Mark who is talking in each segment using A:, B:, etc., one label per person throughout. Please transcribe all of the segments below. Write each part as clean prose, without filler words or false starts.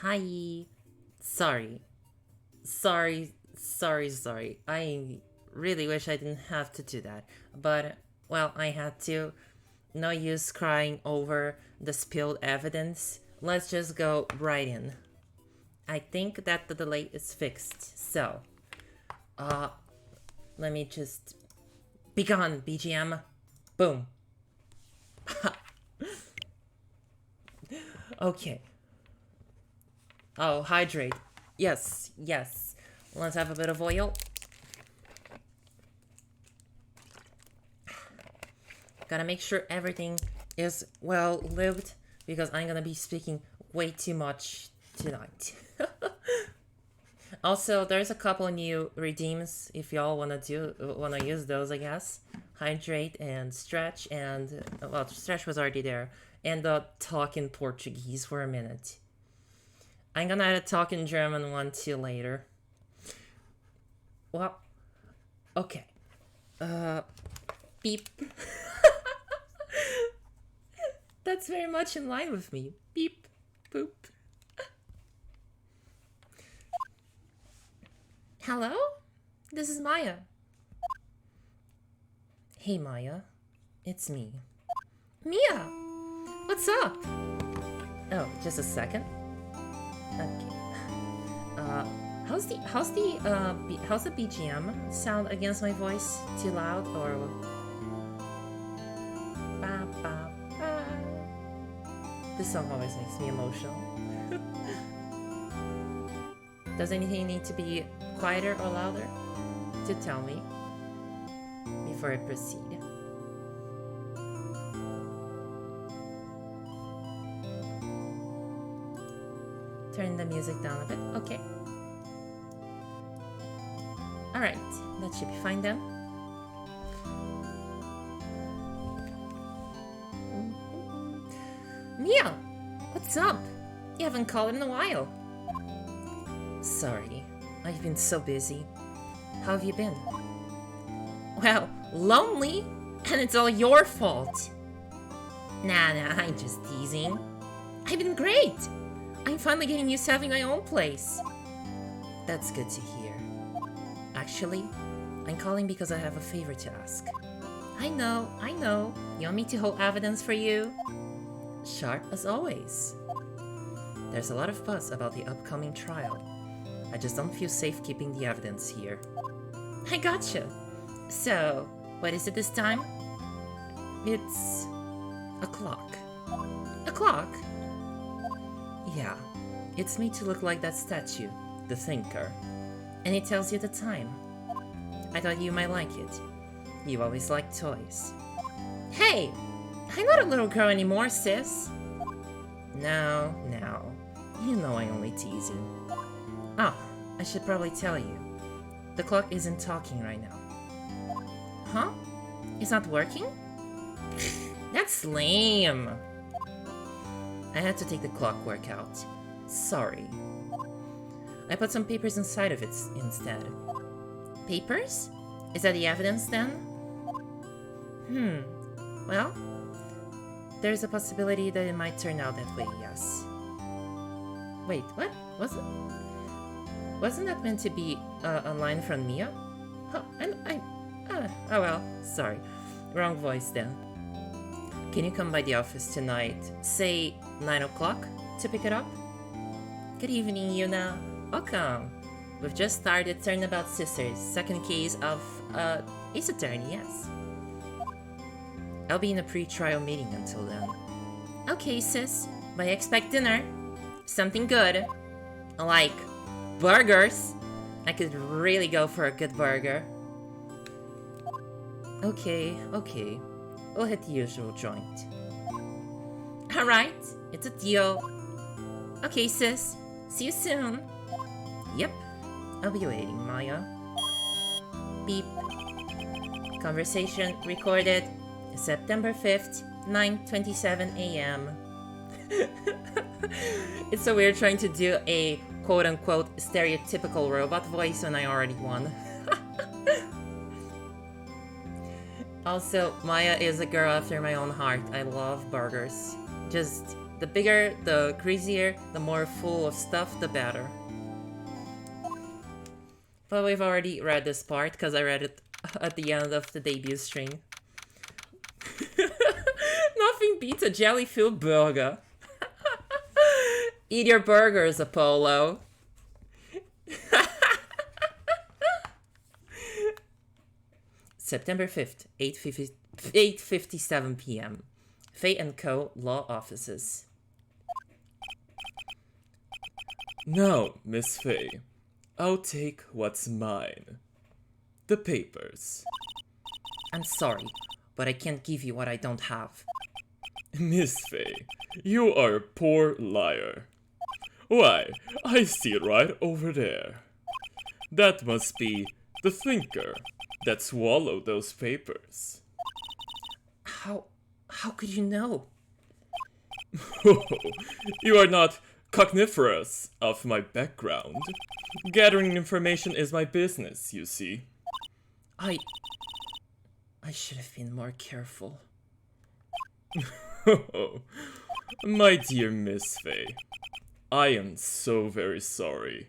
A: Hi. Sorry. Sorry. I really wish I didn't have to do that. But, well, I had to. No use crying over the spilled evidence. Let's just go right in. I think that the delay is fixed. So, uh, let me just... Be gone, BGM. Boom. Okay. Oh, hydrate. Yes. Let's have a bit of oil. Gotta make sure everything is well lived because I'm gonna be speaking way too much tonight. Also, there's a couple new redeems if y'all wanna use those, I guess. Hydrate and stretch, and well, stretch was already there, and talk in Portuguese for a minute. I'm gonna add a talk in German one too later. Well, okay. Beep. That's very much in line with me. Beep, boop. Hello? This is Maya. Hey Maya, it's me. Mia! What's up? Oh, just a second. Okay. How's the BGM sound against my voice? Too loud or? Ba, ba, ba. This song always makes me emotional. Does anything need to be quieter or louder? To tell me before I proceed. Turn the music down a bit. Okay. Alright, that should be fine then. Mia! What's up? You haven't called in a while. Sorry, I've been so busy. How have you been? Well, lonely, and it's all your fault. Nah, I'm just teasing. I've been great. I'm finally getting used to having my own place. That's good to hear. Actually, I'm calling because I have a favor to ask. I know. You want me to hold evidence for you? Sharp as always. There's a lot of buzz about the upcoming trial. I just don't feel safe keeping the evidence here. I gotcha. So, what is it this time? It's a clock. A clock? Yeah, it's made to look like that statue, the Thinker. And it tells you the time. I thought you might like it. You always liked toys. Hey! I'm not a little girl anymore, sis. No. You know I only tease you. Oh, I should probably tell you. The clock isn't talking right now. Huh? It's not working? That's lame. I had to take the clockwork out. Sorry. I put some papers inside of it instead. Papers? Is that the evidence then? Well, there's a possibility that it might turn out that way, yes. Wait, what? Wasn't that meant to be a line from Mia? Huh, oh well, sorry. Wrong voice then. Can you come by the office tonight, say 9 o'clock, to pick it up? Good evening, Yuna. Welcome. We've just started Turnabout Sisters, second case of Ace Attorney, yes. I'll be in a pre-trial meeting until then. Okay, sis, but I expect dinner. Something good. Like burgers. I could really go for a good burger. Okay. We'll hit the usual joint. Alright, it's a deal. Okay, sis. See you soon. Yep, I'll be waiting, Maya. Beep. Conversation recorded September 5th, 9:27 a.m. It's so weird trying to do a quote-unquote stereotypical robot voice when I already won. Also, Maya is a girl after my own heart. I love burgers. Just The bigger, the crazier, the more full of stuff, the better. But we've already read this part because I read it at the end of the debut stream. Nothing beats a jelly-filled burger. Eat your burgers, Apollo. September 5th, 8:57 p.m. Faye & Co. Law Offices.
B: Now, Miss Faye, I'll take what's mine. The papers.
A: I'm sorry, but I can't give you what I don't have.
B: Miss Faye, you are a poor liar. Why, I see it right over there. That must be the thinker that swallowed those papers.
A: How could you know?
B: Oh, you are not cogniferous of my background. Gathering information is my business, you see.
A: I should have been more careful.
B: Oh, my dear Miss Faye, I am so very sorry.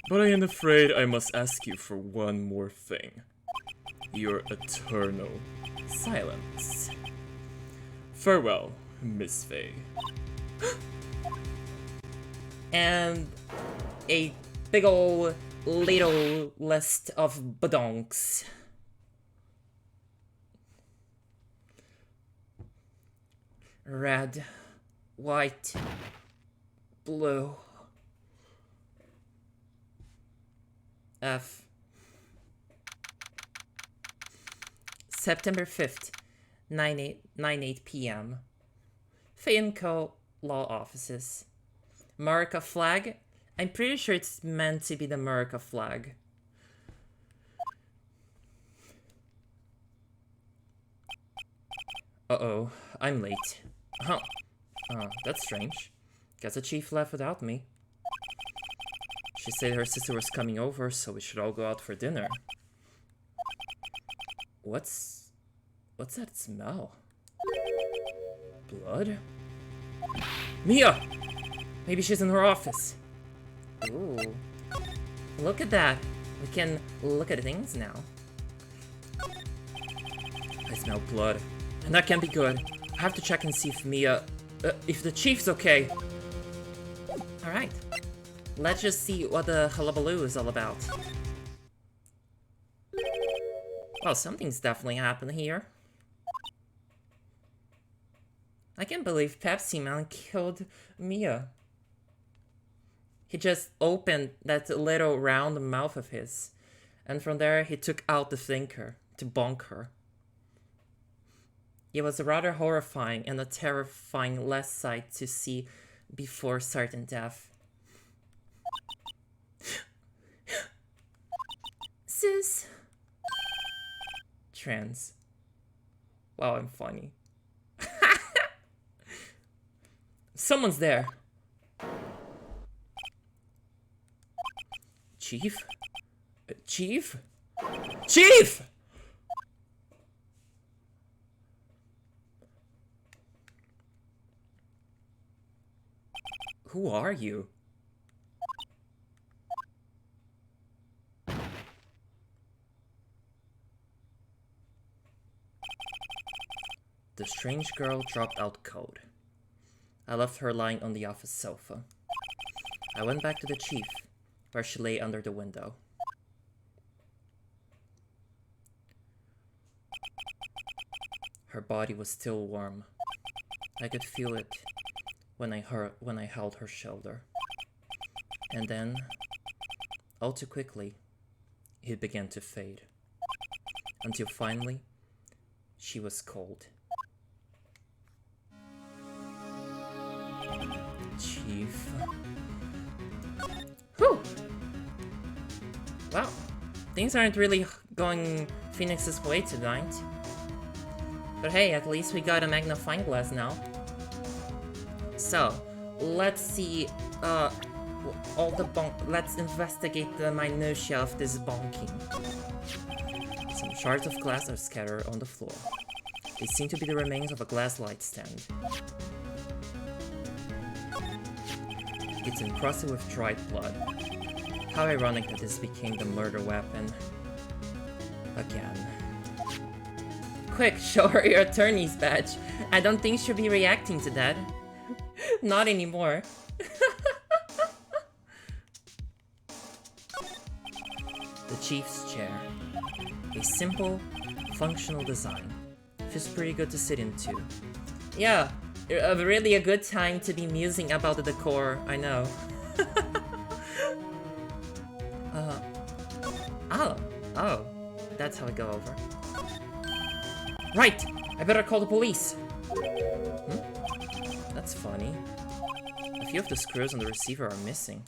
B: But I am afraid I must ask you for one more thing. Your eternal silence. Farewell, Miss Faye.
A: And a big ol' little list of badonks. Red, white, blue, F. September 5th, 9:08 p.m. Faye & Co. Law Offices. America flag? I'm pretty sure it's meant to be the America flag. Uh-oh, I'm late. Huh. That's strange. Guess the chief left without me. She said her sister was coming over, so we should all go out for dinner. What's that smell? Blood? Mia! Maybe she's in her office. Ooh. Look at that. We can look at things now. I smell blood. And that can't be good. I have to check and see if Mia... if the chief's okay. Alright. Let's just see what the hullabaloo is all about. Well, something's definitely happened here. I can't believe Pepsi Man killed Mia. He just opened that little round mouth of his. And from there, he took out the thinker to bonk her. It was rather horrifying and a terrifying last sight to see before certain death. Sis. Trans. Wow, I'm funny. Someone's there. Chief? Chief? Chief! Who are you? The strange girl dropped out cold. I left her lying on the office sofa. I went back to the chief, where she lay under the window. Her body was still warm. I could feel it when I held her shoulder. And then, all too quickly, it began to fade. Until finally, she was cold. Chief. Whew! Well, things aren't really going Phoenix's way tonight. But hey, at least we got a magnifying glass now. So, let's see, let's investigate the minutiae of this bonking. Some shards of glass are scattered on the floor. They seem to be the remains of a glass light stand. It's encrusted with dried blood. How ironic that this became the murder weapon. Again. Quick, show her your attorney's badge. I don't think she'll be reacting to that. Not anymore. The chief's chair. A simple, functional design. Feels pretty good to sit into. Yeah, really a good time to be musing about the decor, I know. Oh, that's how it go over. Right! I better call the police! That's funny. A few of the screws on the receiver are missing.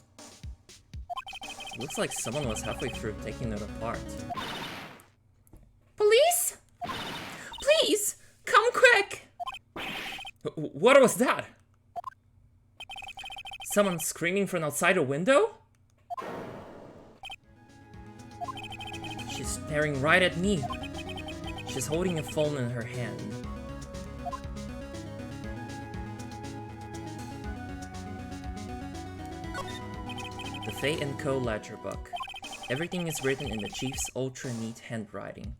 A: Looks like someone was halfway through taking it apart. Police? Please! Come quick! What was that? Someone screaming from outside a window? She's staring right at me. She's holding a phone in her hand. The Fay & Co. ledger book. Everything is written in the chief's ultra-neat handwriting.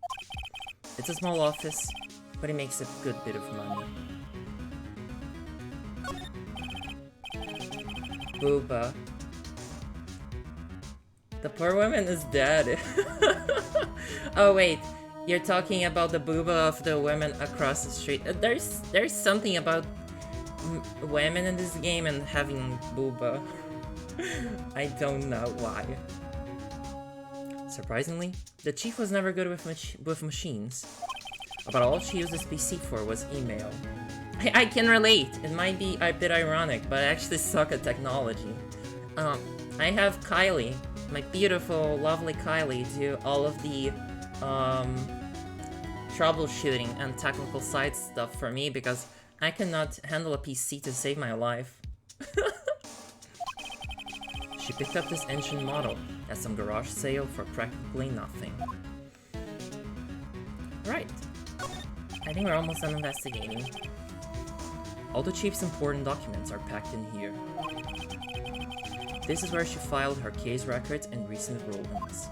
A: It's a small office, but it makes a good bit of money. Booba. The poor woman is dead. Oh wait, you're talking about the booba of the women across the street. There's something about women in this game and having booba. I don't know why. Surprisingly, the chief was never good with machines. About all she used this PC for was email. I can relate. It might be a bit ironic, but I actually suck at technology. I have Kylie, my beautiful, lovely Kylie, do all of the troubleshooting and technical side stuff for me because I cannot handle a PC to save my life. She picked up this engine model at some garage sale for practically nothing. Right. I think we're almost done investigating. All the chief's important documents are packed in here. This is where she filed her case records and recent rulings.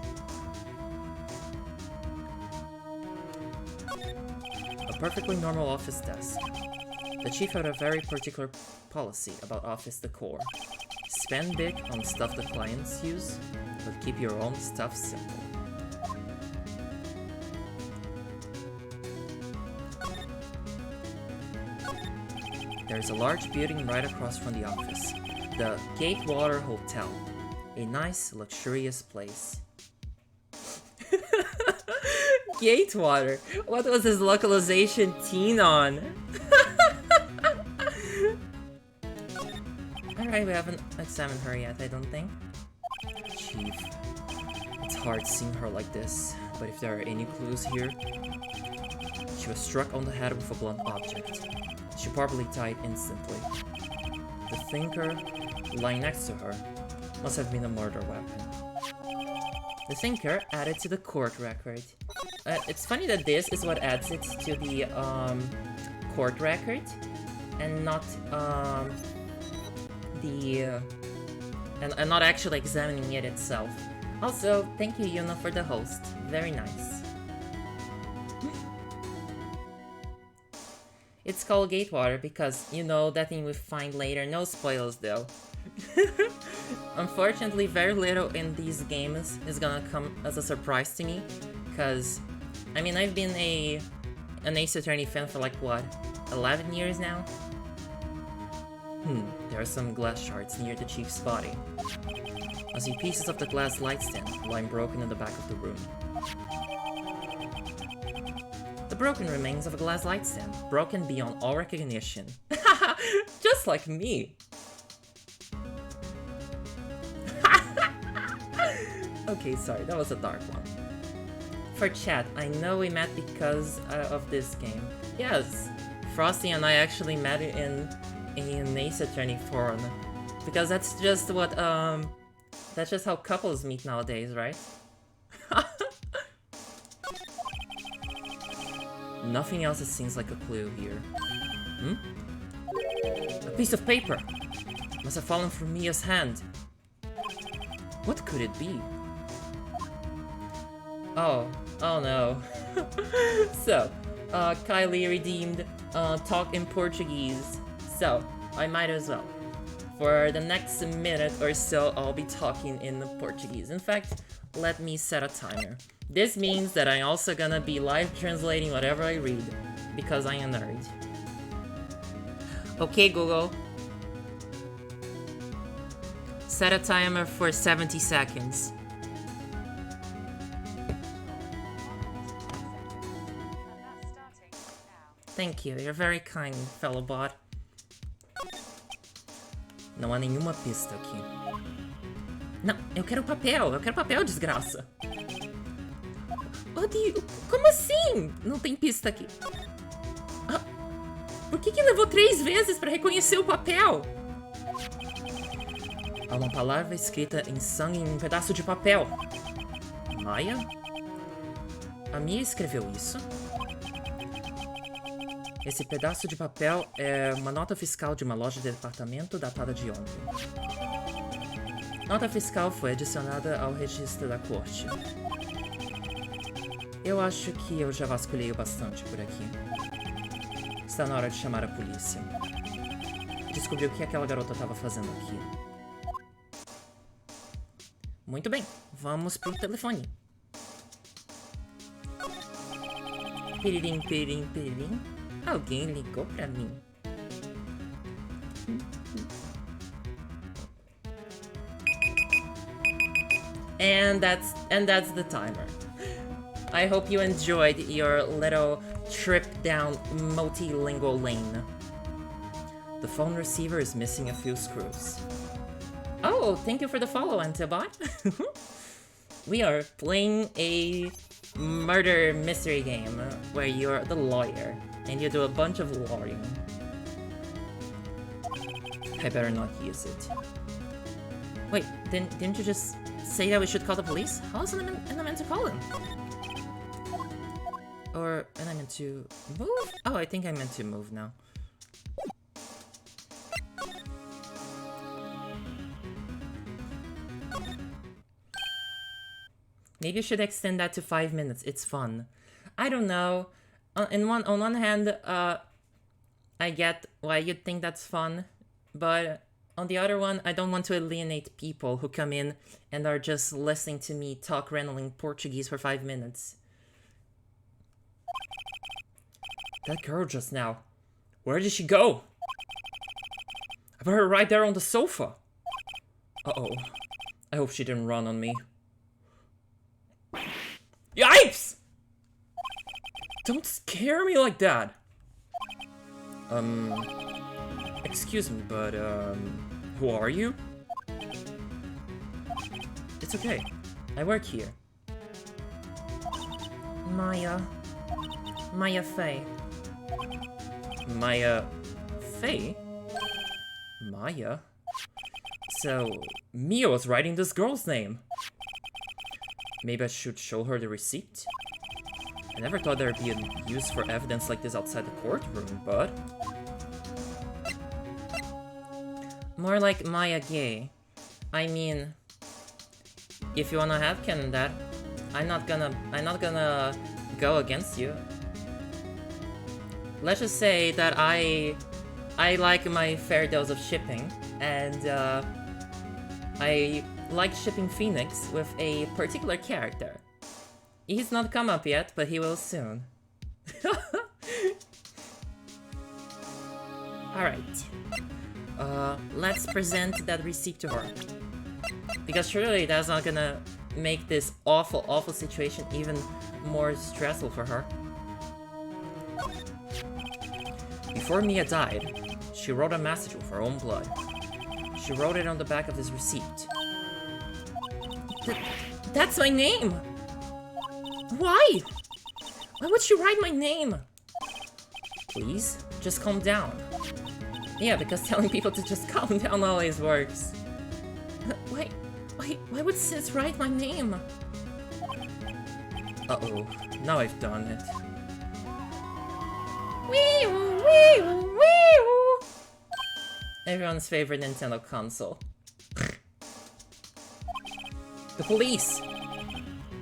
A: A perfectly normal office desk. The chief had a very particular policy about office decor. Spend big on stuff the clients use, but keep your own stuff simple. There's a large building right across from the office, the Gatewater Hotel, a nice, luxurious place. Gatewater? What was his localization teen on? Alright, we haven't examined her yet, I don't think. Chief. It's hard seeing her like this, but if there are any clues here... She was struck on the head with a blunt object. She probably died instantly. The thinker, lying next to her, must have been a murder weapon. The thinker added to the court record. It's funny that this is what adds it to the court record, and not and not actually examining it itself. Also, thank you, Yuna, for the host. Very nice. It's called Gatewater because, you know, that thing we find later. No spoilers, though. Unfortunately, very little in these games is gonna come as a surprise to me, because, I mean, I've been an Ace Attorney fan for like, what, 11 years now? There are some glass shards near the chief's body. I see pieces of the glass light stand lying broken in the back of the room. The broken remains of a glass light stand, broken beyond all recognition. Just like me! Okay, sorry, that was a dark one. For chat, I know we met because of this game. Yes, Frosty and I actually met in an Ace Attorney forum. Because that's just what, that's just how couples meet nowadays, right? Nothing else seems like a clue here. A piece of paper! Must have fallen from Mia's hand. What could it be? Oh no. So, Kylie redeemed talk in Portuguese. So, I might as well. For the next minute or so, I'll be talking in Portuguese. In fact, let me set a timer. This means that I'm also gonna be live translating whatever I read, because I am a nerd. Okay, Google. Set a timer for 70 seconds. Thank you, you're very kind, fellow bot. Não há nenhuma pista aqui. Não, eu quero papel, desgraça. Oh, como assim? Não tem pista aqui. Ah, por que levou 3 vezes para reconhecer o papel? Há uma palavra escrita em sangue em um pedaço de papel. Maia? A Mia escreveu isso? Esse pedaço de papel é uma nota fiscal de uma loja de departamento datada de ontem. Nota fiscal foi adicionada ao registro da corte. Eu acho que eu já vasculhei bastante por aqui. Está na hora de chamar a polícia. Descobri o que aquela garota estava fazendo aqui. Muito bem, vamos pro telefone. Piririm, piririm, piririm. Alguém ligou pra mim. And that's the timer. I hope you enjoyed your little trip down multilingual lane. The phone receiver is missing a few screws. Oh, thank you for the follow, Antibot. We are playing a murder mystery game where you're the lawyer and you do a bunch of lawyering. I better not use it. Wait, didn't you just say that we should call the police? How else am I meant to call them? Or am I meant to move? Oh, I think I meant to move now. Maybe you should extend that to 5 minutes. It's fun. I don't know. On one hand, I get why you'd think that's fun, but on the other one, I don't want to alienate people who come in and are just listening to me talk randomly in Portuguese for 5 minutes. That girl just now. Where did she go? I put her right there on the sofa. Uh-oh. I hope she didn't run on me. Yipes! Don't scare me like that! Excuse me, but, who are you? It's okay. I work here. Maya Faye. Maya Faye? Maya? So, Mia was writing this girl's name. Maybe I should show her the receipt? I never thought there'd be a use for evidence like this outside the courtroom, but... More like Maya Gay. I mean... If you wanna have canon that, I'm not gonna go against you. Let's just say that I like my fair dose of shipping, and I like shipping Phoenix with a particular character. He's not come up yet, but he will soon. Alright. Let's present that receipt to her. Because surely that's not gonna make this awful, awful situation even more stressful for her. Before Mia died, she wrote a message with her own blood. She wrote it on the back of this receipt. That's my name! Why? Why would she write my name? Please, just calm down. Yeah, because telling people to just calm down always works. Why would Sis write my name? Uh-oh, now I've done it. Everyone's favorite Nintendo console. The police!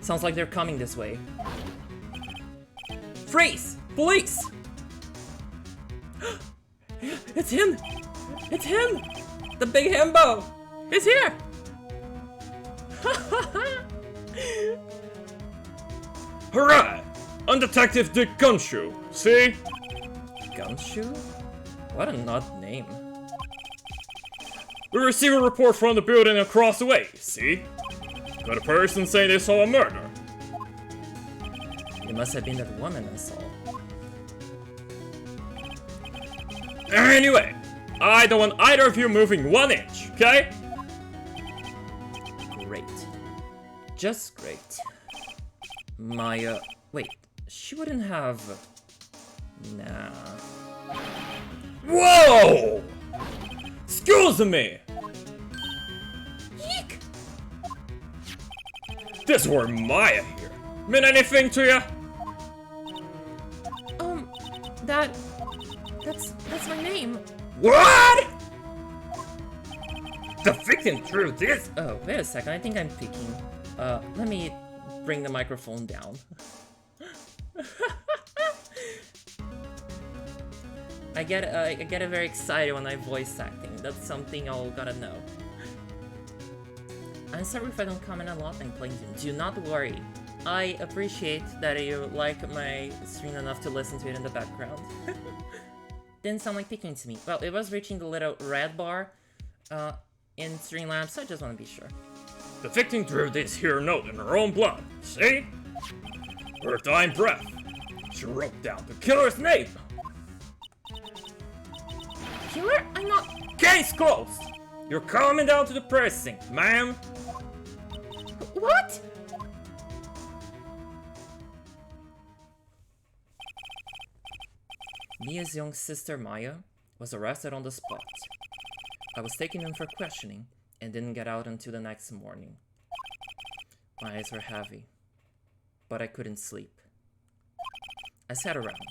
A: Sounds like they're coming this way. Freeze! Police! It's him! It's him! The big himbo! He's here!
B: Hurrah! I'm Detective Dick Gumshoe, see?
A: Gumshoe? What an odd name.
B: We received a report from the building across the way, see? Got a person saying they saw a murder.
A: It must have been that woman I saw.
B: Anyway, I don't want either of you moving 1 inch, okay?
A: Great. Just great. Maya... Wait, she wouldn't have... Nah.
B: Whoa! Excuse me!
A: Eek!
B: This were Maya here. Mean anything to ya?
A: That's my name.
B: What? The freaking truth is...
A: Oh, wait a second, I think I'm peeking. Let me bring the microphone down. I get very excited when I voice acting. That's something y'all gotta know. I'm sorry if I don't comment a lot in playing games. Do not worry. I appreciate that you like my stream enough to listen to it in the background. Didn't sound like picking to me. Well, it was reaching the little red bar in Streamlabs, so I just want to be sure.
B: The victim drew this here note in her own blood, see? Her dying breath. She wrote down the killer's name.
A: Killer? I'm not...
B: Case closed! You're coming down to the precinct, ma'am.
A: What? Mia's young sister Maya was arrested on the spot. I was taken in for questioning and didn't get out until the next morning. My eyes were heavy, but I couldn't sleep. I sat around,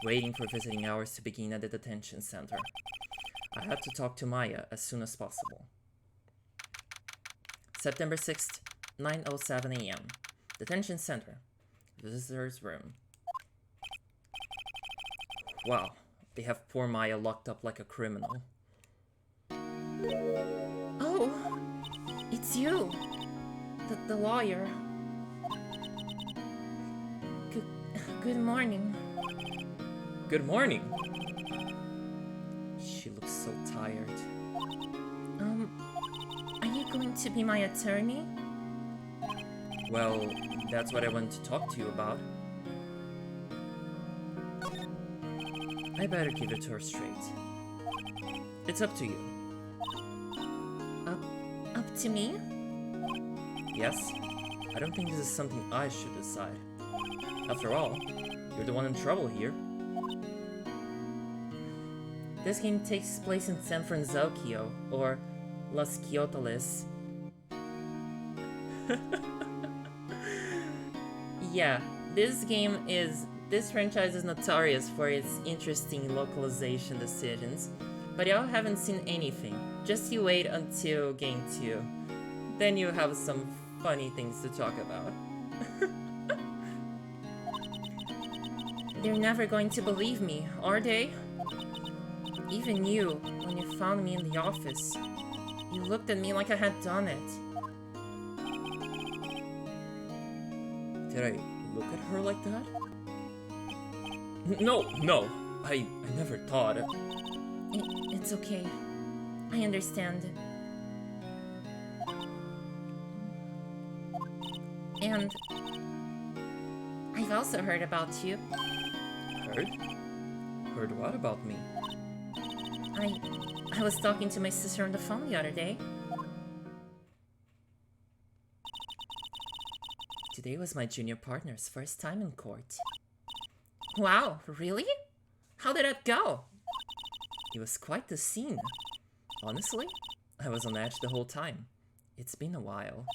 A: waiting for visiting hours to begin at the detention center. I had to talk to Maya as soon as possible. September 6th, 9:07 a.m. Detention center. Visitor's room. Wow, they have poor Maya locked up like a criminal. Oh, it's you. The lawyer. Good morning. Good morning. She looks so tired. Are you going to be my attorney? Well, that's what I wanted to talk to you about. I better give it to her straight. It's up to you. Up to me? Yes. I don't think this is something I should decide. After all, you're the one in trouble here. This game takes place in San Francisco, or Los Quiotales. Yeah, this franchise is notorious for its interesting localization decisions, but y'all haven't seen anything. Just you wait until Game 2. Then you have some funny things to talk about. They're never going to believe me, are they? Even you, when you found me in the office, you looked at me like I had done it. Did I look at her like that? No, I never thought. It's okay. I understand. And I've also heard about you. Heard? Heard what about me? I was talking to my sister on the phone the other day. Today was my junior partner's first time in court. Wow, really? How did that go? It was quite the scene. Honestly, I was on edge the whole time. It's been a while.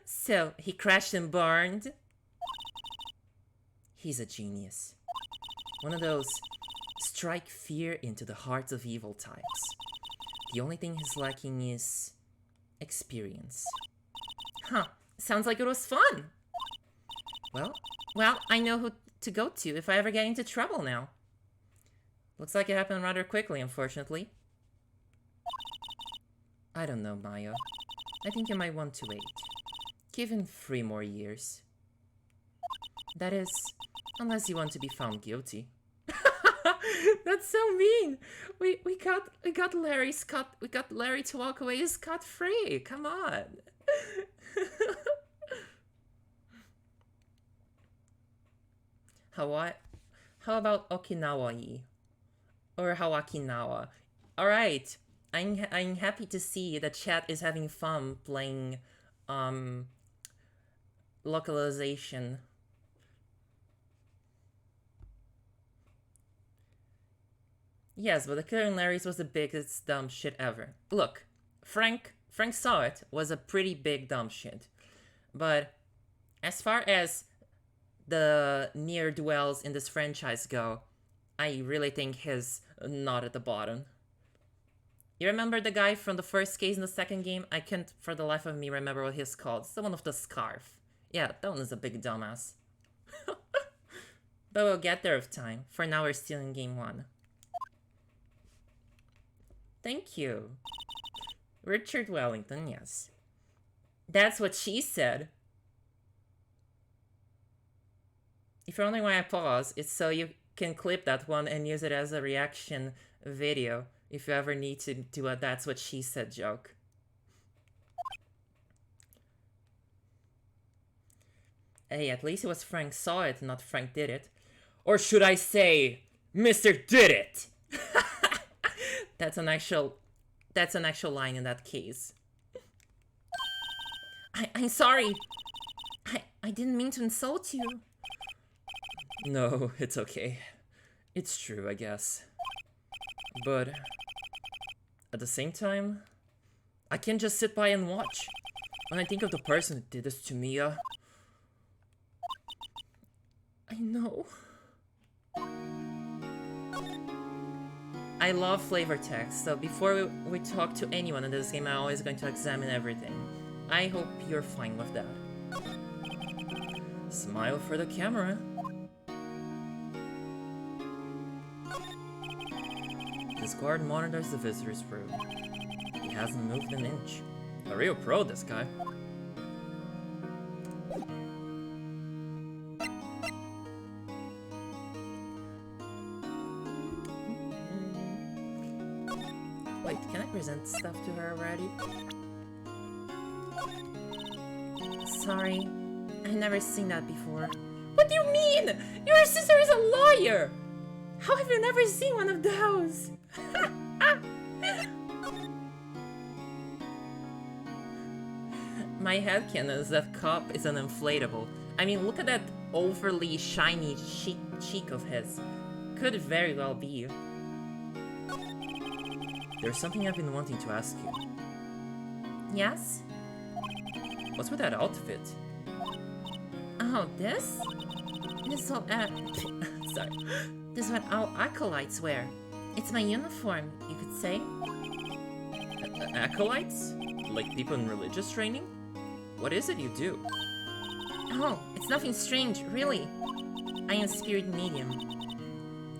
A: So, he crashed and burned? He's a genius. One of those strike fear into the hearts of evil types. The only thing he's lacking is experience. Huh, sounds like it was fun. Well, I know who to go to if I ever get into trouble now. Looks like it happened rather quickly, unfortunately. I don't know, Maya. I think you might want to wait. Give him 3 more years. That is, unless you want to be found guilty. That's so mean. We got Larry to walk away scot-free. Come on. How about Okinawa-y? Or Hawakinawa? Alright. I'm happy to see the chat is having fun playing localization. Yes, but the Killer in Larry's was the biggest dumb shit ever. Look, Frank saw it was a pretty big dumb shit. But as far as the ne'er-do-wells in this franchise go, I really think he's not at the bottom. You remember the guy from the first case in the second game? I can't for the life of me remember what he's called. It's the one with the scarf. Yeah, that one is a big dumbass. But we'll get there with time. For now, we're still in game 1. Thank you. Richard Wellington, yes. That's what she said. If you're wondering why I pause, it's so you can clip that one and use it as a reaction video if you ever need to do a that's what she said joke. Hey, at least it was Frank saw it, not Frank did it. Or should I say, Mr. Did It! That's an actual line in that case. I'm sorry. I didn't mean to insult you. No, it's okay. It's true, I guess. But at the same time, I can't just sit by and watch. When I think of the person who did this to Mia, I know. I love flavor text, so before we talk to anyone in this game, I'm always going to examine everything. I hope you're fine with that. Smile for the camera. This guard monitors the visitor's room. He hasn't moved an inch. A real pro, this guy. Wait, can I present stuff to her already? Sorry, I've never seen that before. What do you mean? Your sister is a lawyer! How have you never seen one of those? My headcanon is that Cop is an inflatable. I mean, look at that overly shiny cheek of his. Could very well be. There's something I've been wanting to ask you. Yes? What's with that outfit? Oh, this? This is what, sorry. This is what all acolytes wear. It's my uniform, you could say. Acolytes? Like people in religious training? What is it you do? Oh, it's nothing strange, really. I am spirit medium.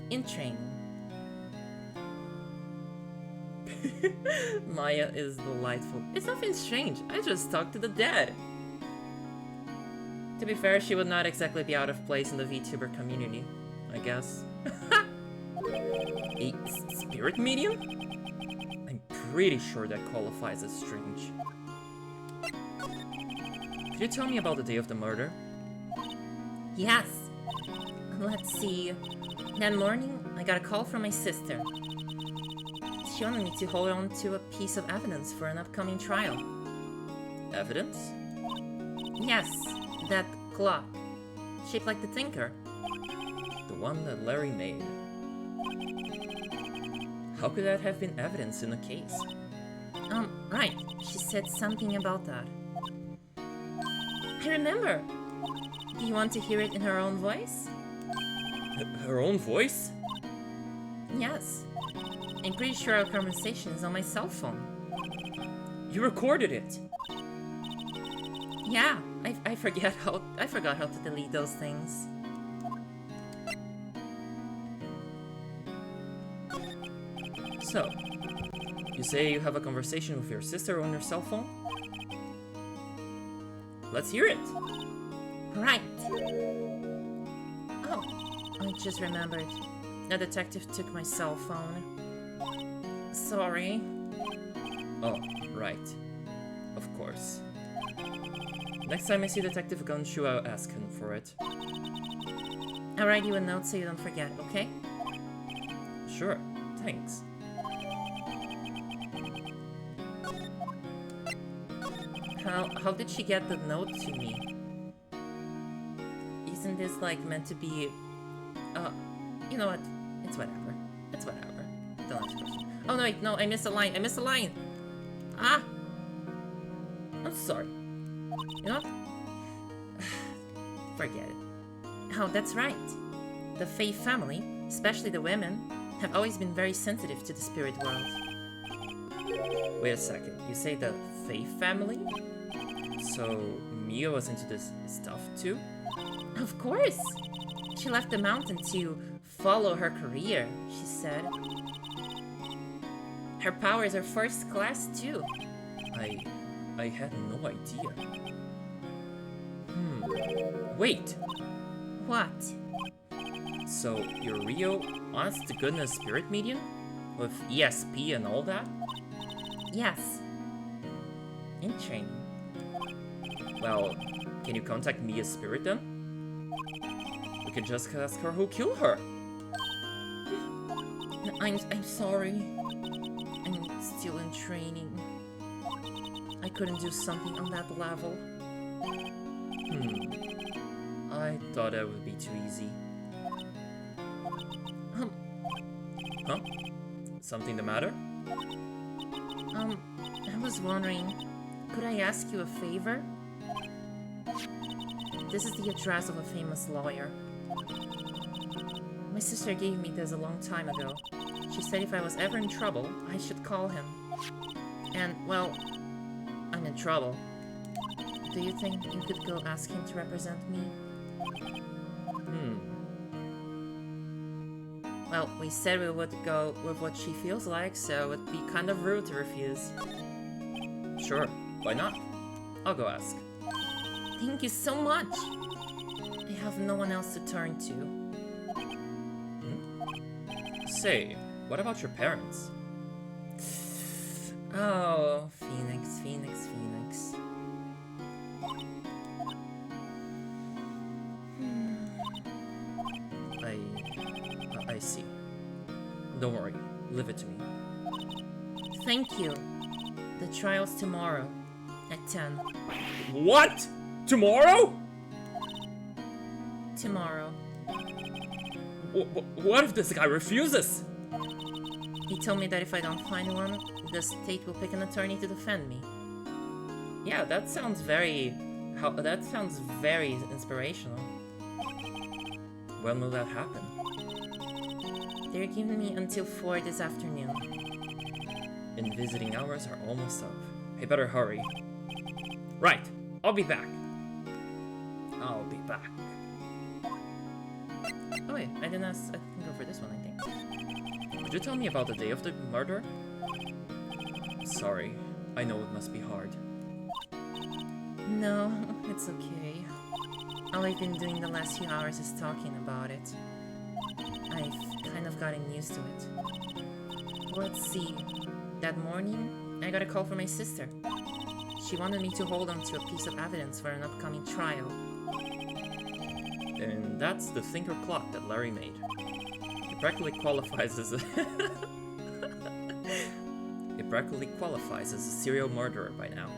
A: In training. Maya is delightful. It's nothing strange. I just talked to the dead. To be fair, she would not exactly be out of place in the VTuber community, I guess. A spirit medium? I'm pretty sure that qualifies as strange. Could you tell me about the day of the murder? Yes. Let's see. That morning, I got a call from my sister. She wanted me to hold on to a piece of evidence for an upcoming trial. Evidence? Yes, that clock. Shaped like the Tinker. The one that Larry made. How could that have been evidence in the case? Right. She said something about that. I remember. Do you want to hear it in her own voice? Her own voice? Yes. I'm pretty sure our conversation is on my cell phone.
B: You recorded it!
A: Yeah, I forgot how to delete those things.
B: So, you say you have a conversation with your sister on your cell phone? Let's hear it!
A: Right. Oh, I just remembered. The detective took my cell phone. Sorry.
B: Oh, right. Of course. Next time I see Detective Gunshoe, I'll ask him for it.
A: I'll write you a note so you don't forget, okay?
B: Sure, thanks.
A: How did she get the note to me? Isn't this, like, meant to be... you know what? It's whatever. It's whatever. Don't ask questions. Oh, no, wait, no, I missed a line. I missed a line! Ah! I'm sorry. You know what? Forget it. Oh, that's right. The Fae family, especially the women, have always been very sensitive to the spirit world.
B: Wait a second, you say the Fae family? So, Mia was into this stuff too?
A: Of course! She left the mountain to follow her career, she said. Her powers are first class too.
B: I had no idea. Wait!
A: What?
B: So, you're Rio, honest to goodness spirit medium? With ESP and all that?
A: Yes. In training.
B: Well, can you contact Mia's spirit then? We can just ask her who killed her.
A: I'm sorry. I'm still in training. I couldn't do something on that level.
B: I thought that would be too easy. Huh? Something the matter?
A: I was wondering, could I ask you a favor? This is the address of a famous lawyer. My sister gave me this a long time ago. She said if I was ever in trouble, I should call him. And, well, I'm in trouble. Do you think you could go ask him to represent me? Well, we said we would go with what she feels like, so it'd be kind of rude to refuse.
B: Sure, why not? I'll go ask.
A: Thank you so much! I have no one else to turn to.
B: Say, what about your parents?
A: Oh, Phoenix, Phoenix, Phoenix.
B: I see. Don't worry, leave it to me.
A: Thank you. The trial's tomorrow, at 10.
B: What? Tomorrow?
A: Tomorrow.
B: What if this guy refuses?
A: He told me that if I don't find one, the state will pick an attorney to defend me.
B: Yeah, that sounds very inspirational. When will that happen?
A: They're giving me until 4 this afternoon.
B: And visiting hours are almost up. I better hurry. Right, I'll be back. I'll be back.
A: Oh wait, I can go for this one, I think.
B: Could you tell me about the day of the murder? Sorry, I know it must be hard.
A: No, it's okay. All I've been doing the last few hours is talking about it. I've kind of gotten used to it. Let's see. That morning, I got a call from my sister. She wanted me to hold on to a piece of evidence for an upcoming trial.
B: And that's the thinker clock that Larry made. It practically qualifies as a... It practically qualifies as a serial murderer by now.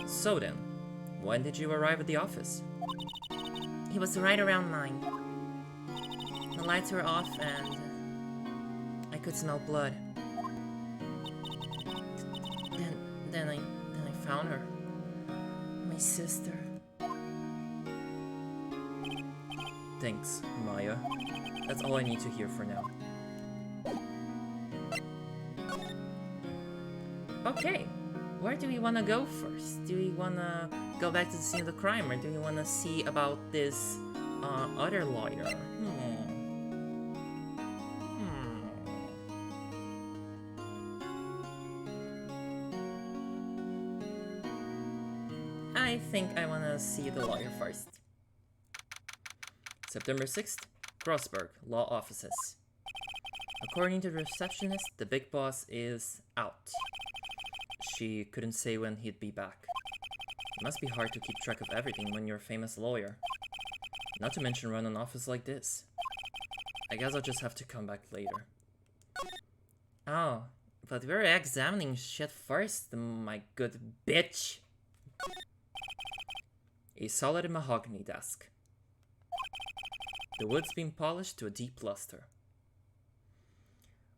B: So then, when did you arrive at the office?
A: It was right around 9. The lights were off and I could smell blood. Then I found her. My sister.
B: Thanks, Maya. That's all I need to hear for now.
A: Okay, where do we want to go first? Do we want to go back to the scene of the crime, or do we want to see about this other lawyer? I think I want to see the lawyer first.
B: September 6th, Grossberg, Law Offices. According to the receptionist, the big boss is out. She couldn't say when he'd be back. It must be hard to keep track of everything when you're a famous lawyer. Not to mention run an office like this. I guess I'll just have to come back later.
A: Oh, but we're examining shit first, my good bitch.
B: A solid mahogany desk. The wood's been polished to a deep luster.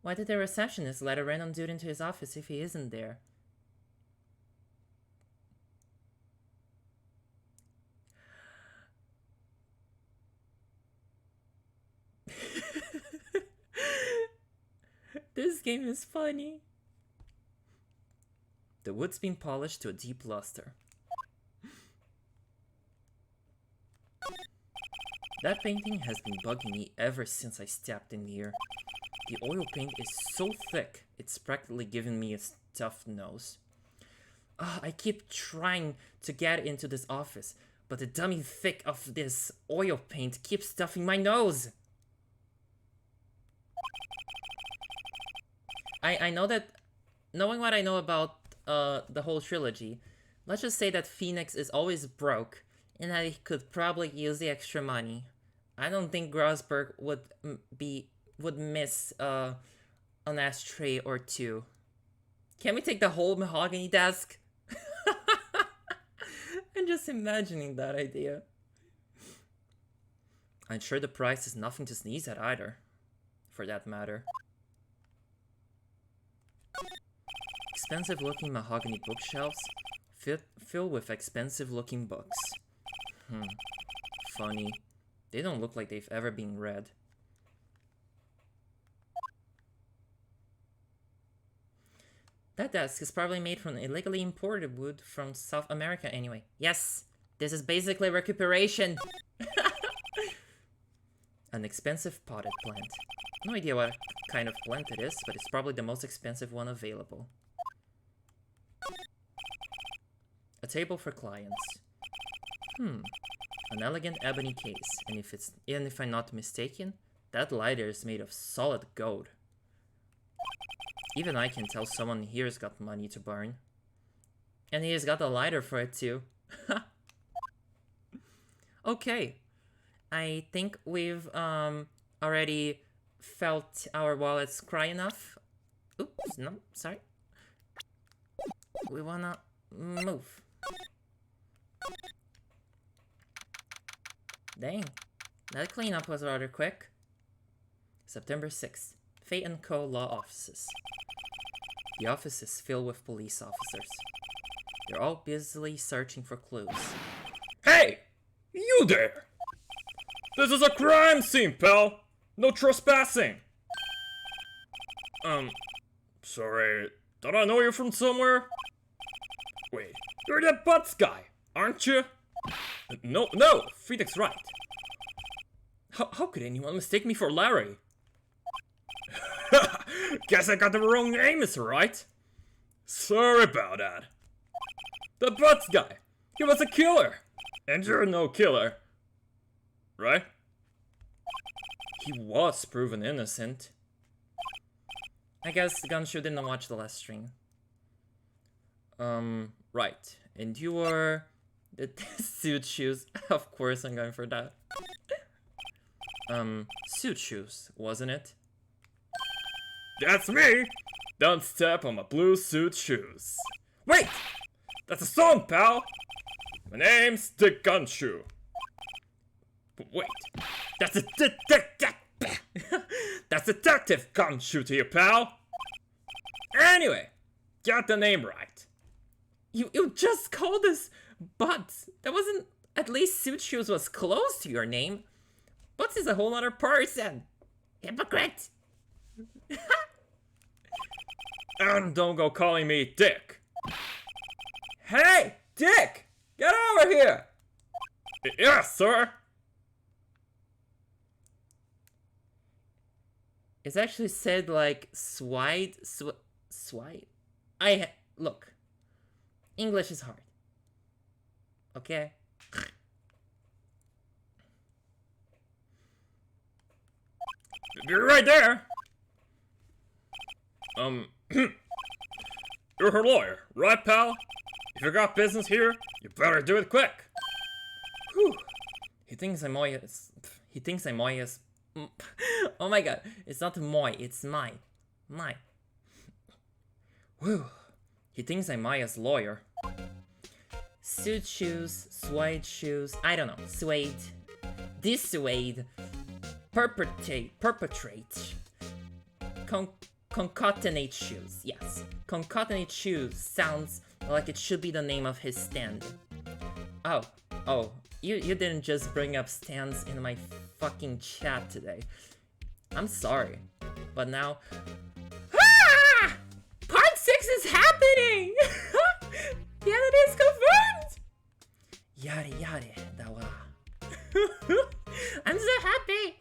A: Why did the receptionist let a random dude into his office if he isn't there? This game is funny.
B: The wood's been polished to a deep luster. That painting has been bugging me ever since I stepped in here. The oil paint is so thick, it's practically giving me a stuffed nose.
A: I keep trying to get into this office, but the dummy thick of this oil paint keeps stuffing my nose. I know that, knowing what I know about the whole trilogy, let's just say that Phoenix is always broke, and that he could probably use the extra money. I don't think Grossberg would miss an ashtray or two. Can we take the whole mahogany desk? I'm just imagining that idea.
B: I'm sure the price is nothing to sneeze at either, for that matter. Expensive-looking mahogany bookshelves filled with expensive-looking books. Funny. They don't look like they've ever been read.
A: That desk is probably made from illegally imported wood from South America anyway. Yes, this is basically recuperation.
B: An expensive potted plant. No idea what kind of plant it is, but it's probably the most expensive one available. A table for clients. An elegant ebony case, and if I'm not mistaken, that lighter is made of solid gold. Even I can tell someone here's got money to burn.
A: And he's got a lighter for it too. Okay, I think we've already felt our wallets cry enough. Oops, no, sorry. We wanna move. Dang, that cleanup was rather quick.
B: September 6th, Fay & Co. Law Offices. The office is filled with police officers. They're all busily searching for clues.
C: Hey! You there! This is a crime scene, pal! No trespassing! Sorry, don't I know you from somewhere? Wait, you're that Butts guy, aren't you? No, Phoenix right.
B: How could anyone mistake me for Larry?
C: Guess I got the wrong name, is right? Sorry about that. The Butts guy, he was a killer. And you're no killer. Right?
B: He was proven innocent.
A: I guess Gunshoe didn't watch the last stream.
B: Right. And you were... the suit shoes. Of course I'm going for that. Suit shoes, wasn't it?
C: That's me! Don't step on my blue suit shoes. Wait! That's a song, pal! My name's Dick Gunshoe. Wait, that's a that's Detective Gunshoe to you, pal! Anyway, got the name right.
A: You just called us Butts. That wasn't... At least Suit Shoes was close to your name. Boots is a whole other person. Hypocrite.
C: And don't go calling me Dick. Hey, Dick! Get over here! Yes, sir!
A: It's actually said like swide. Look. English is hard. Okay?
C: You're right there! You're her lawyer, right, pal? If you got business here, you better do it quick.
A: Whew. He thinks I'm Moya's. Oh my god. It's not Moy, it's my. Whew. He thinks I'm Maya's lawyer. Suit shoes, suede shoes, I don't know, suede. Dissuade. Perpetrate. Concatenate shoes, yes. Concatenate shoes sounds like it should be the name of his stand. Oh, you didn't just bring up stands in my fucking chat today. I'm sorry, but now... Ah! Part 6 is happening! Yeah, it is confirmed! Yare, dawa. I'm so happy!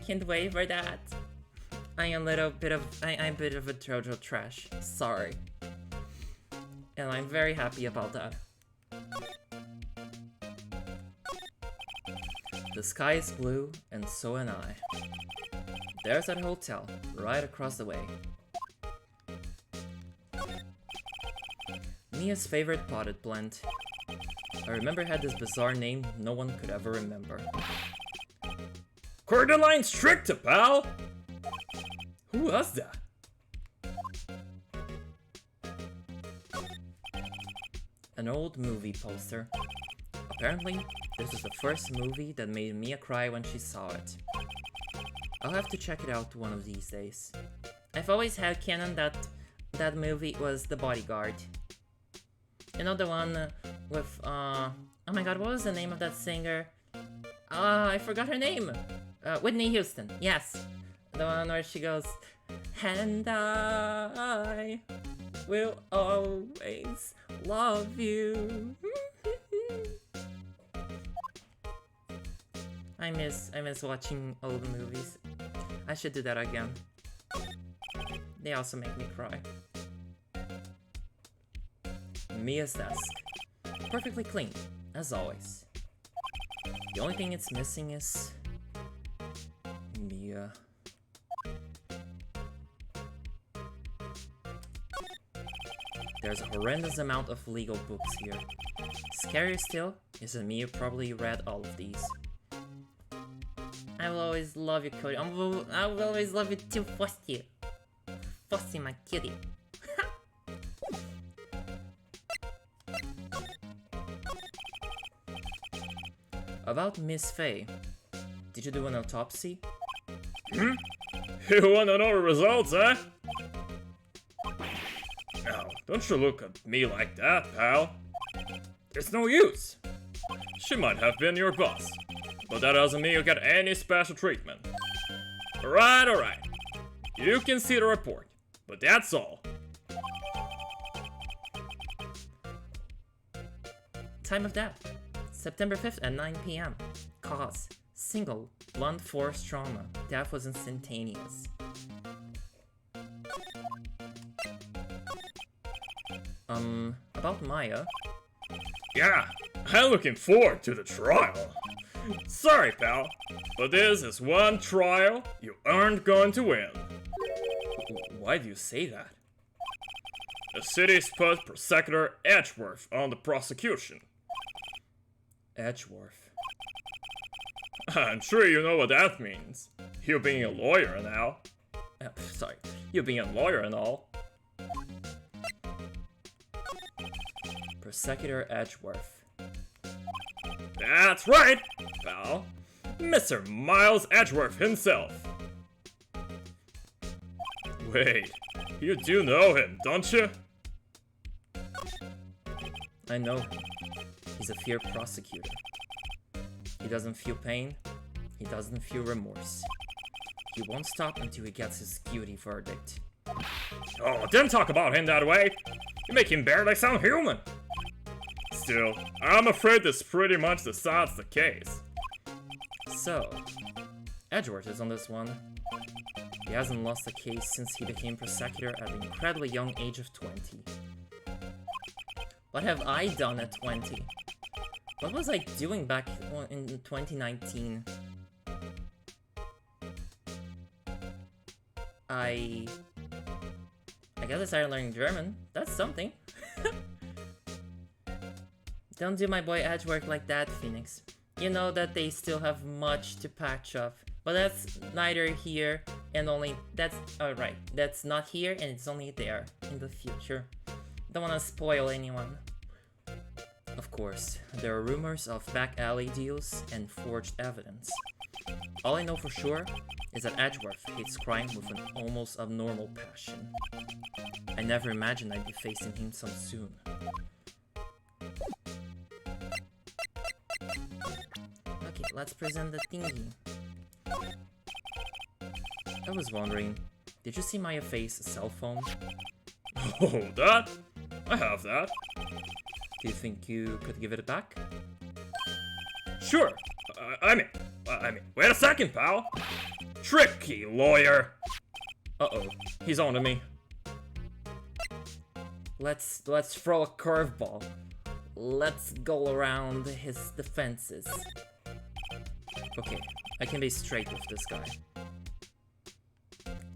A: Can't wait for that. I'm a bit of a JoJo trash. Sorry. And I'm very happy about that. The sky is blue, and so am I. There's that hotel, right across the way. Mia's favorite potted plant. I remember it had this bizarre name no one could ever remember.
C: Cordyline Stricta, pal!
A: Who was that? An old movie poster. Apparently, this was the first movie that made Mia cry when she saw it. I'll have to check it out one of these days. I've always had canon that that movie was The Bodyguard. You know the one with, oh my god, what was the name of that singer? I forgot her name! Whitney Houston, yes. The one where she goes, and I will always love you. I miss watching old movies. I should do that again. They also make me cry. Mia's desk. Perfectly clean, as always. The only thing it's missing is... Mia. There's a horrendous amount of legal books here. Scarier still is that Mia probably read all of these. I will always love you, Cody. I will always love you too, Frosty. Frosty, my kitty. About Miss Faye. Did you do an autopsy?
C: Hmm? You wanna know the results, eh? Now, don't you look at me like that, pal. It's no use. She might have been your boss, but that doesn't mean you get any special treatment. Alright. You can see the report, but that's all.
A: Time of death. September 5th at 9 p.m. Cause. Single. Blunt force trauma. Death was instantaneous. About Maya.
C: Yeah, I'm looking forward to the trial. Sorry, pal, but this is one trial you aren't going to win.
A: Why do you say that?
C: The city's put Prosecutor Edgeworth on the prosecution.
A: Edgeworth.
C: I'm sure you know what that means. You being a lawyer now.
A: Sorry, you being a lawyer and all. Prosecutor Edgeworth.
C: That's right, pal. Mr. Miles Edgeworth himself. Wait, you do know him, don't you?
A: I know him. He's a fair prosecutor. He doesn't feel pain. he doesn't feel remorse. He won't stop until he gets his guilty verdict.
C: Oh, don't talk about him that way. You make him barely sound human. Still, I'm afraid this pretty much decides the case.
A: So, Edgeworth is on this one. He hasn't lost a case since he became prosecutor at the incredibly young age of 20. What have I done at 20? What was I doing back in 2019? I guess I started learning German. That's something. Don't do my boy Edgeworth like that, Phoenix. You know that they still have much to patch up. But that's neither here and only... That's... Alright, that's not here and it's only there in the future. Don't wanna spoil anyone. Of course, there are rumors of back alley deals and forged evidence. All I know for sure is that Edgeworth hates crime with an almost abnormal passion. I never imagined I'd be facing him so soon. Okay, let's present the thingy. I was wondering, did you see Maya face a cell phone?
C: Oh, that? I have that.
A: Do you think you could give it back?
C: Sure. I mean, wait a second, pal. Tricky lawyer.
A: Uh-oh, he's on to me. Let's throw a curveball. Let's go around his defenses. Okay, I can be straight with this guy.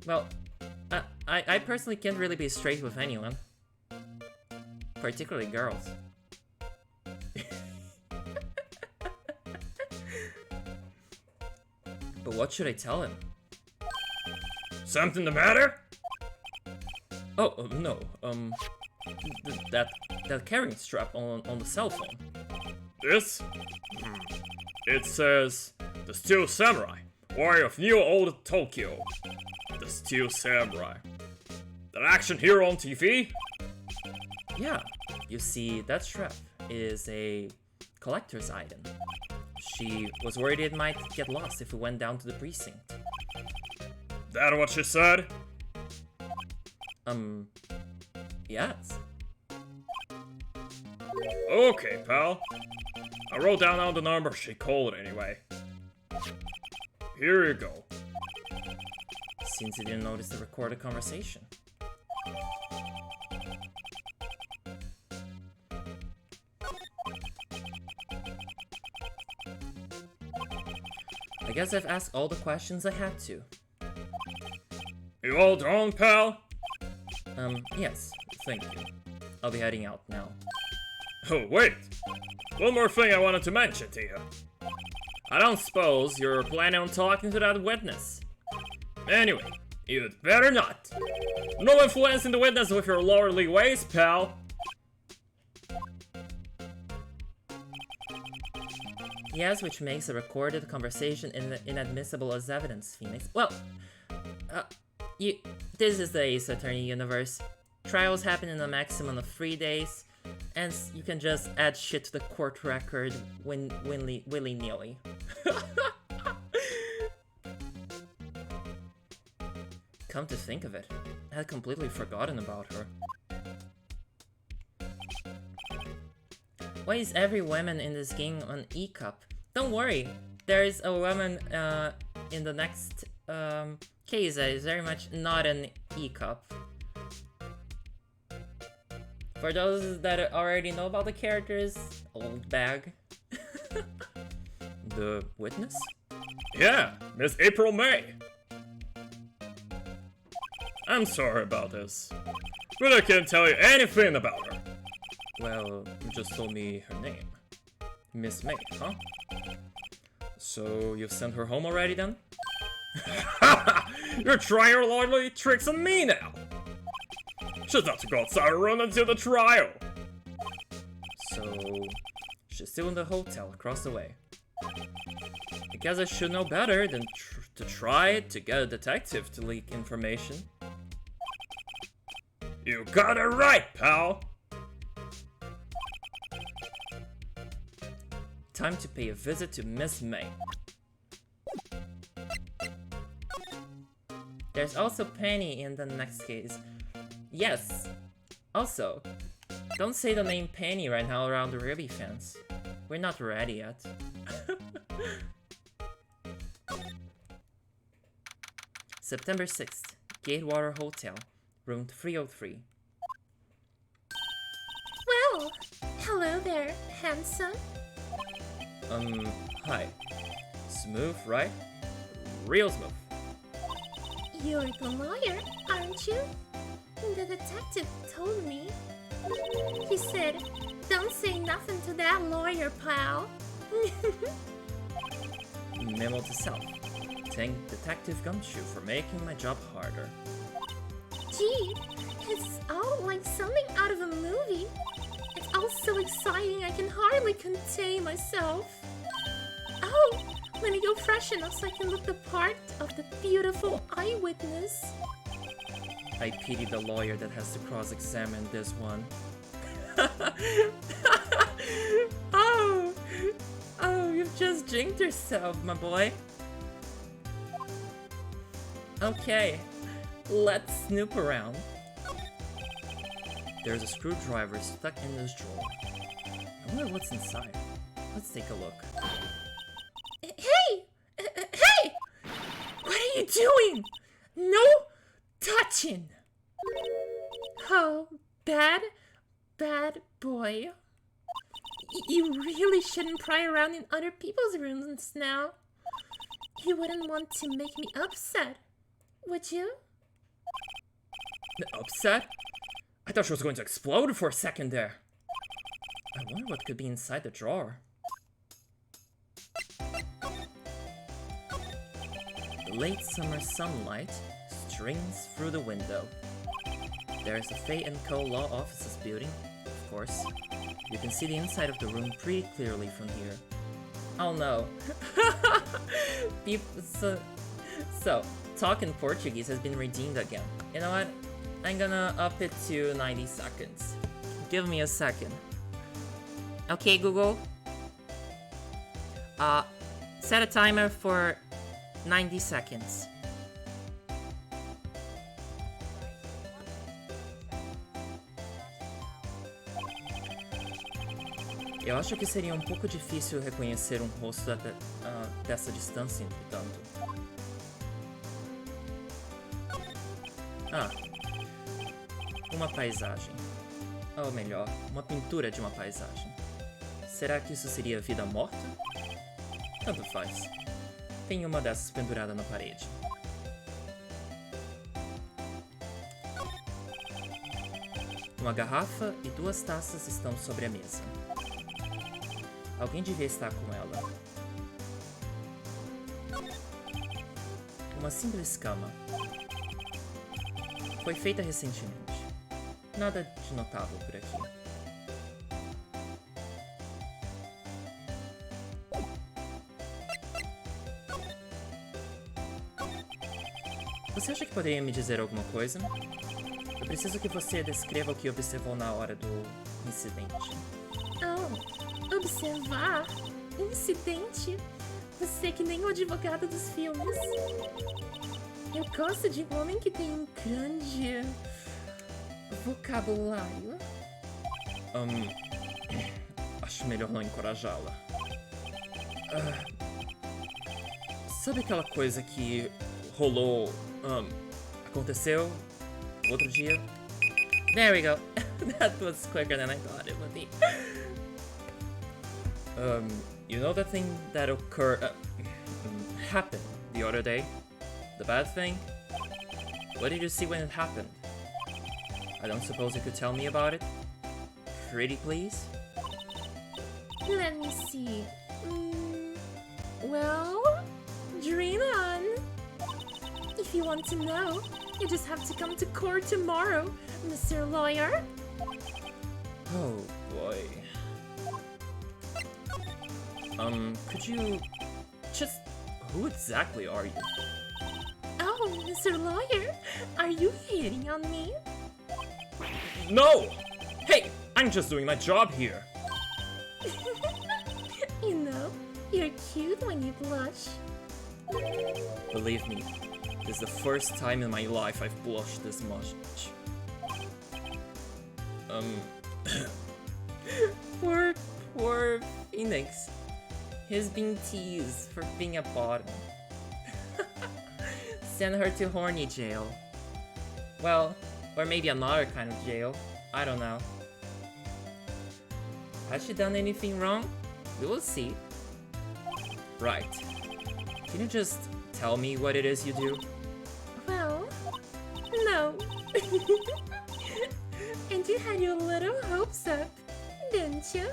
A: Well, I personally can't really be straight with anyone. Particularly girls. But what should I tell him?
C: Something the matter?
A: Oh, no, that carrying strap on the cell phone.
C: This? It says, the Steel Samurai, warrior of New Old Tokyo. The Steel Samurai. That action hero on TV?
A: Yeah, you see, that strap is a collector's item. She was worried it might get lost if we went down to the precinct.
C: That what she said?
A: Yes.
C: Okay, pal. I wrote down all the number she called anyway. Here you go.
A: Seems you didn't notice the recorded conversation. I guess I've asked all the questions I had to.
C: You all done, pal?
A: Yes, thank you. I'll be heading out now.
C: Oh, wait. One more thing I wanted to mention to you.
A: I don't suppose you're planning on talking to that witness.
C: Anyway, you'd better not. No influencing the witness with your lordly ways, pal.
A: Yes, which makes a recorded conversation inadmissible as evidence, Phoenix. Well, this is the Ace Attorney universe. Trials happen in a maximum of 3 days, and you can just add shit to the court record willy-nilly. Come to think of it, I had completely forgotten about her. Why is every woman in this game an E-cup? Don't worry, there is a woman in the next case that is very much not an E-cup. For those that already know about the characters, old bag. The witness?
C: Yeah, Miss April May. I'm sorry about this, but I can't tell you anything about her.
A: Well, you just told me her name. Miss May, huh? So you've sent her home already then?
C: You're trying your lordly tricks on me now. She's not to go outside her room until the trial.
A: So she's still in the hotel across the way. I guess I should know better than to try to get a detective to leak information.
C: You got it right, pal.
A: Time to pay a visit to Miss May. There's also Penny in the next case. Yes. Also, don't say the name Penny right now around the Ruby fans. We're not ready yet. September 6th, Gatewater Hotel, room 303.
D: Well, hello there, handsome.
B: Hi. Smooth, right? Real smooth.
D: You're the lawyer, aren't you? The detective told me. He said, don't say nothing to that lawyer, pal.
B: Memo to self. Thank Detective Gumshoe for making my job harder.
D: Gee, it's all like something out of a movie. It's all so exciting I can hardly contain myself. Oh, let me go freshen up so I can look the part of the beautiful eyewitness.
B: I pity the lawyer that has to cross-examine this one.
A: Oh, you've just jinxed yourself, my boy. Okay, let's snoop around.
B: There's a screwdriver stuck in this drawer. I wonder what's inside. Let's take a look.
D: Hey! Hey!
A: What are you doing? No touching! Oh, bad boy. You really shouldn't pry around in other people's rooms now. You wouldn't want to make me upset, would you?
B: Upset? I thought she was going to explode for a second there. I wonder what could be inside the drawer. The late summer sunlight streams through the window. There's a Fay & Co. Law Offices building, of course. You can see the inside of the room pretty clearly from here.
A: Oh no. So, talking Portuguese has been redeemed again. You know what? I'm gonna up it to 90 seconds. Give me a second. Okay, Google. Set a timer for 90 seconds.
B: Eu acho que seria um pouco difícil reconhecer um rosto dessa distância, entretanto. Ah, uma paisagem. Ou melhor, uma pintura de uma paisagem. Será que isso seria vida morta? Tanto faz. Tem uma dessas pendurada na parede. Uma garrafa e 2 taças estão sobre a mesa. Alguém devia estar com ela. Uma simples cama. Foi feita recentemente. Nada de notável por aqui. Você acha que poderia me dizer alguma coisa? Eu preciso que você descreva o que observou na hora do incidente.
D: Oh, observar? Incidente? Você é que nem o advogado dos filmes. Eu gosto de um homem que tem um grande vocabulário.
B: Acho melhor não encorajá-la. Sabe aquela coisa que rolou, aconteceu outro dia?
A: There we go. That was quicker than I thought it would be.
B: You know that thing that occurred, happened the other day? The bad thing? What did you see when it happened? I don't suppose you could tell me about it? Pretty please?
D: Let me see. Well, dream on. If you want to know, you just have to come to court tomorrow, Mr. Lawyer.
B: Oh boy. Could you just... Who exactly are you?
D: Oh, Mr. Lawyer, are you hitting on me?
B: No! Hey, I'm just doing my job here.
D: You know, you're cute when you blush.
B: Believe me, This is the first time in my life I've blushed this much. Poor Phoenix. He's being teased for being a bottom. Send her to horny jail. Well, or maybe another kind of jail. I don't know. Has she done anything wrong? We will see. Right. Can you just tell me what it is you do?
D: Well, no. And you had your little hopes up, didn't you?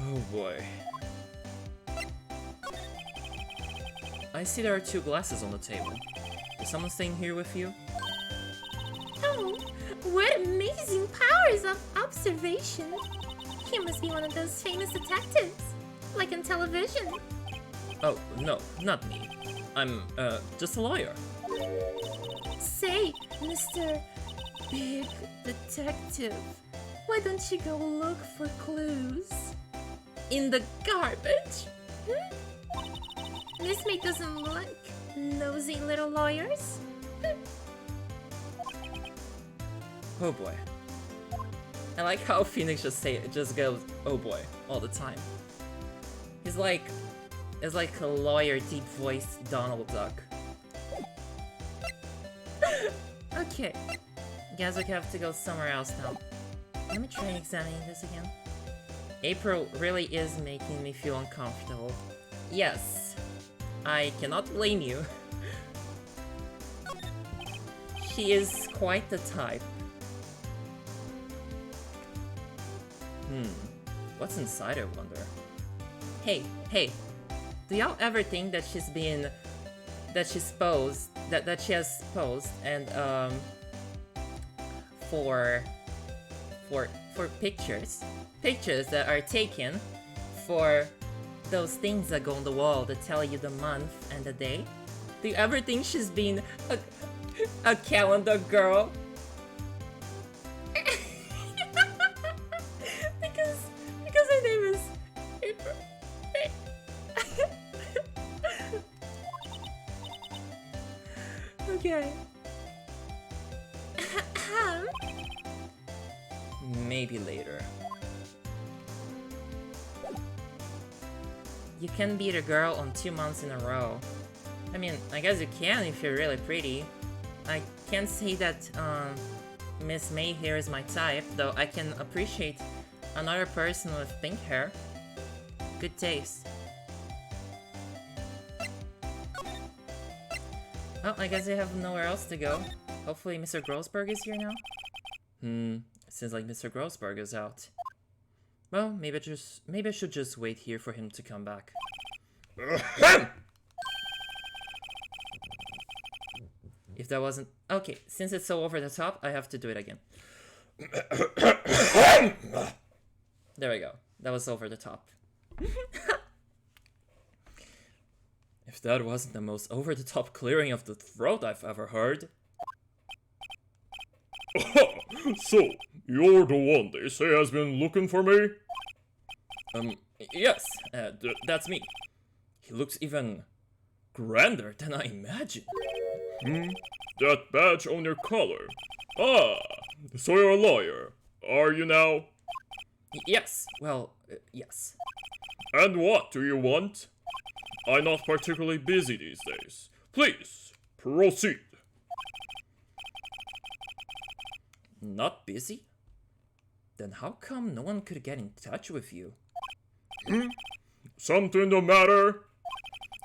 B: Oh boy. I see there are 2 glasses on the table. Is someone staying here with you?
D: Oh, what amazing powers of observation! You must be one of those famous detectives, like in television.
B: Oh, no, not me. I'm, just a lawyer.
D: Say, Mr. Big Detective, why don't you go look for clues? In the garbage? Miss May doesn't like nosy little lawyers.
B: Oh boy. I like how Phoenix just goes, oh boy, all the time. He's like a lawyer deep voiced Donald Duck. Okay. Guess we have to go somewhere else now. Let me try examining this again. April really is making me feel uncomfortable. Yes, I cannot blame you. She is quite the type. What's inside, I wonder? Hey, do y'all ever think that she has posed and for pictures that are taken for those things that go on the wall that tell you the month and the day? Do you ever think she's been a calendar girl? because her name is April. Okay. Maybe later. You can beat a girl on 2 months in a row. I mean, I guess you can if you're really pretty. I can't say that Miss May here is my type, though I can appreciate another person with pink hair. Good taste. Well, I guess I have nowhere else to go. Hopefully Mr. Grossberg is here now. Seems like Mr. Grossberg is out. Well, maybe I should just wait here for him to come back. If that wasn't... Okay, since it's so over the top, I have to do it again. There we go. That was over the top. If that wasn't the most over-the-top clearing of the throat I've ever heard.
C: So, you're the one they say has been looking for me?
B: Yes, that's me. He looks even grander than I imagined.
C: That badge on your collar. Ah, so you're a lawyer, are you now?
B: Yes, well, yes.
C: And what do you want? I'm not particularly busy these days. Please, proceed.
B: Not busy? Then how come no one could get in touch with you?
C: Something the matter?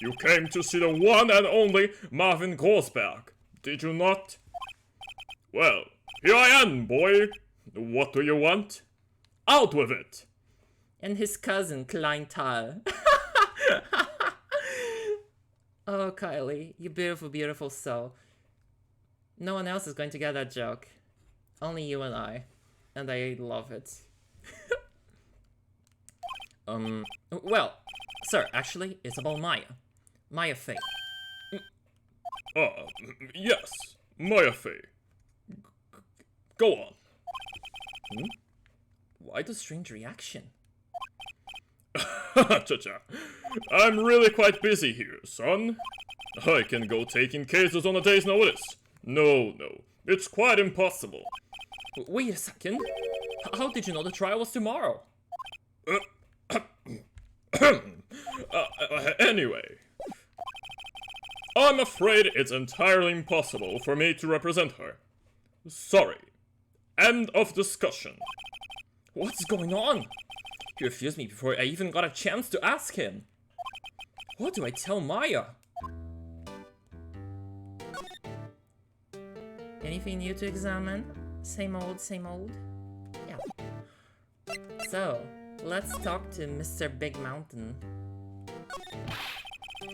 C: You came to see the one and only Marvin Grossberg, did you not? Well, here I am, boy. What do you want? Out with it!
B: And his cousin, Kleintal. Oh, Kylie, you beautiful, beautiful soul. No one else is going to get that joke. Only you and I. And I love it. Well, sir, actually, it's about Maya. Maya Fey.
C: Yes, Maya Fey. Go on.
B: Why the strange reaction?
C: Cha-cha. I'm really quite busy here, son. I can go taking cases on a day's notice. No, it's quite impossible.
B: Wait a second. How did you know the trial was tomorrow?
C: Anyway, I'm afraid it's entirely impossible for me to represent her. Sorry. End of discussion.
B: What's going on? He refused me before I even got a chance to ask him. What do I tell Maya?
A: Anything new to examine? Same old, same old? Yeah. So, let's talk to Mr. Big Mountain.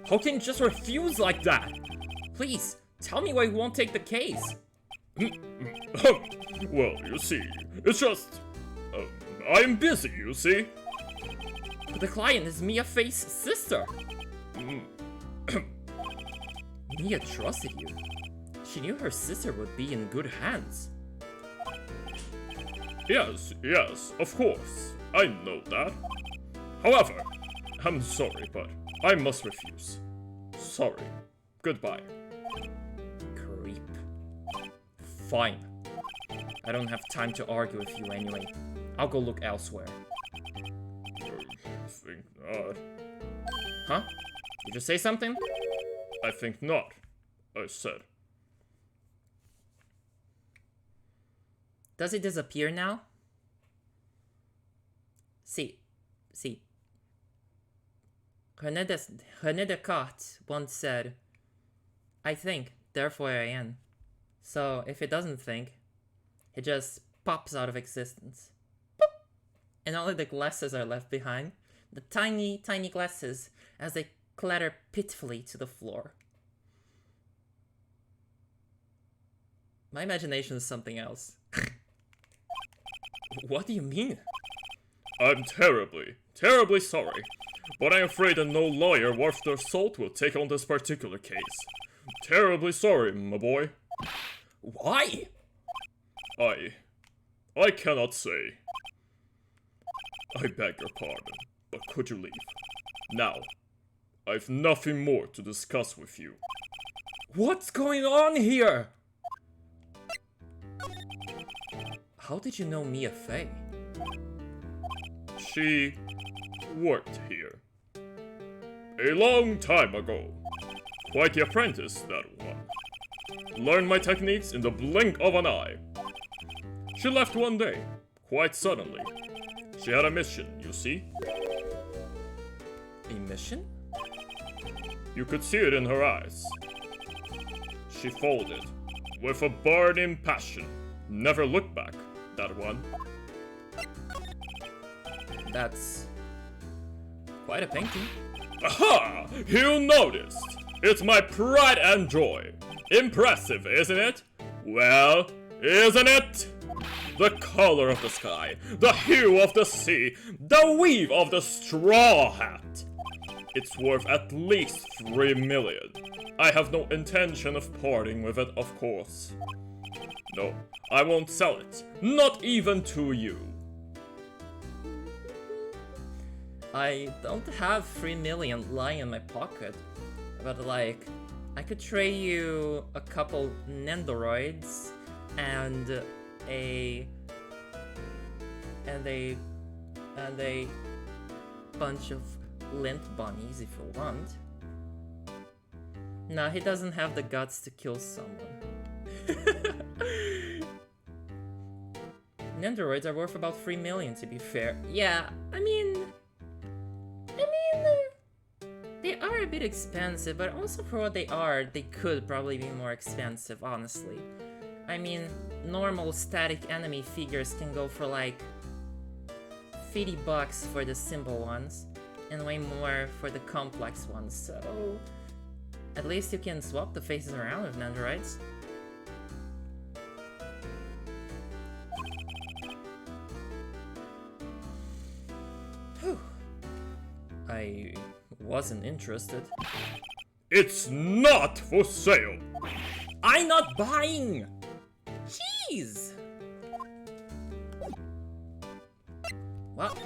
B: How can you just refuse like that? Please, tell me why you won't take the case.
C: Well, you see, it's just... I'm busy, you see.
B: But the client is Mia Faye's sister. Mia trusted you. She knew her sister would be in good hands.
C: Yes, of course. I know that. However, I'm sorry, but I must refuse. Sorry. Goodbye.
B: Creep. Fine. I don't have time to argue with you anyway. I'll go look elsewhere.
C: I think not.
B: Huh? Did you say something?
C: I think not. I said.
A: Does it disappear now? See. René Descartes once said, I think, therefore I am. So if it doesn't think, it just pops out of existence. Boop! And only the glasses are left behind. The tiny, tiny glasses as they clatter pitifully to the floor. My imagination is something else.
B: What do you mean?
C: I'm terribly sorry, but I'm afraid that no lawyer worth their salt will take on this particular case. Terribly sorry, my boy.
B: Why?
C: I cannot say. I beg your pardon, but could you leave? Now, I've nothing more to discuss with you.
B: What's going on here? How did you know Mia Faye?
C: She worked here. A long time ago. Quite the apprentice, that one. Learned my techniques in the blink of an eye. She left one day, quite suddenly. She had a mission, you see?
B: A mission?
C: You could see it in her eyes. She folded, with a burning passion. Never looked back, that one.
B: That's quite a painting.
C: Aha! You noticed! It's my pride and joy. Impressive, isn't it? Well, isn't it? The color of the sky, the hue of the sea, the weave of the straw hat. It's worth at least 3 million. I have no intention of parting with it, of course. No, I won't sell it. Not even to you.
A: I don't have 3 million lying in my pocket, but like, I could trade you a couple Nendoroids and a bunch of lint bunnies if you want. No, he doesn't have the guts to kill someone. Nendoroids are worth about 3 million to be fair. Yeah, I mean, they are a bit expensive, but also for what they are, they could probably be more expensive, honestly. I mean, normal static enemy figures can go for like $50 for the simple ones, and way more for the complex ones, so at least you can swap the faces around with Nendoroids. Whew. I wasn't interested.
C: It's not for sale.
B: I'm not buying!
A: Jeez! Well,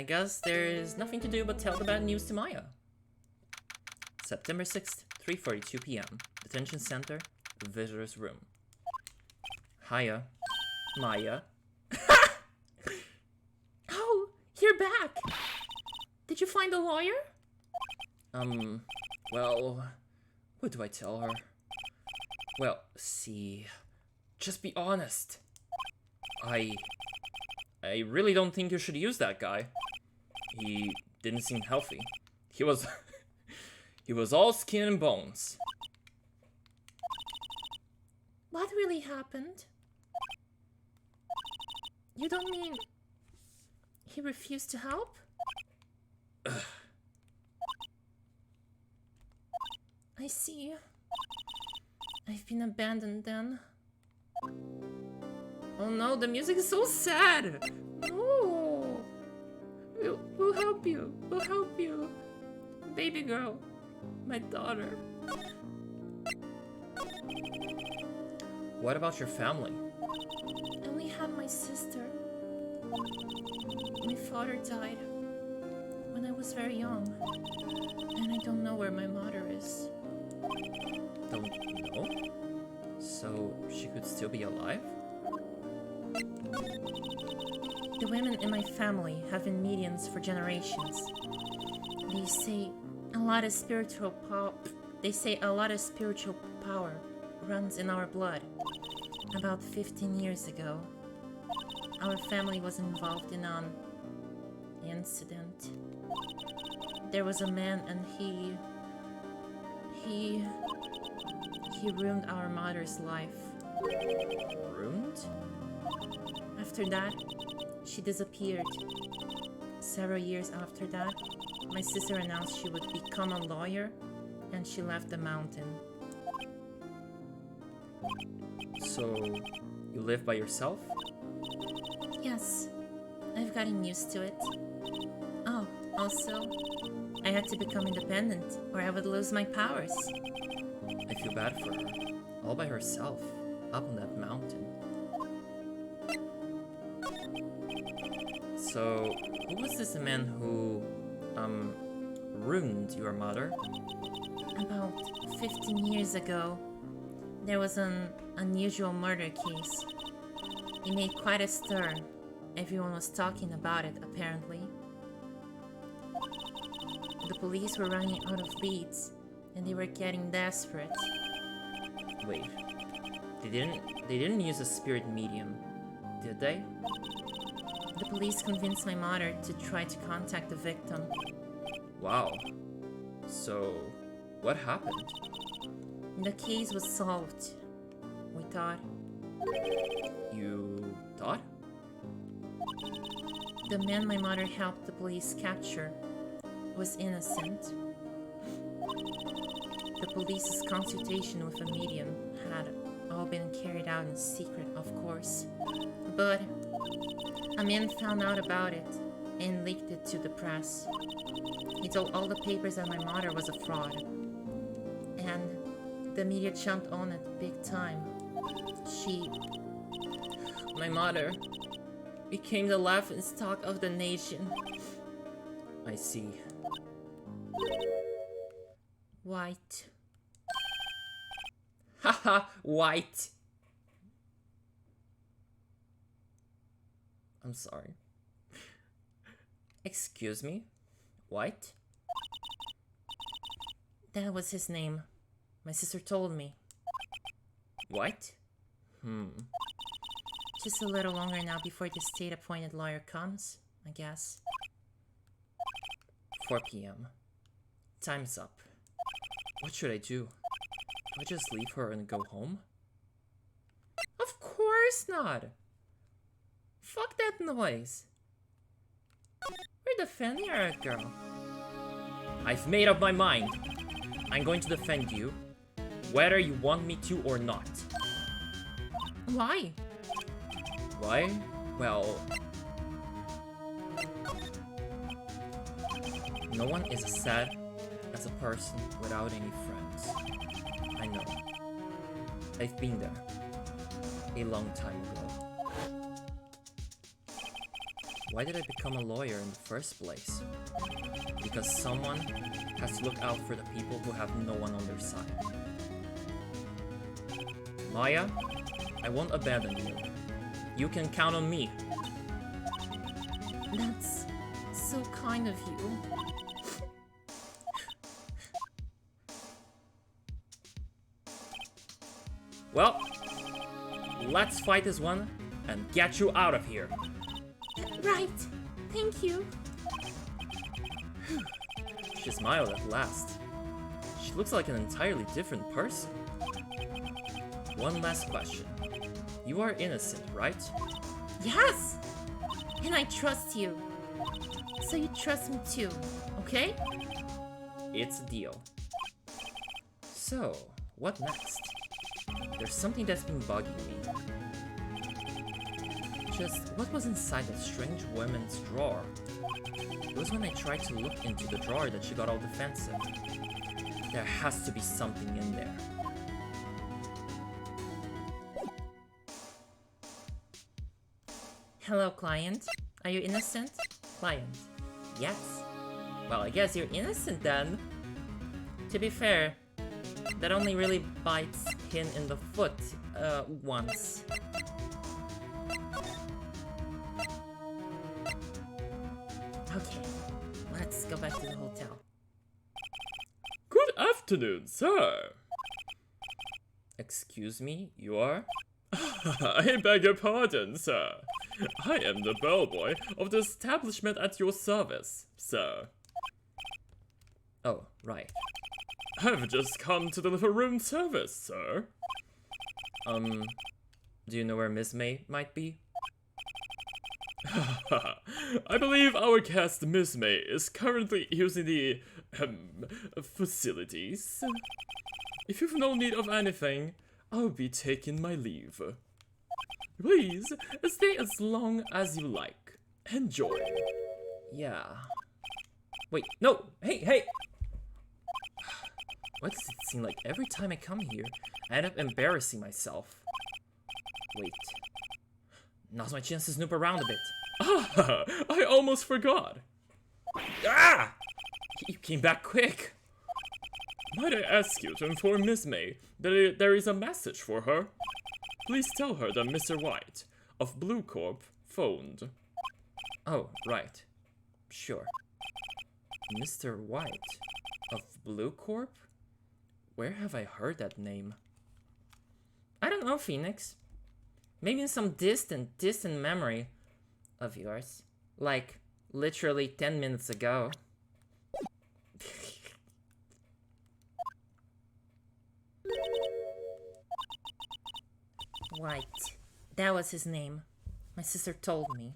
A: I guess there is nothing to do but tell the bad news to Maya. September 6th, 3:42 p.m. Detention Center, Visitor's Room. Hiya, Maya.
D: Oh, you're back. Did you find a lawyer?
B: Well, what do I tell her? Well, see, just be honest. I really don't think you should use that guy. He didn't seem healthy. He was he was all skin and bones.
D: What really happened? You don't mean he refused to help? I see. I've been abandoned then.
A: Oh no, the music is so sad!
D: No! We'll help you. We'll help you. Baby girl. My daughter.
B: What about your family?
D: And we had my sister. My father died when I was very young. And I don't know where my mother is.
B: Don't know? So she could still be alive?
D: The women in my family have been mediums for generations. They say a lot of spiritual power runs in our blood. About 15 years ago, our family was involved in an incident. There was a man and he ruined our mother's life.
B: Ruined?
D: After that, she disappeared. Several years after that, my sister announced she would become a lawyer, and she left the mountain.
B: So, you live by yourself?
D: Yes, I've gotten used to it. Oh, also, I had to become independent, or I would lose my powers.
B: I feel bad for her. All by herself, up on that mountain. So, who was this man who, ruined your mother?
D: About 15 years ago, there was an unusual murder case. It made quite a stir. Everyone was talking about it, apparently. The police were running out of leads, and they were getting desperate.
B: Wait, they didn't use a spirit medium, did they?
D: The police convinced my mother to try to contact the victim.
B: Wow. So, what happened?
D: The case was solved, we thought.
B: You thought?
D: The man my mother helped the police capture was innocent. The police's consultation with a medium had all been carried out in secret, of course. But a man found out about it and leaked it to the press. He told all the papers that my mother was a fraud. And the media jumped on it big time.
A: My mother became the laughingstock of the nation.
B: I see.
D: White.
A: Haha, white.
B: I'm sorry. Excuse me? White?
D: That was his name. My sister told me.
B: White?
D: Just a little longer now before the state-appointed lawyer comes, I guess.
B: 4 p.m. Time's up. What should I do? Do I just leave her and go home?
A: Of course not. Fuck that noise. We're defending our girl.
B: I've made up my mind. I'm going to defend you, whether you want me to or not.
A: Why?
B: Why? Well... no one is as sad as a person without any friends. I know. I've been there. A long time ago. Why did I become a lawyer in the first place? Because someone has to look out for the people who have no one on their side. Maya, I won't abandon you. You can count on me.
D: That's so kind of you.
B: Well, let's fight this one and get you out of here.
D: Right. Thank you.
B: She smiled at last. She looks like an entirely different person. One last question. You are innocent, right?
D: Yes! And I trust you. So you trust me too, okay?
B: It's a deal. So, what next? There's something that's been bugging me. Just what was inside that strange woman's drawer? It was when I tried to look into the drawer that she got all defensive. There has to be something in there.
A: Hello, client. Are you innocent? Client. Yes. Well, I guess you're innocent then. To be fair, that only really bites him in the foot, once. Okay, let's go back to the hotel.
B: Good afternoon, sir. Excuse me, you are? I beg your pardon, sir. I am the bellboy of the establishment at your service, sir. Oh, right. I've just come to deliver room service, sir. Do you know where Miss May might be? I believe our guest, Miss May, is currently using the, facilities. If you've no need of anything, I'll be taking my leave. Please, stay as long as you like. Enjoy. Yeah. Wait, no! Hey! Why does it seem like every time I come here, I end up embarrassing myself? Wait. Now's my chance to snoop around a bit. Ah! I almost forgot! Ah! You came back quick! Might I ask you to inform Miss May that there is a message for her? Please tell her that Mr. White, of Blue Corp, phoned. Oh, right. Sure. Mr. White, of Blue Corp? Where have I heard that name?
A: I don't know, Phoenix. Maybe in some distant memory of yours. Like, literally 10 minutes ago. White. That was his name. My sister told me.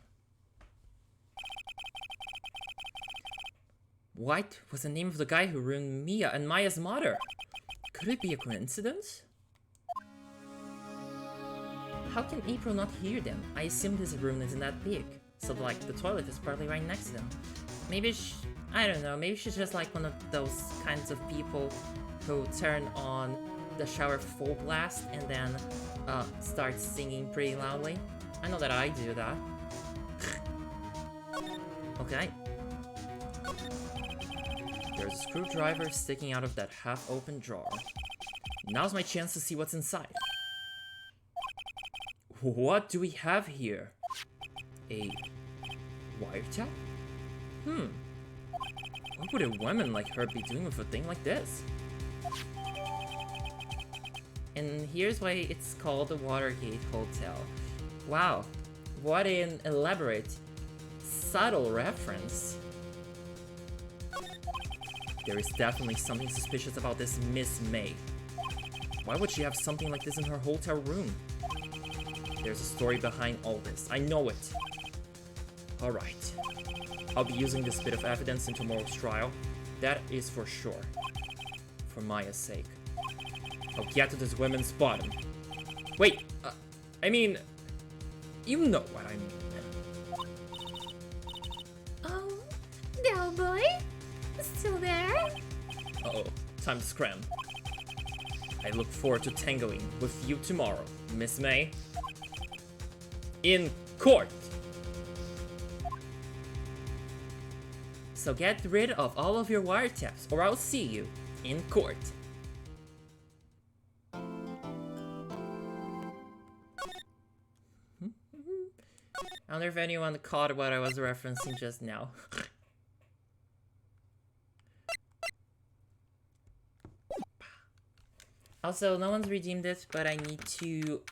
B: White was the name of the guy who ruined Mia and Maya's mother. Could it be a coincidence?
A: How can April not hear them? I assume this room isn't that big. So, like, the toilet is probably right next to them. Maybe I don't know, maybe she's just like one of those kinds of people who turn on the shower full blast and then start singing pretty loudly. I know that I do that. Okay.
B: There's a screwdriver sticking out of that half-open drawer. Now's my chance to see what's inside. What do we have here? A wiretap? What would a woman like her be doing with a thing like this?
A: And here's why it's called the Watergate Hotel. Wow, what an elaborate, subtle reference.
B: There is definitely something suspicious about this Miss May. Why would she have something like this in her hotel room? There's a story behind all this. I know it. Alright. I'll be using this bit of evidence in tomorrow's trial. That is for sure. For Maya's sake. I'll get to this woman's bottom. Wait, I mean... You know what I mean.
D: Oh, Bellboy? Still there?
B: Uh-oh, time to scram. I look forward to tangoing with you tomorrow, Miss May. In court!
A: So get rid of all of your wiretaps, or I'll see you in court. I wonder if anyone caught what I was referencing just now. Also, no one's redeemed it, but I need to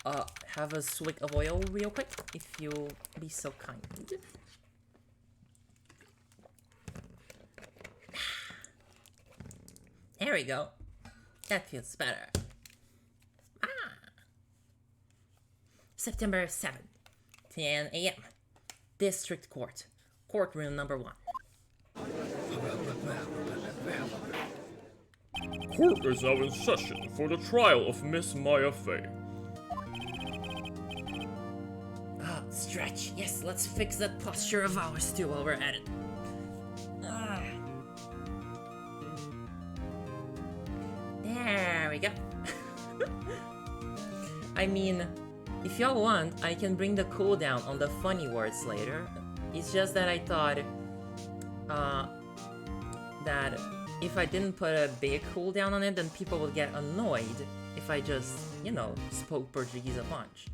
A: have a swig of oil real quick, if you'll be so kind. There we go. That feels better. September 7th, 10 a.m. District Court. Courtroom number 1.
C: Court is now in session for the trial of Miss Maya Fey.
A: Stretch. Yes, let's fix that posture of ours too while we're at it. There we go. I mean, if y'all want, I can bring the cooldown on the funny words later. It's just that I thought that if I didn't put a big cooldown on it, then people would get annoyed if I just, you know, spoke Portuguese a bunch.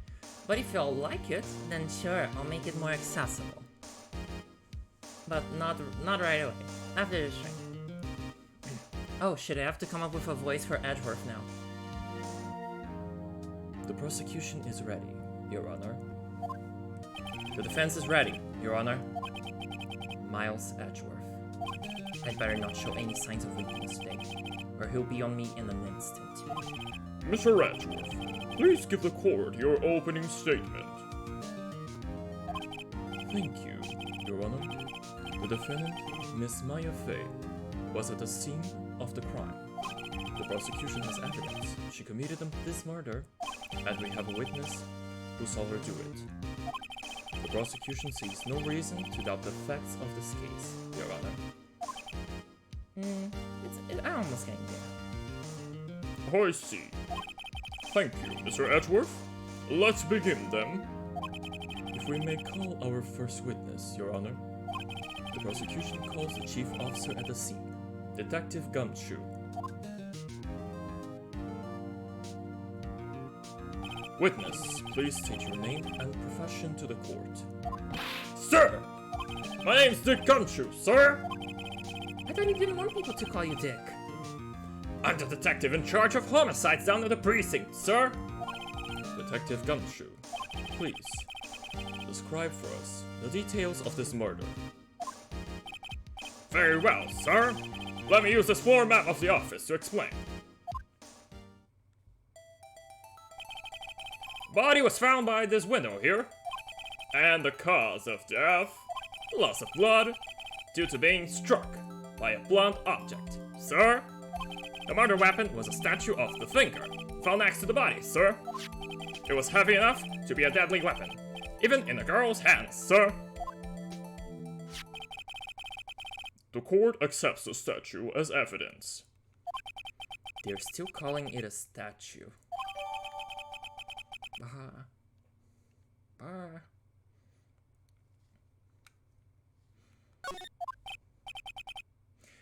A: But if y'all like it, then sure, I'll make it more accessible. But not right away, after the stream. Oh shit, I have to come up with a voice for Edgeworth now.
B: The prosecution is ready, Your Honor. The defense is ready, Your Honor. Miles Edgeworth. I'd better not show any signs of weakness today, or he'll be on me in an instant.
C: Mr. Edgeworth, please give the court your opening statement.
B: Thank you, Your Honor. The defendant, Miss Maya Fey, was at the scene of the crime. The prosecution has evidence she committed this murder, and we have a witness who saw her do it. The prosecution sees no reason to doubt the facts of this case, Your Honor.
A: I almost getting there.
C: I see. Thank you, Mr. Edgeworth. Let's begin then.
B: If we may call our first witness, Your Honor. The prosecution calls the chief officer at the scene, Detective Gumshoe. Witness, please state your name and profession to the court.
C: Sir! My name's Dick Gumshoe, sir!
A: I thought you didn't want people to call you Dick.
C: I'm the detective in charge of homicides down at the precinct, sir!
B: Detective Gumshoe, please, describe for us the details of this murder.
C: Very well, sir. Let me use this floor map of the office to explain. Body was found by this window here. And the cause of death, loss of blood, due to being struck by a blunt object, sir. The murder weapon was a statue of the thinker, found next to the body, sir. It was heavy enough to be a deadly weapon, even in a girl's hands, sir. The court accepts the statue as evidence.
A: They're still calling it a statue.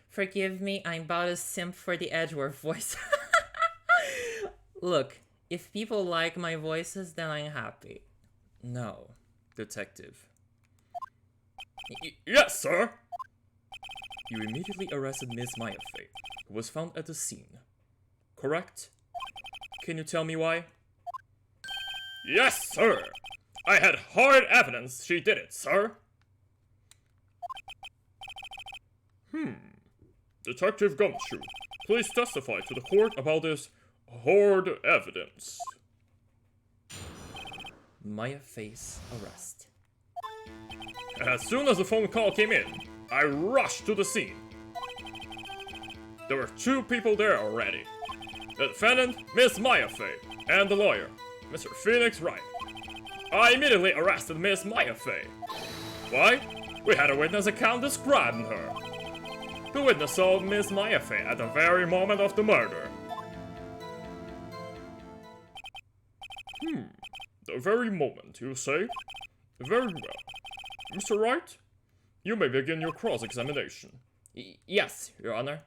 A: Forgive me, I'm about a simp for the Edgeworth voice. Look, if people like my voices, then I'm happy.
B: Now, detective.
C: Yes, sir.
B: You immediately arrested Miss Maya Fey, who was found at the scene. Correct? Can you tell me why?
C: Yes, sir. I had hard evidence she did it, sir. Detective Gumshoe, please testify to the court about this hard evidence.
B: Maya Fey's arrest.
C: As soon as the phone call came in, I rushed to the scene. There were 2 people there already. The defendant, Miss Maya Fey, and the lawyer, Mr. Phoenix Wright. I immediately arrested Miss Maya Fey. Why? We had a witness account describing her. The witness saw Miss Maya Fey at the very moment of the murder. The very moment, you say? Very well. Mr. Wright, you may begin your cross-examination.
B: Yes, Your Honor.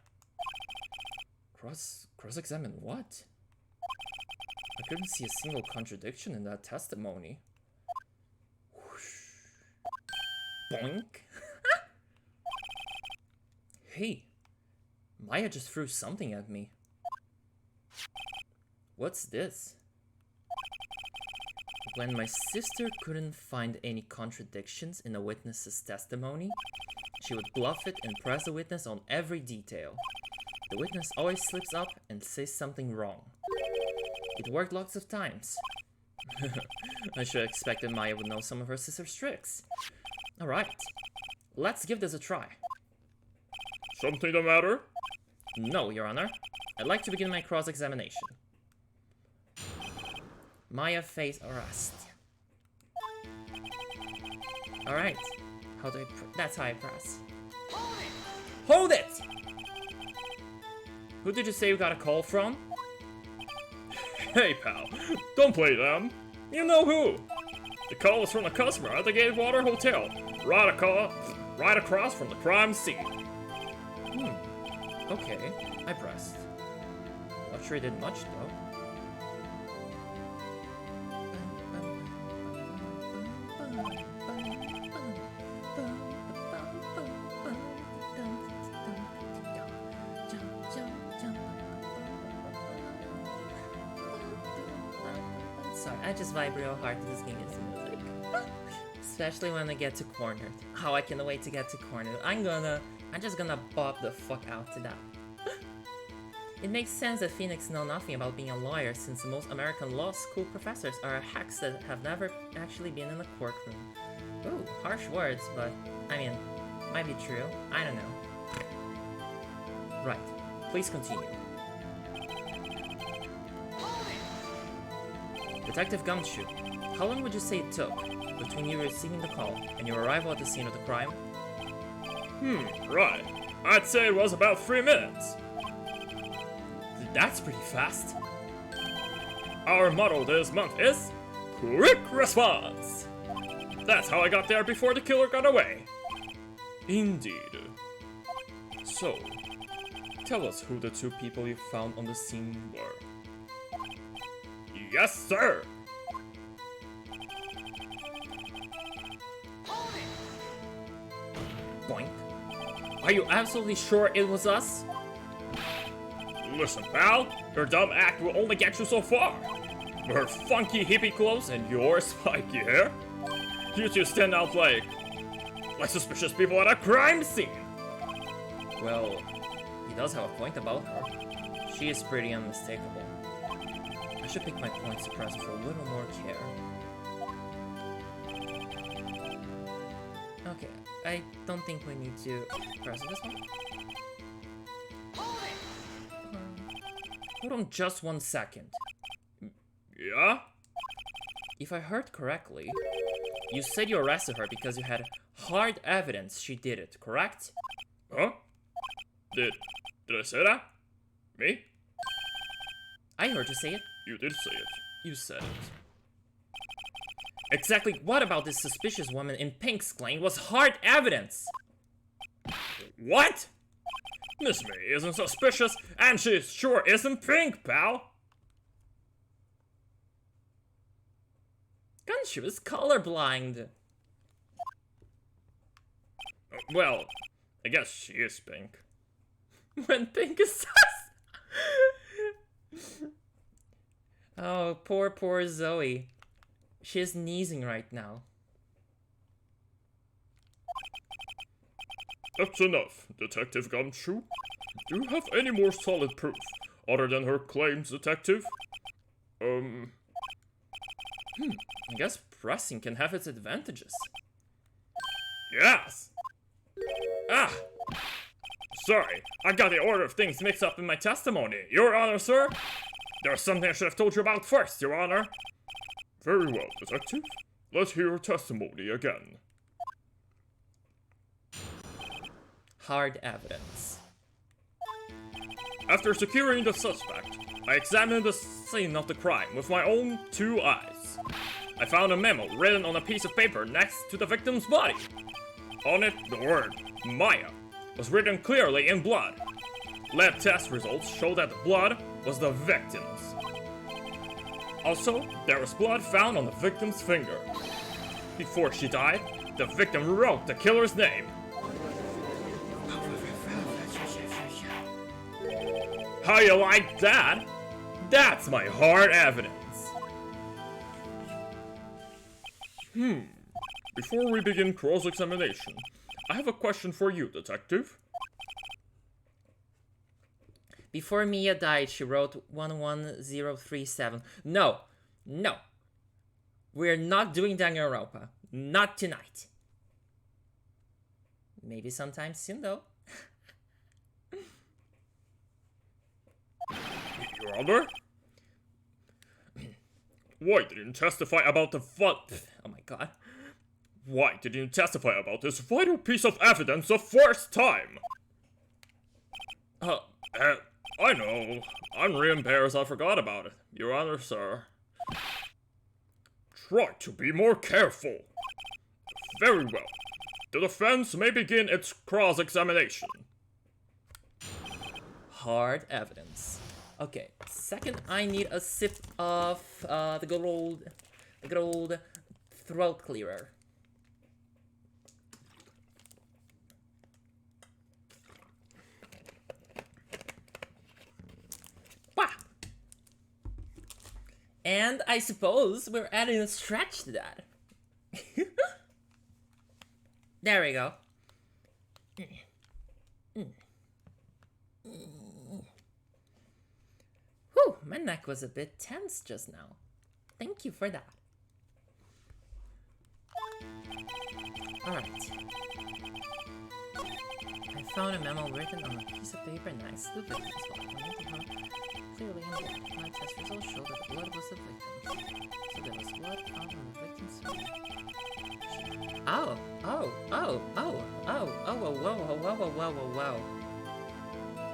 B: Cross-examine what? I couldn't see a single contradiction in that testimony. Whoosh. Boink. Hey, Maya just threw something at me. What's this? When my sister couldn't find any contradictions in a witness's testimony, she would bluff it and press the witness on every detail. The witness always slips up and says something wrong. It worked lots of times. I should have expected Maya would know some of her sister's tricks. Alright, let's give this a try.
C: Something the matter?
B: No, Your Honor. I'd like to begin my cross-examination. Maya face arrest. Alright. How do I that's how I press. Hold it! Who did you say you got a call from?
C: Hey, pal, don't play them. You know who? The call was from a customer at the Gatewater Hotel, right across from the crime scene.
B: Okay, I pressed. Not sure it did much, though. Sorry, I just vibe real hard to this game is music. Especially when I get to cornered. How I can wait to get to cornered. I'm just gonna bop the fuck out to that. It makes sense that Phoenix know nothing about being a lawyer since most American law school professors are hacks that have never actually been in a courtroom. Ooh, harsh words, but I mean, might be true. I don't know. Right, please continue. Detective Gumshoe, how long would you say it took between you receiving the call and your arrival at the scene of the crime?
C: Right. I'd say it was about 3 minutes.
B: That's pretty fast.
C: Our motto this month is Quick Response. That's how I got there before the killer got away.
B: Indeed. So, tell us who the two people you found on the scene were.
C: Yes, sir.
B: Boink. Are you absolutely sure it was us?
C: Listen, pal, your dumb act will only get you so far. Her funky hippie clothes and your spiky hair. You two stand out like suspicious people at a crime scene.
B: Well, he does have a point about her. She is pretty unmistakable. I should pick my points to press for a little more care. Okay, I don't think we need to press this one. Hold on just 1 second.
C: Yeah?
B: If I heard correctly, you said you arrested her because you had hard evidence she did it, correct?
C: Huh? Did I say that? Me?
B: I heard you say it.
C: You did say it.
B: You said it. Exactly what about this suspicious woman in pink's claim was hard evidence?
C: What? Miss May isn't suspicious, and she sure isn't pink, pal.
B: Gumshoe is colorblind.
C: Well, I guess she is pink.
B: When pink is sus. Oh, poor Zoe. She is sneezing right now.
C: That's enough, Detective Gumshoe. Do you have any more solid proof, other than her claims, Detective?
B: I guess pressing can have its advantages.
C: Yes! Ah! Sorry, I got the order of things mixed up in my testimony, Your Honor, sir. There's something I should have told you about first, Your Honor. Very well, Detective. Let's hear your testimony again.
B: Hard evidence.
C: After securing the suspect, I examined the scene of the crime with my own 2 eyes. I found a memo written on a piece of paper next to the victim's body. On it, the word Maya, was written clearly in blood. Lab test results show that the blood was the victim's. Also, there was blood found on the victim's finger. Before she died, the victim wrote the killer's name. How you like that? That's my hard evidence. Before we begin cross-examination, I have a question for you, detective.
A: Before Mia died, she wrote 11037. No. We're not doing Danganronpa. Not tonight. Maybe sometime soon, though.
C: Your Honor? Why didn't you testify about the
A: Oh my god.
C: Why didn't you testify about this vital piece of evidence the first time? I know. I'm really embarrassed I forgot about it, Your Honor, sir. Try to be more careful. Very well. The defense may begin its cross-examination.
A: Hard evidence. Okay, second I need a sip of the good old throat clearer. Wah! And I suppose we're adding a stretch to that. There we go. Whew, my neck was a bit tense just now. Thank you for that. Alright. I found a memo written on a piece of paper next to the victim's body. Clearly in blood. My test results show that the blood was the victim's. So there was blood found on the victim's finger. Whoa.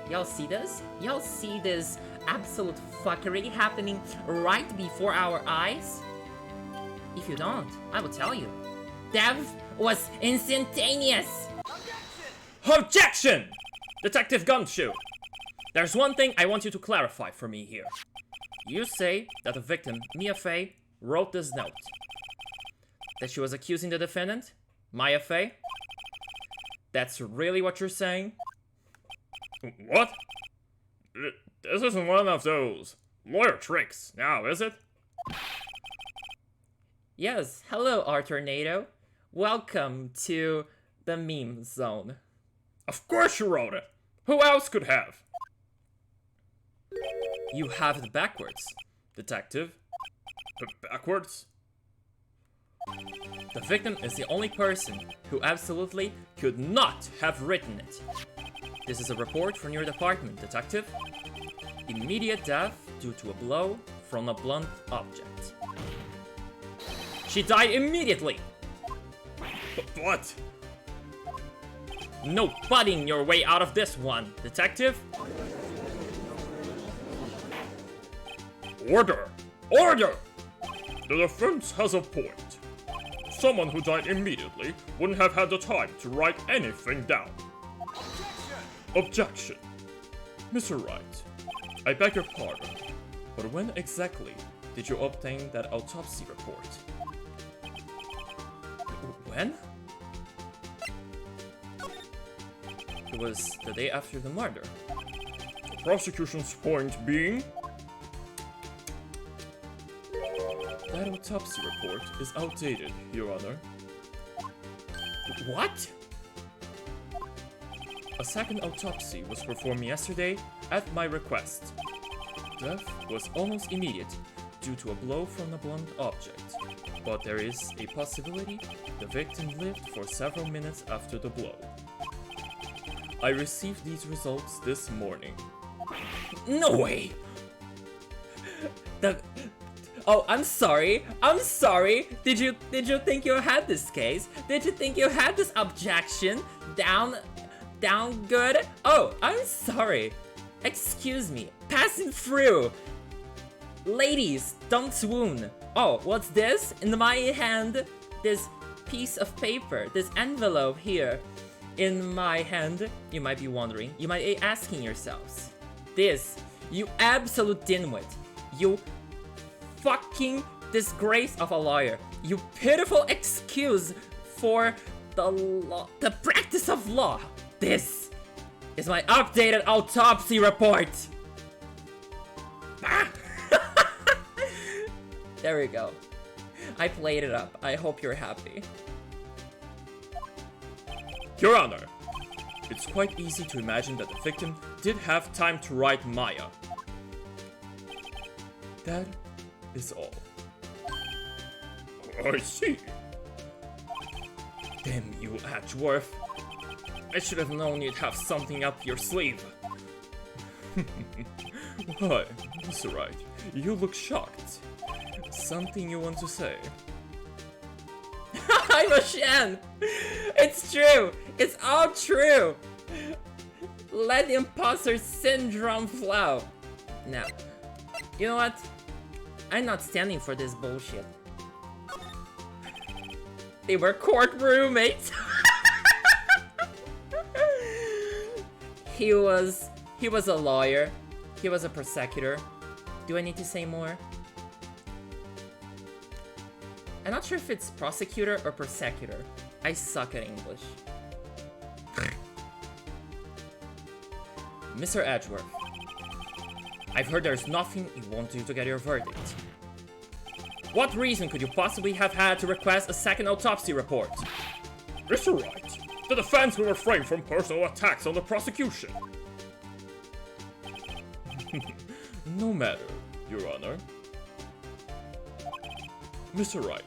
A: Y'all see this? Y'all see this absolute fuckery happening right before our eyes? If you don't, I will tell you. Death was instantaneous!
C: Objection! Detective Gumshoe! There's one thing I want you to clarify for me here. You say that the victim, Mia Fey, wrote this note. That she was accusing the defendant, Maya Fey? That's really what you're saying? What? This isn't one of those lawyer tricks, now is it?
A: Yes, hello Artornado. Welcome to the meme zone.
C: Of course you wrote it! Who else could have?
A: You have it backwards, detective.
C: Backwards?
A: The victim is the only person who absolutely could not have written it. This is a report from your department, detective. Immediate death due to a blow from a blunt object. She died immediately!
C: What?
A: No budding your way out of this one, detective!
C: Order! Order! The defense has a point. Someone who died immediately wouldn't have had the time to write anything down. Objection! Mr. Wright, I beg your pardon, but when exactly did you obtain that autopsy report?
A: When? It was the day after the murder.
C: The prosecution's point being? That autopsy report is outdated, Your Honor.
A: What?
C: A second autopsy was performed yesterday at my request. Death was almost immediate due to a blow from a blunt object, but there is a possibility the victim lived for several minutes after the blow. I received these results this morning.
A: No way! Oh, I'm sorry. Did you think you had this case? Did you think you had this objection down good? Oh, I'm sorry. Excuse me. Passing through. Ladies, don't swoon. Oh, what's this? In my hand, this piece of paper, this envelope here. in my hand, you might be wondering, you might be asking yourselves, this, you absolute dimwit, you fucking disgrace of a lawyer, you pitiful excuse for the law, the practice of law. This is my updated autopsy report. Ah. There we go. I played it up. I hope you're happy.
B: Your Honor, it's quite easy to imagine that the victim did have time to write Maya. That is all.
C: I see.
B: Damn you, Edgeworth. I should have known you'd have something up your sleeve. Why, Mr. Wright, you look shocked. Something you want to say?
A: I'm a Shen! It's true! It's all true! Let the imposter syndrome flow. Now, you know what? I'm not standing for this bullshit. They were court roommates. He was a lawyer. He was a prosecutor. Do I need to say more? I'm not sure if it's prosecutor or prosecutor. I suck at English. Mr. Edgeworth, I've heard there's nothing you won't do to get your verdict. What reason could you possibly have had to request a second autopsy report?
C: Mr. Wright, the defense will refrain from personal attacks on the prosecution.
B: No matter, Your Honor. Mr. Wright,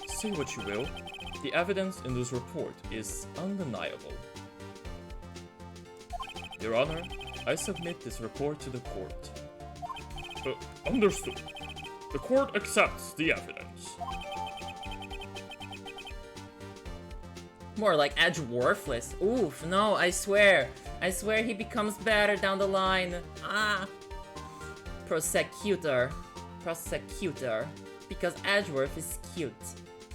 B: say what you will, the evidence in this report is undeniable. Your Honor, I submit this report to the court.
C: Understood. The court accepts the evidence.
A: More like Edgeworthless. Oof, no, I swear. I swear he becomes better down the line. Ah. Prosecutor. Prosecutor. Because Edgeworth is cute.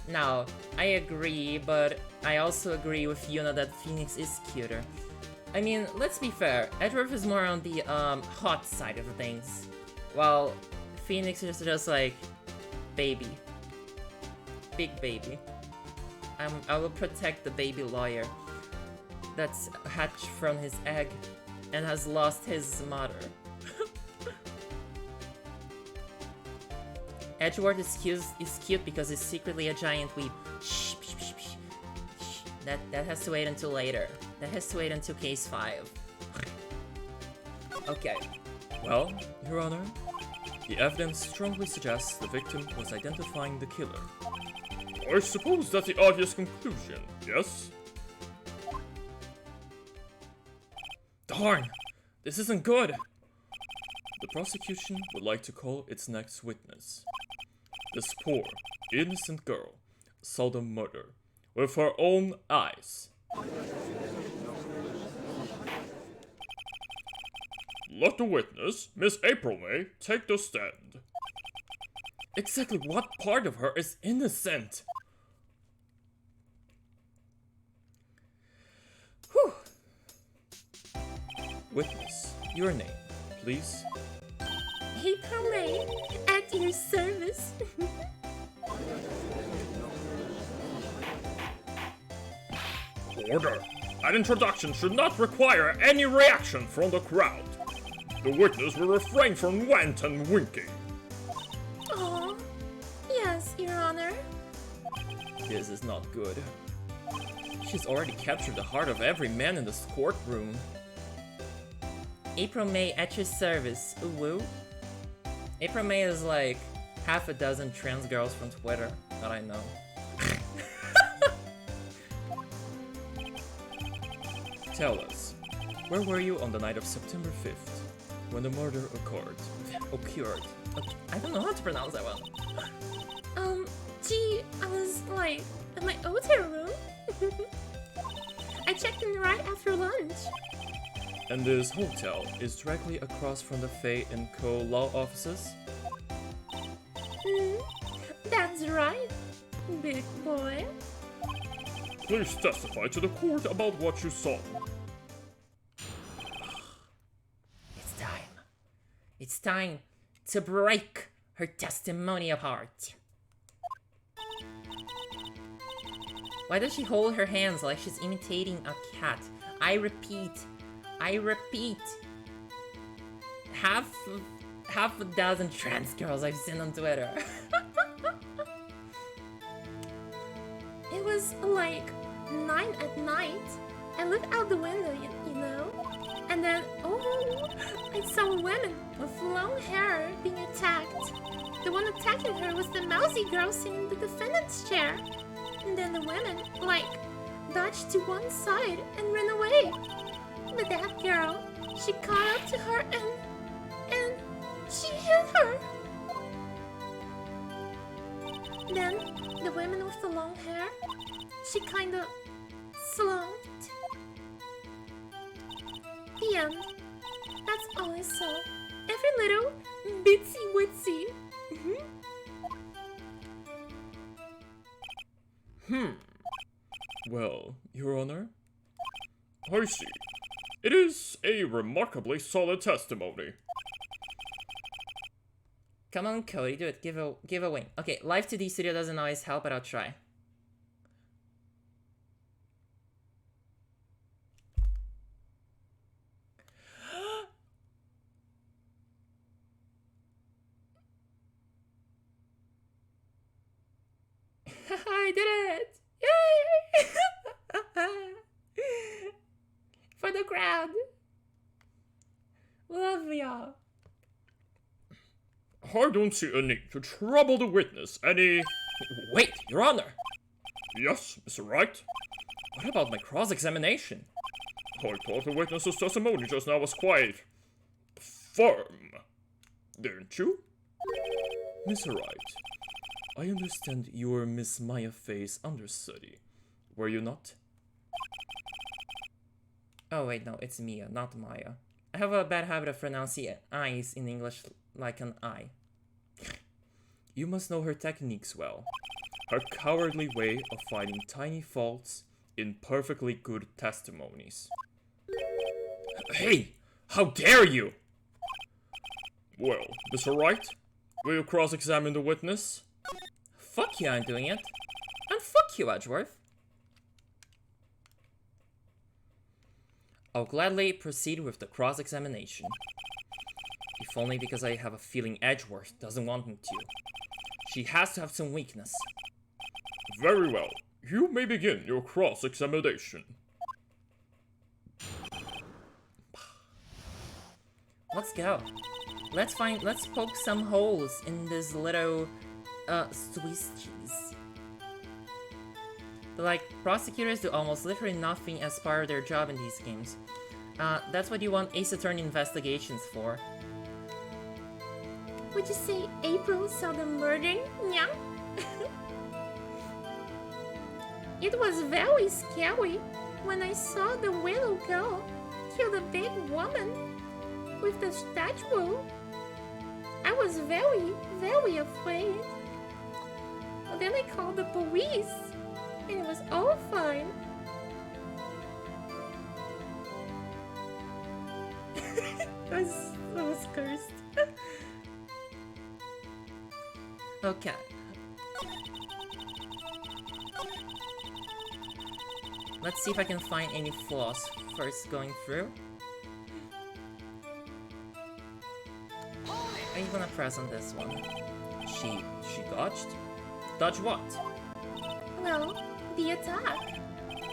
A: Now, I agree, but I also agree with Yuna that Phoenix is cuter. I mean, let's be fair, Edgeworth is more on the hot side of things, while Phoenix is just like baby. Big baby. I will protect the baby lawyer that's hatched from his egg and has lost his mother. Edgeworth is cute because he's secretly a giant weeb. Shh, shh, shh, shh, shh. That has to wait until later. That has to wait until case 5. Okay.
B: Well, Your Honor, the evidence strongly suggests the victim was identifying the killer.
C: I suppose that's the obvious conclusion, yes?
B: Darn! This isn't good! The prosecution would like to call its next witness. This poor, innocent girl saw the murder with her own eyes.
C: Let the witness, Miss April May, take the stand.
B: Exactly what part of her is innocent?
A: Whew.
B: Witness, your name, please.
D: April May, at your service.
C: Order. That introduction should not require any reaction from the crowd. The witness will refrain from went and winking.
D: Oh, yes, Your Honor.
B: This is not good. She's already captured the heart of every man in this courtroom.
A: April May at your service. Ooh woo. April May is like half a dozen trans girls from Twitter that I know.
B: Tell us, where were you on the night of September 5th, when the murder occurred?
A: I don't know how to pronounce that one.
D: Gee, I was, like, in my hotel room. I checked in right after lunch.
B: And this hotel is directly across from the Faye & Co. law offices?
D: That's right, big boy.
C: Please testify to the court about what you saw.
A: It's time. It's time to break her testimony apart. Why does she hold her hands like she's imitating a cat? I repeat. Half a dozen trans girls I've seen on Twitter.
D: It was like 9 at night. I looked out the window, you know, and then, oh, I saw a woman with long hair being attacked. The one attacking her was the mousy girl sitting in the defendant's chair. And then the woman, like, dodged to one side and ran away. But that girl, she caught up to her and she hit her. Then the woman with the long hair, she kinda slumped. The end. That's all I saw. Every little bitsy witsy.
C: Well, Your Honor, I see. It is a remarkably solid testimony.
A: Come on, Cody, do it. Give a wing. Okay, Live 2D Studio doesn't always help, but I'll try. I did it! Yay! For the crowd. Love y'all.
C: I don't see a need to trouble the witness any...
A: Wait, Your Honor!
C: Yes, Mr. Wright?
A: What about my cross-examination?
C: I thought the witness's testimony just now was quite... firm. Didn't you?
B: Mr. Wright, I understand you were Miss Maya Faye's understudy. Were you not?
A: Oh wait, no, it's Mia, not Maya. I have a bad habit of pronouncing I's in English like an I.
B: You must know her techniques well. Her cowardly way of finding tiny faults in perfectly good testimonies.
C: Hey! How dare you! Well, Mr. Wright, will you cross-examine the witness?
A: Fuck you, I'm doing it. And fuck you, Edgeworth. I'll gladly proceed with the cross-examination. If only because I have a feeling Edgeworth doesn't want me to. She has to have some weakness.
C: Very well. You may begin your cross-examination.
A: Let's go. Let's poke some holes in this little, Swiss cheese. Like, prosecutors do almost literally nothing as part of their job in these games. That's what you want Ace Attorney investigations for.
D: Would you say April saw the murdering? Yeah. It was very scary when I saw the little girl kill the big woman with the statue. I was very, very afraid. But then I called the police, and it was all fine. That was cursed.
A: Okay. Let's see if I can find any flaws first going through. I'm gonna press on this one. She dodged? Dodge what?
D: Well, the attack.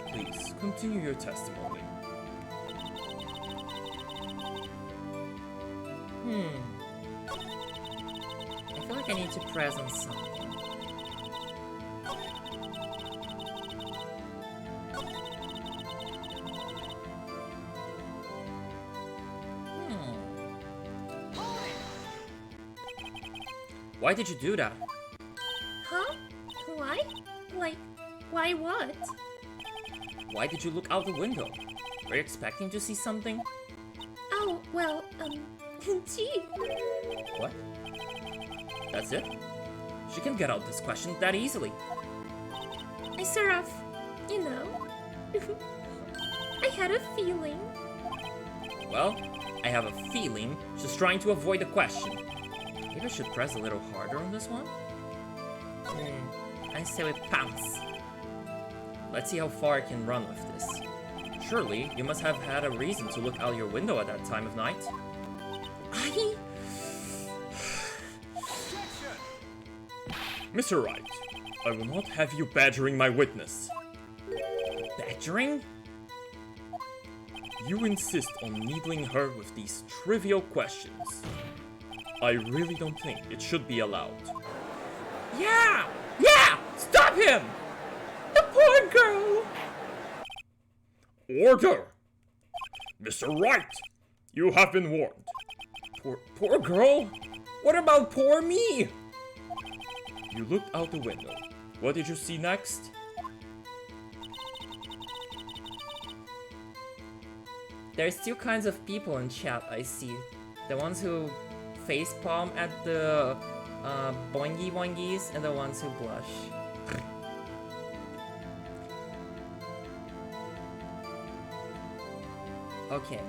B: Please, continue your testimony.
A: I feel like I need to press on something. Why did you do that?
D: Huh? Why? Like, why what?
A: Why did you look out the window? Were you expecting to see something?
D: Oh, well, gee.
A: What? That's it? She can get out this question that easily.
D: I sort of you know. I had a feeling.
B: Well, I have a feeling she's trying to avoid the question. Maybe I should press a little harder on this one?
A: I say we pounce.
B: Let's see how far I can run with this. Surely, you must have had a reason to look out your window at that time of night. Mr. Wright, I will not have you badgering my witness.
A: Badgering?
B: You insist on needling her with these trivial questions. I really don't think it should be allowed.
A: Yeah! Yeah! Stop him! The poor girl!
C: Order! Mr. Wright, you have been warned.
B: Poor girl?
A: What about poor me?
B: You looked out the window. What did you see next?
A: There's two kinds of people in chat I see. The ones who facepalm at the boingy boingies and the ones who blush. Okay.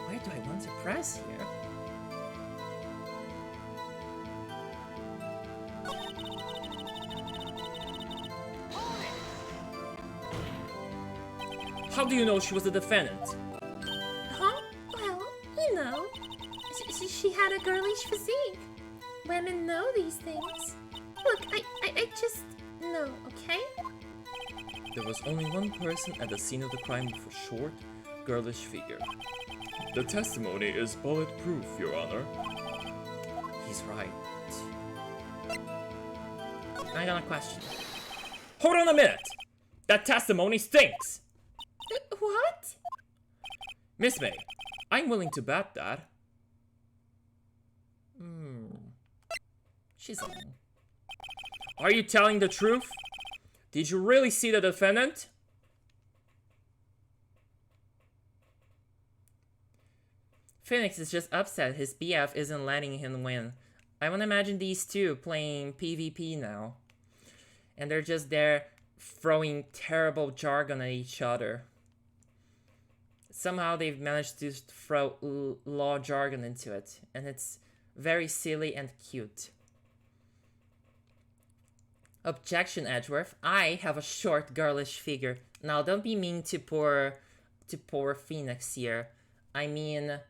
A: Where do I want to press here?
B: How do you know she was the defendant?
D: Huh? Well, you know. She had a girlish physique. Women know these things. Look, I just know, okay?
B: There was only one person at the scene of the crime with a short, girlish figure. The testimony is bulletproof, Your Honor.
A: He's right. I got a question.
B: Hold on a minute! That testimony stinks!
D: What?
B: Miss May, I'm willing to bet that.
A: She's on.
B: Are you telling the truth? Did you really see the defendant?
A: Phoenix is just upset his BF isn't letting him win. I want to imagine these two playing PvP now. And they're just there throwing terrible jargon at each other. Somehow they've managed to throw law jargon into it. And it's very silly and cute. Objection, Edgeworth. I have a short, girlish figure. Now, don't be mean to poor Phoenix here. I mean,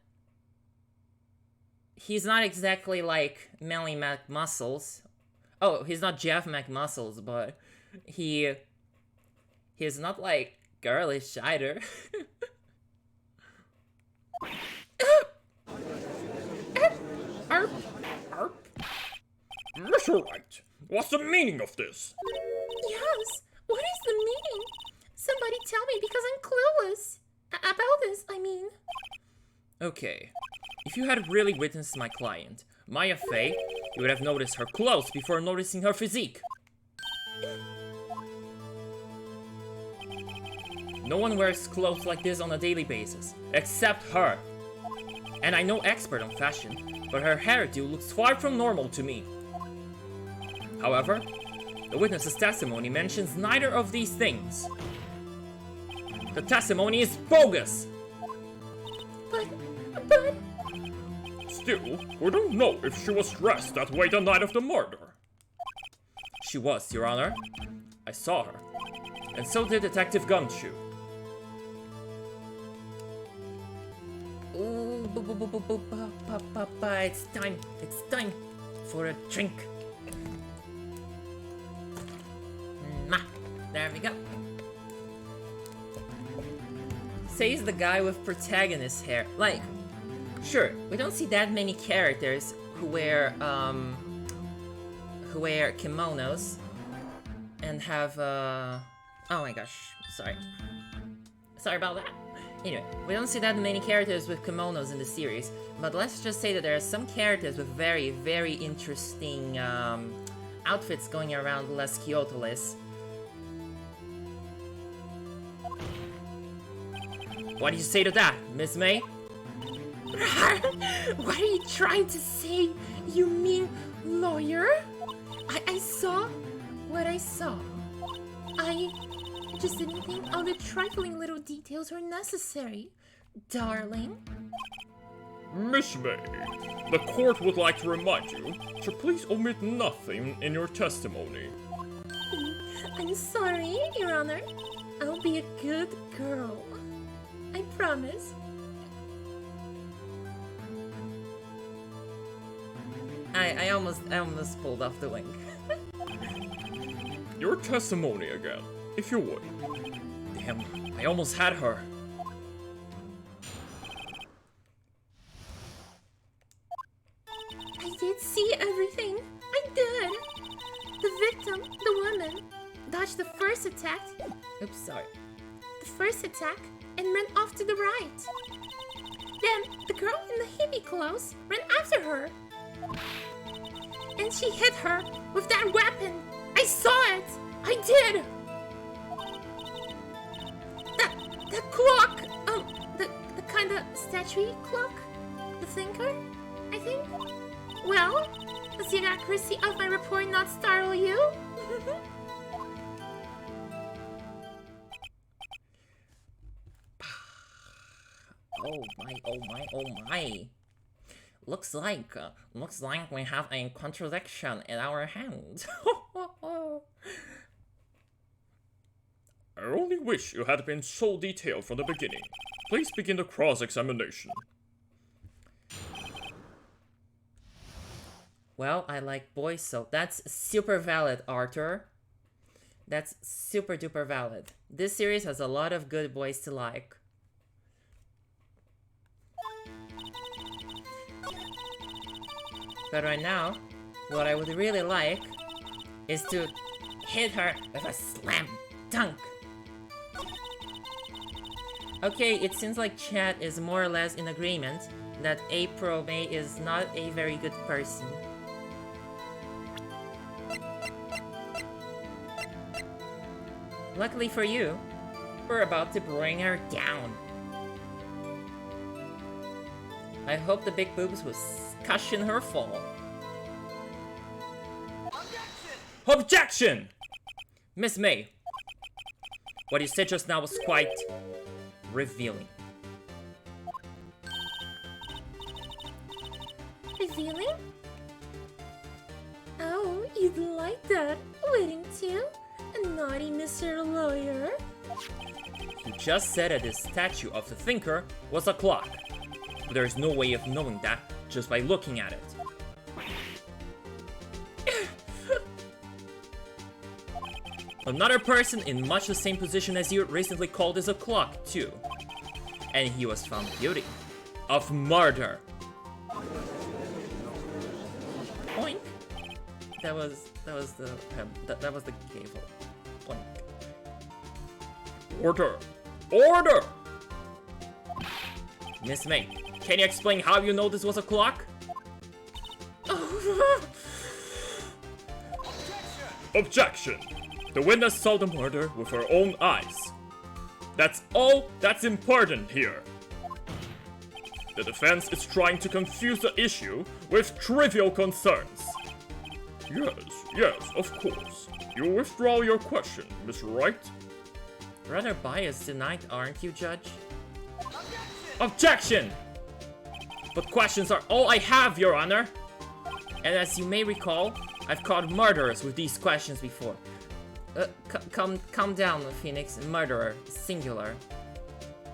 A: he's not exactly like Melly McMuscles. Oh, he's not Jeff McMuscles, but he's not like girlish either.
D: Arp.
C: Mr. Wright, what's the meaning of this?
D: Yes. What is the meaning? Somebody tell me because I'm clueless. About this, I mean.
B: Okay. If you had really witnessed my client, Maya Fey, you would have noticed her clothes before noticing her physique. No one wears clothes like this on a daily basis, except her. And I'm no expert on fashion, but her hairdo looks far from normal to me. However, the witness's testimony mentions neither of these things. The testimony is bogus!
D: But...
C: Still, we don't know if she was dressed that way the night of the murder.
B: She was, Your Honor. I saw her. And so did Detective Gumshoe.
A: Ooh, it's time for a drink. There we go. Says the guy with protagonist hair. Like, sure, we don't see that many characters who wear kimonos and have oh my gosh, sorry about that. Anyway, we don't see that many characters with kimonos in the series, but let's just say that there are some characters with very, very interesting outfits going around Les Kyotolis.
B: What do you say to that, Miss May?
D: What are you trying to say? You mean lawyer? I saw what I saw. I just didn't think all the trifling little details were necessary, darling.
C: Miss May, the court would like to remind you to please omit nothing in your testimony.
D: I'm sorry, Your Honor. I'll be a good girl. I promise.
A: I almost pulled off the wing.
C: Your testimony again, if you would.
B: Damn, I almost had her.
D: I did see everything. I did. The victim, the woman, dodged the first attack.
A: Oops, sorry.
D: The first attack and ran off to the right. Then the girl in the hippie clothes ran after her. And she hit her with that weapon. I saw it. I did. That clock. The kind of statue clock. The thinker, I think. Well, does the accuracy of my report not startle you?
A: Oh my, oh my, oh my. Looks like we have a contradiction in our hands.
C: I only wish you had been so detailed from the beginning. Please begin the cross-examination.
A: Well, I like boys, so that's super valid, Arthur. That's super duper valid. This series has a lot of good boys to like. But right now, what I would really like is to hit her with a slam dunk. Okay, it seems like chat is more or less in agreement that April May is not a very good person. Luckily for you, we're about to bring her down. I hope the big boobs will cushion her fall.
B: Objection!
A: Miss May, what you said just now was quite revealing.
D: Revealing? Oh, you'd like that, wouldn't you? A naughty Mr. Lawyer.
A: You just said that the statue of the thinker was a clock. But there's no way of knowing that just by looking at it. Another person in much the same position as you recently called this a clock, too. And he was found guilty of murder. Oink. That was the gavel. Oink.
C: Order! Order!
A: Miss May, can you explain how you know this was a clock?
C: Objection! The witness saw the murder with her own eyes. That's all that's important here. The defense is trying to confuse the issue with trivial concerns. Yes, of course. You withdraw your question, Miss Wright.
A: Rather biased tonight, aren't you, Judge?
B: Objection!
A: But questions are all I have, Your Honor! And as you may recall, I've caught murderers with these questions before. Calm down, Phoenix. Murderer, singular.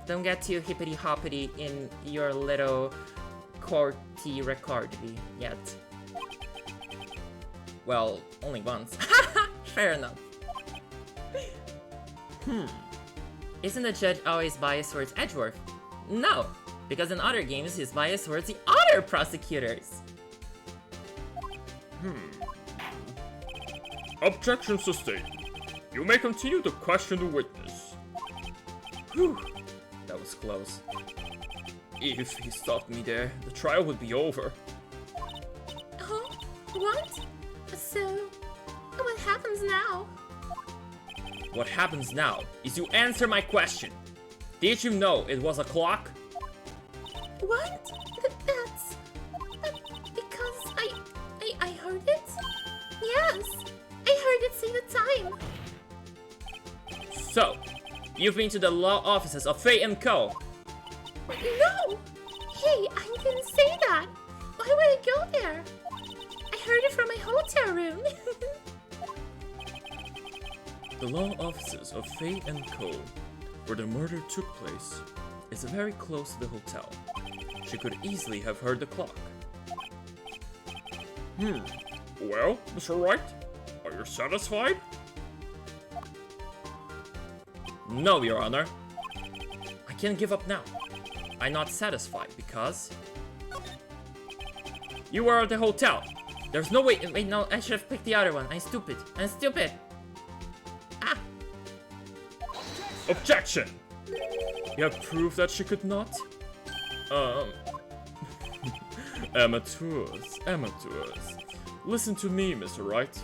A: Don't get too hippity-hoppity in your little courty recordy yet. Well, only once. Fair enough. Isn't the judge always biased towards Edgeworth? No, because in other games he's biased towards the other prosecutors.
C: Objection sustained. You may continue to question the witness.
A: Whew, that was close.
B: If he stopped me there, the trial would be over.
D: Huh? What? So, what happens now?
A: What happens now is you answer my question. Did you know it was a clock?
D: What? That's because I heard it? Yes, I heard it see the time.
B: So, you've been to the law offices of Faye & Co.
D: No! Hey, I didn't say that. Why would I go there? I heard it from my hotel room.
B: The law offices of Faye & Co., where the murder took place, is very close to the hotel. She could easily have heard the clock.
C: Well, Mr. Wright, are you satisfied?
B: No, Your Honor. I can't give up now. I'm not satisfied because... You were at the hotel. There's no way... Wait, no, I should have picked the other one. I'm stupid. I'm stupid. Ah!
C: Objection!
B: You have proof that she could not? Amateurs. Listen to me, Mr. Wright.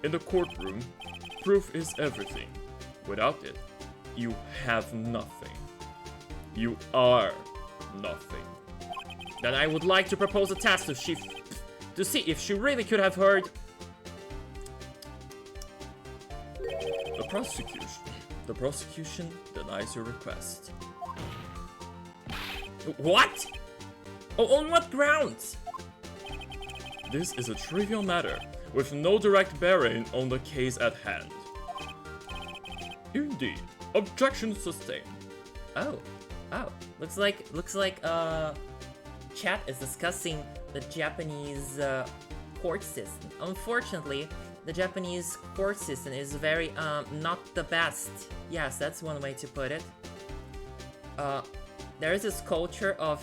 B: In the courtroom, proof is everything. Without it, you have nothing. You are nothing. Then I would like to propose a test to see if she really could have heard... The prosecution denies your request. What? Oh, on what grounds? This is a trivial matter, with no direct bearing on the case at hand.
C: Indeed. Objection sustained.
A: Oh. Looks like chat is discussing the Japanese court system. Unfortunately, the Japanese court system is very not the best. Yes, that's one way to put it. There is this culture of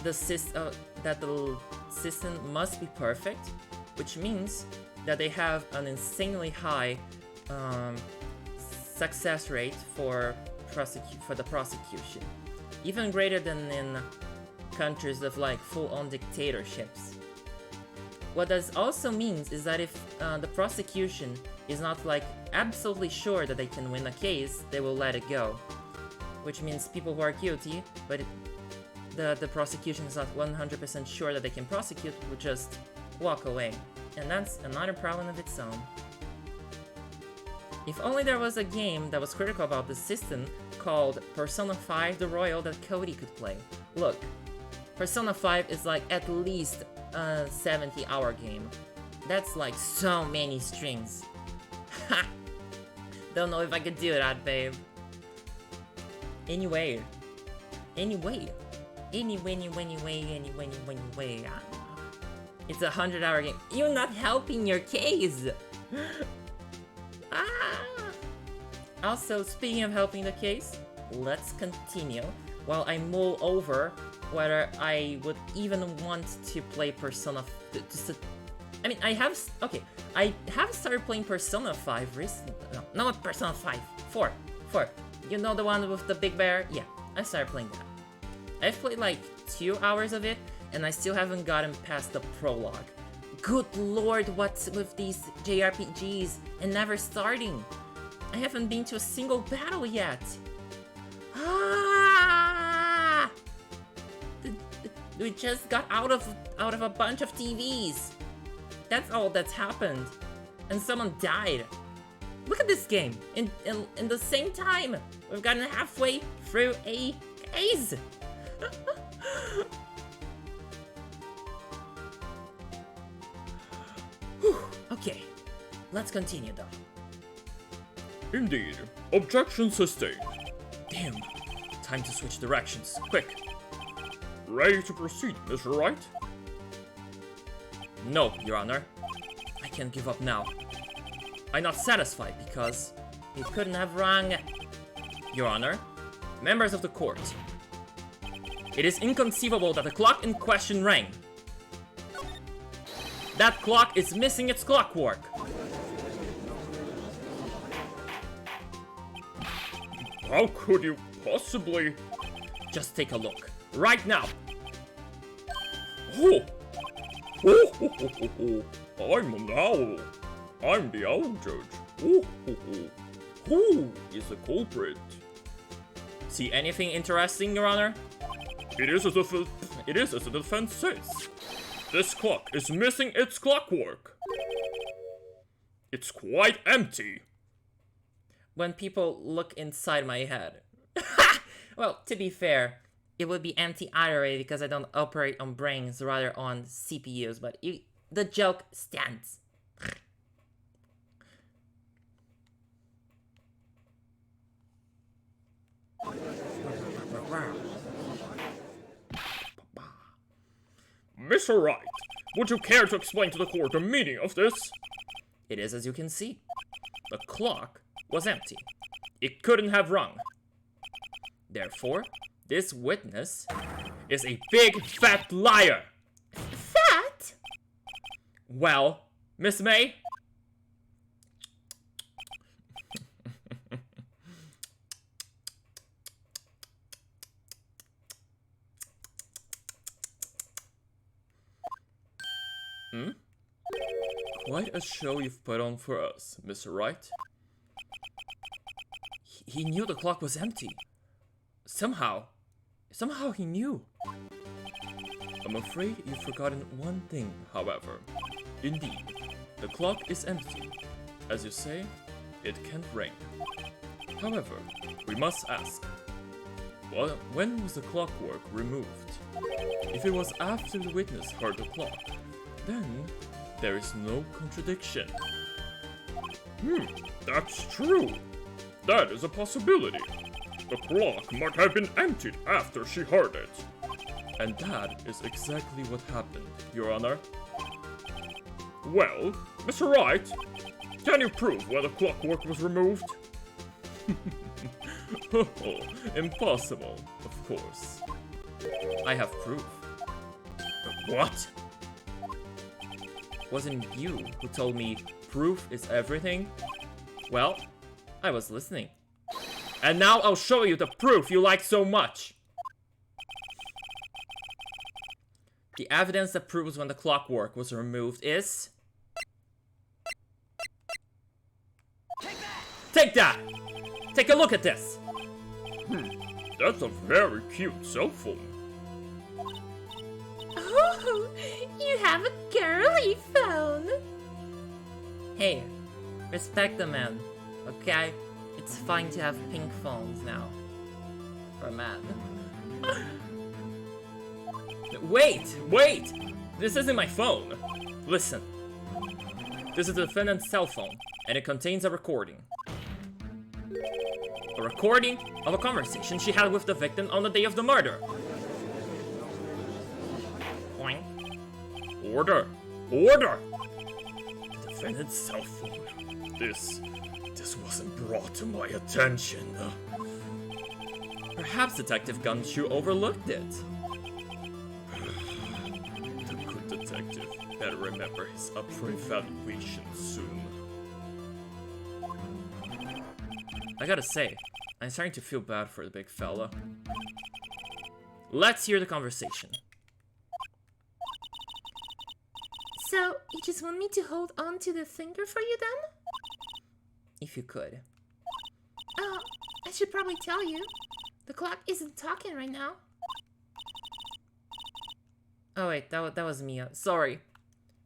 A: the that the system must be perfect, which means that they have an insanely high success rate for the prosecution, even greater than in countries of like full-on dictatorships. What this also means is that if the prosecution is not like absolutely sure that they can win a case, they will let it go. Which means people who are guilty, but the prosecution is not 100% sure that they can prosecute, will just walk away. And that's another problem of its own. If only there was a game that was critical about the system called Persona 5 The Royal that Cody could play. Look, Persona 5 is like at least a 70-hour game. That's like so many strings. Ha! Don't know if I could do that, babe. Anyway. It's a 100-hour game. You're not helping your case! Ah! Also, speaking of helping the case, let's continue while I mull over whether I would even want to play Persona. I have started playing Persona 5 recently. No, not Persona 5. 4. You know the one with the big bear? Yeah, I started playing that. I've played like 2 hours of it, and I still haven't gotten past the prologue. Good lord, what's with these JRPGs and never starting? I haven't been to a single battle yet. Ah! We just got out of a bunch of TVs. That's all that's happened. And someone died. Look at this game. In the same time, we've gotten halfway through a case. Okay, let's continue though.
C: Indeed. Objection sustained.
B: Damn. Time to switch directions. Quick.
C: Ready to proceed, Mr. Wright?
B: No, Your Honor. I can't give up now. I'm not satisfied because
A: You couldn't have rung.
B: Your Honor, members of the court, it is inconceivable that the clock in question rang. That clock is missing its clockwork.
C: How could you possibly?
B: Just take a look. Right now.
C: Oh. I'm an owl. I'm the owl judge. Who is the culprit?
B: See anything interesting, Your Honor?
C: It is as the defense says. This clock is missing its clockwork. It's quite empty.
A: When people look inside my head. Well, to be fair, it would be empty either way because I don't operate on brains, rather on CPUs, but the joke stands.
C: Mr. Wright, would you care to explain to the court the meaning of this?
A: It is as you can see. The clock was empty. It couldn't have rung. Therefore, this witness is a big fat liar.
D: Fat?
A: Well, Miss May?
B: Quite a show you've put on for us, Mr. Wright.
A: He knew the clock was empty. Somehow he knew.
B: I'm afraid you've forgotten one thing, however. Indeed, the clock is empty. As you say, it can't ring. However, we must ask, well, when was the clockwork removed? If it was after the witness heard the clock, then there is no contradiction.
C: That's true. That is a possibility. The clock might have been emptied after she heard it.
B: And that is exactly what happened, Your Honor.
C: Well, Mr. Wright, can you prove where the clockwork was removed?
B: Impossible, of course.
A: I have proof.
C: What?
A: Wasn't you who told me proof is everything? Well, I was listening. And now I'll show you the proof you like so much. The evidence that proves when the clockwork was removed is... Take that! Take a look at this!
C: That's a very cute cell phone.
D: Oh, you have a girly phone.
A: Hey, respect the man, okay? It's fine to have pink phones now. For a man. Wait! This isn't my phone. Listen. This is the defendant's cell phone, and it contains a recording. A recording of a conversation she had with the victim on the day of the murder. Boing.
C: Order! Order! The defendant's cell phone. This wasn't brought to my attention.
A: Perhaps Detective Gumshoe overlooked it.
B: The good detective better remember his up for evaluation soon.
A: I gotta say, I'm starting to feel bad for the big fella. Let's hear the conversation.
D: So, you just want me to hold on to the finger for you then?
A: If you could.
D: Oh, I should probably tell you. The clock isn't talking right now.
A: Oh wait, that was me. Sorry.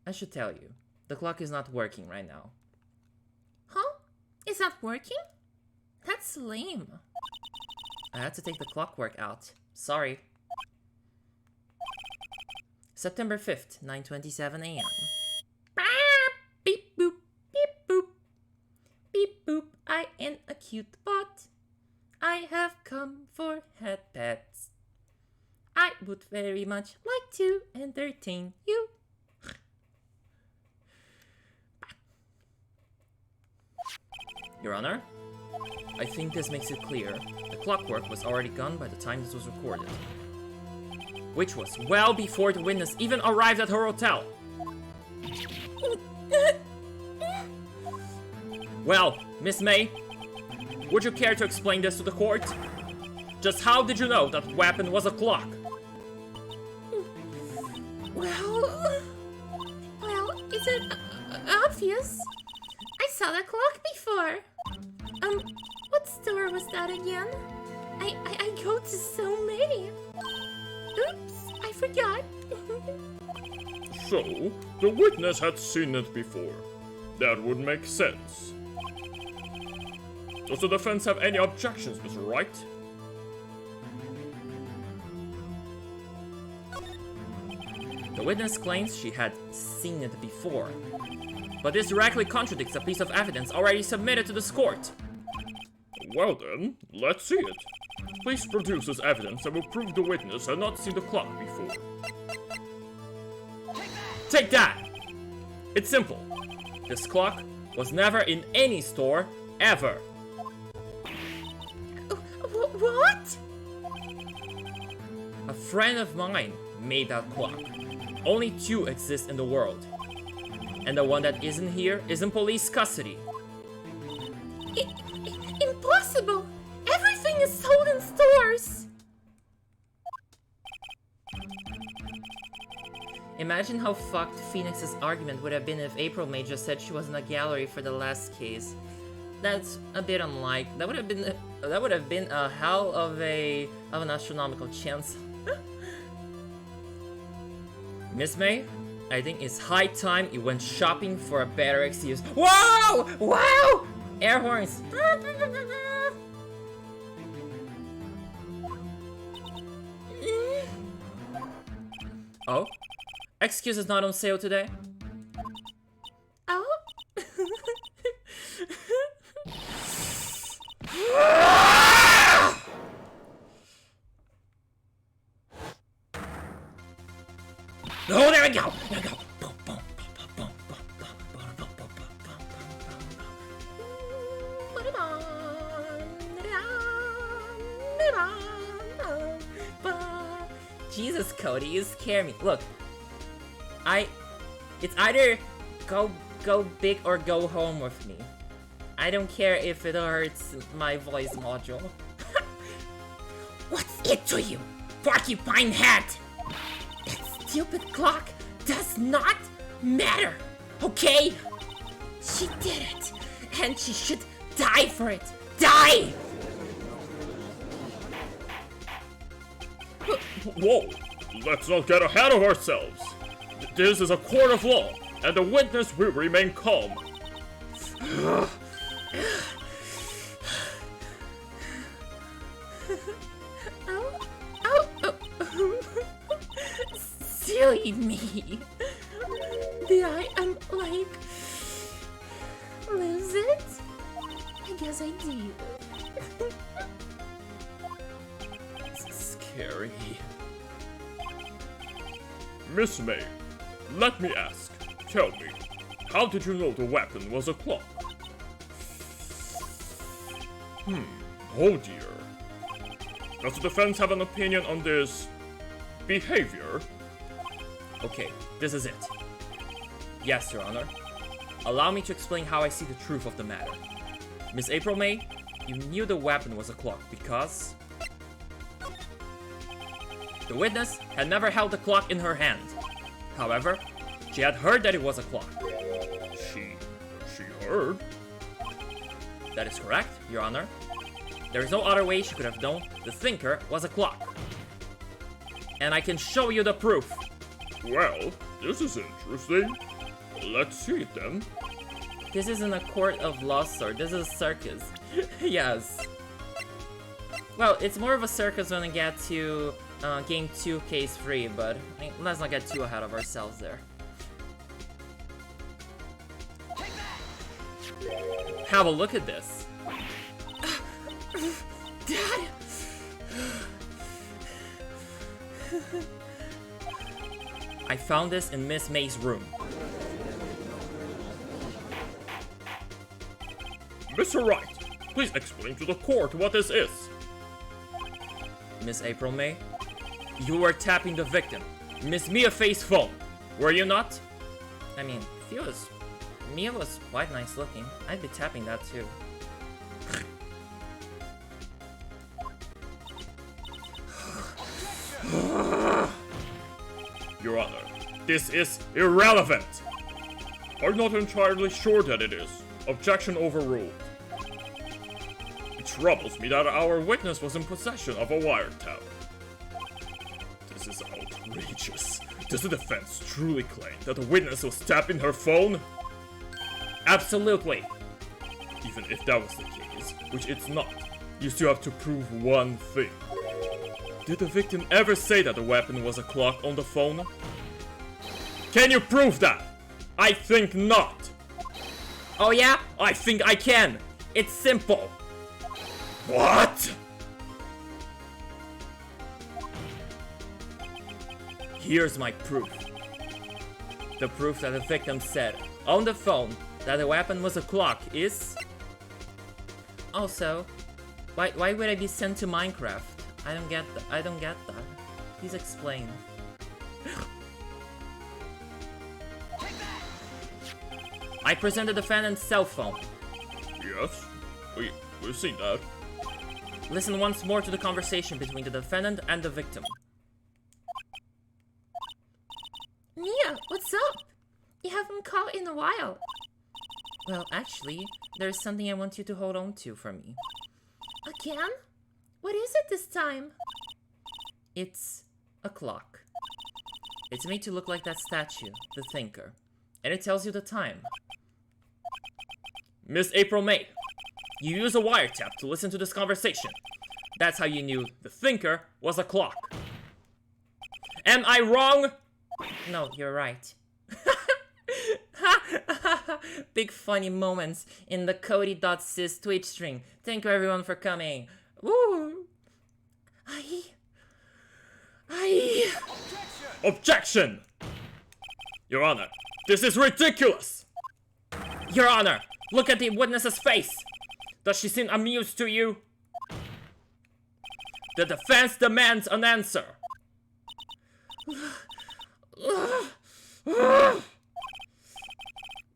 A: I should tell you. The clock is not working right now.
D: Huh? It's not working? That's lame.
A: I had to take the clockwork out. Sorry. September 5th, 9:27 a.m.
D: Beep boop, beep boop. Beep boop, I am a cute bot. I have come for head pets. I would very much like to entertain you.
A: Your Honor, I think this makes it clear the clockwork was already gone by the time this was recorded. Which was well before the witness even arrived at her hotel. Well, Miss May, would you care to explain this to the court? Just how did you know that weapon was a clock?
D: Well, is it obvious? I saw that clock before. What store was that again? I go to so many. Oops, I forgot.
C: So, the witness had seen it before. That would make sense. Does the defense have any objections, Mr. Wright?
B: The witness claims she had seen it before, but this directly contradicts a piece of evidence already submitted to this court.
C: Well then, let's see it. Please produce this evidence and will prove the witness had not seen the clock before.
B: Take that! It's simple. This clock was never in any store, ever.
D: What?
B: A friend of mine made that clock. Only 2 exist in the world. And the one that isn't here is in police custody.
D: Impossible! Everything is sold in stores!
A: Imagine how fucked Phoenix's argument would have been if April May just said she was in a gallery for the last case. That's a bit unlike. That would have been a hell of an astronomical chance.
B: Miss May, I think it's high time you went shopping for a better excuse. Whoa! Wow! Air horns. Oh? Excuse is not on sale today?
D: Oh?
B: Oh, there we go! There we go!
A: Jesus, Cody, you scare me. Look, it's either go big or go home with me. I don't care if it hurts my voice module.
D: What's it to you, porcupine hat? That stupid clock does not matter, okay? She did it, and she should die for it. Die!
C: Whoa! Let's not get ahead of ourselves! This is a court of law, and the witness will remain calm.
D: Silly me. Did I, lose it? I guess I did.
B: Scary.
C: Miss May, let me ask. Tell me, how did you know the weapon was a clock? Oh dear. Does the defense have an opinion on this behavior?
B: Okay, this is it. Yes, Your Honor. Allow me to explain how I see the truth of the matter. Miss April May, you knew the weapon was a clock because the witness had never held the clock in her hand. However, she had heard that it was a clock.
C: She heard?
B: That is correct, Your Honor. There is no other way she could have known the thinker was a clock. And I can show you the proof.
C: Well, this is interesting. Let's see it then.
A: This isn't a court of law, sir. This is a circus.
B: Yes.
A: Well, it's more of a circus when I get to game 2, case 3, but let's not get too ahead of ourselves there.
B: Have a look at this.
D: Dad!
B: I found this in Miss May's room.
C: Mr. Wright, please explain to the court what this is.
B: Miss April May, you were tapping the victim, Miss Mia Faye's phone, were you not?
A: I mean, if Mia was quite nice looking, I'd be tapping that too.
C: Your Honor, this is irrelevant. I'm not entirely sure that it is. Objection overruled. It troubles me that our witness was in possession of a wiretap. This is outrageous. Does the defense truly claim that the witness was tapping her phone? Absolutely.
B: Even if that was the case, which it's not, you still have to prove one thing. Did the victim ever say that the weapon was a clock on the phone?
C: Can you prove that? I think not.
A: Oh yeah? I think I can. It's simple.
C: What?
A: Here's my proof. The proof that the victim said on the phone that the weapon was a clock is... Also, why would I be sent to Minecraft? I don't get that. Please explain. I presented the defendant's cell phone.
B: Yes, we've seen that.
A: Listen once more to the conversation between the defendant and the victim.
D: Mia, what's up? You haven't called in a while.
A: Well, actually, there's something I want you to hold on to for me.
D: Again? What is it this time?
A: It's a clock. It's made to look like that statue, the thinker. And it tells you the time.
C: Miss April May, you use a wiretap to listen to this conversation. That's how you knew the thinker was a clock. Am I wrong?
A: No, you're right. Big funny moments in the Cody.sys Twitch stream. Thank you everyone for coming. Woo!
C: Objection! Your Honor, this is ridiculous!
A: Your Honor, look at the witness's face. Does she seem amused to you?
C: The defense demands an answer.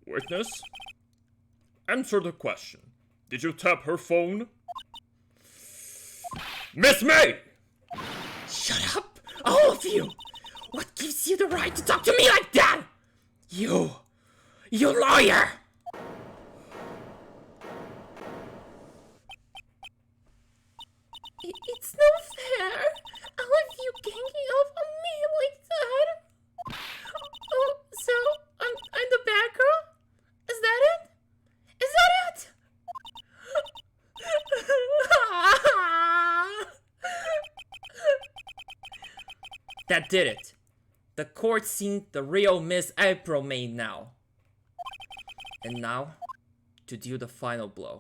B: Witness? Answer the question. Did you tap her phone?
C: Miss May!
A: Shut up, all of you! What gives you the right to talk to me like that? You lawyer!
D: It's no fair. All of you ganging up on me like that. Oh, so I'm the bad girl? Is that it? Is that it?
A: That did it. The court seen the real Miss April May now. And now, to deal the final blow.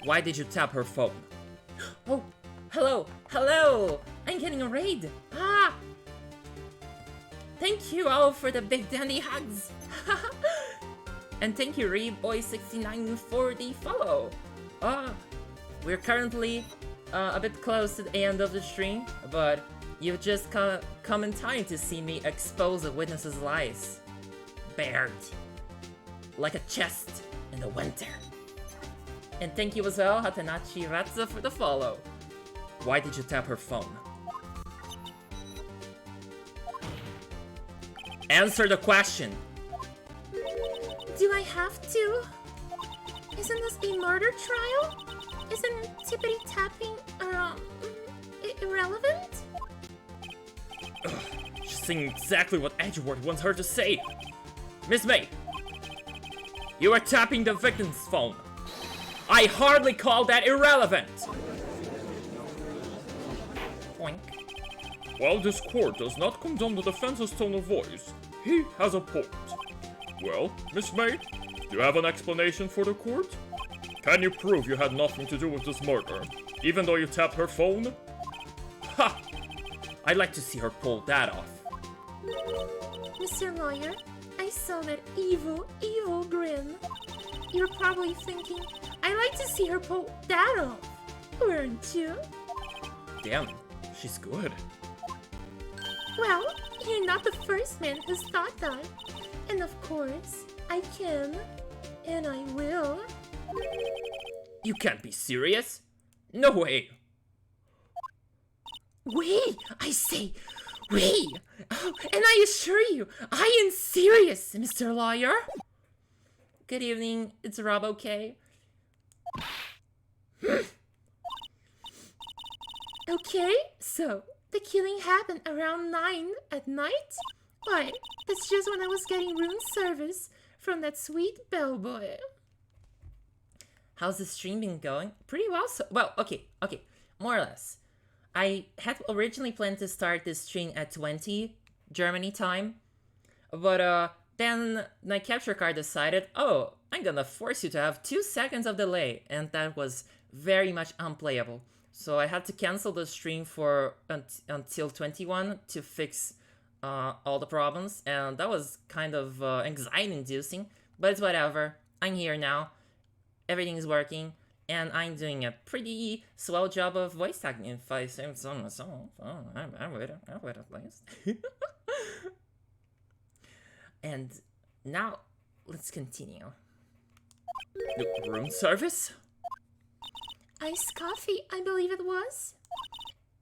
A: Why did you tap her phone? Oh, hello! I'm getting a raid. Thank you all for the big dandy hugs. And thank you Reeboy69 for the follow. We're currently a bit close to the end of the stream, but you've just come in time to see me expose the witness's lies. Bared. Like a chest in the winter. And thank you as well, Hatanachi Ratza, for the follow. Why did you tap her phone? Answer the question.
D: Do I have to? Isn't this a murder trial? Isn't tippity tapping irrelevant?
C: She's saying exactly what Edgeworth wants her to say. Miss May, you are tapping the victim's phone. I hardly call that irrelevant.
A: Boink.
B: While this court does not condone the defense's tone of voice, he has a point. Well, Miss May, do you have an explanation for the court? Can you prove you had nothing to do with this murder, even though you tapped her phone?
C: Ha! I'd like to see her pull that off.
D: Mr. Lawyer, I saw that evil grin. You're probably thinking, I'd like to see her pull that off, weren't you?
C: Damn, she's good.
D: Well, you're not the first man who's thought that. And of course, I can, and I will.
C: You can't be serious. No way.
A: We! I say, we! Oh, and I assure you, I am serious, Mr. Lawyer. Good evening, it's Rob, okay?
D: Okay, so the killing happened around 9 at night? Why, that's just when I was getting room service from that sweet bellboy.
A: How's the stream been going? Pretty well. Well, okay, more or less. I had originally planned to start this stream at 20 Germany time, but then my capture card decided, oh, I'm gonna force you to have 2 seconds of delay, and that was very much unplayable. So I had to cancel the stream for until 21 to fix all the problems, and that was kind of anxiety-inducing, but it's whatever. I'm here now, everything is working, and I'm doing a pretty swell job of voice acting. If I say so myself, I'm with it at least. And now, let's continue. Room service?
D: Iced coffee, I believe it was.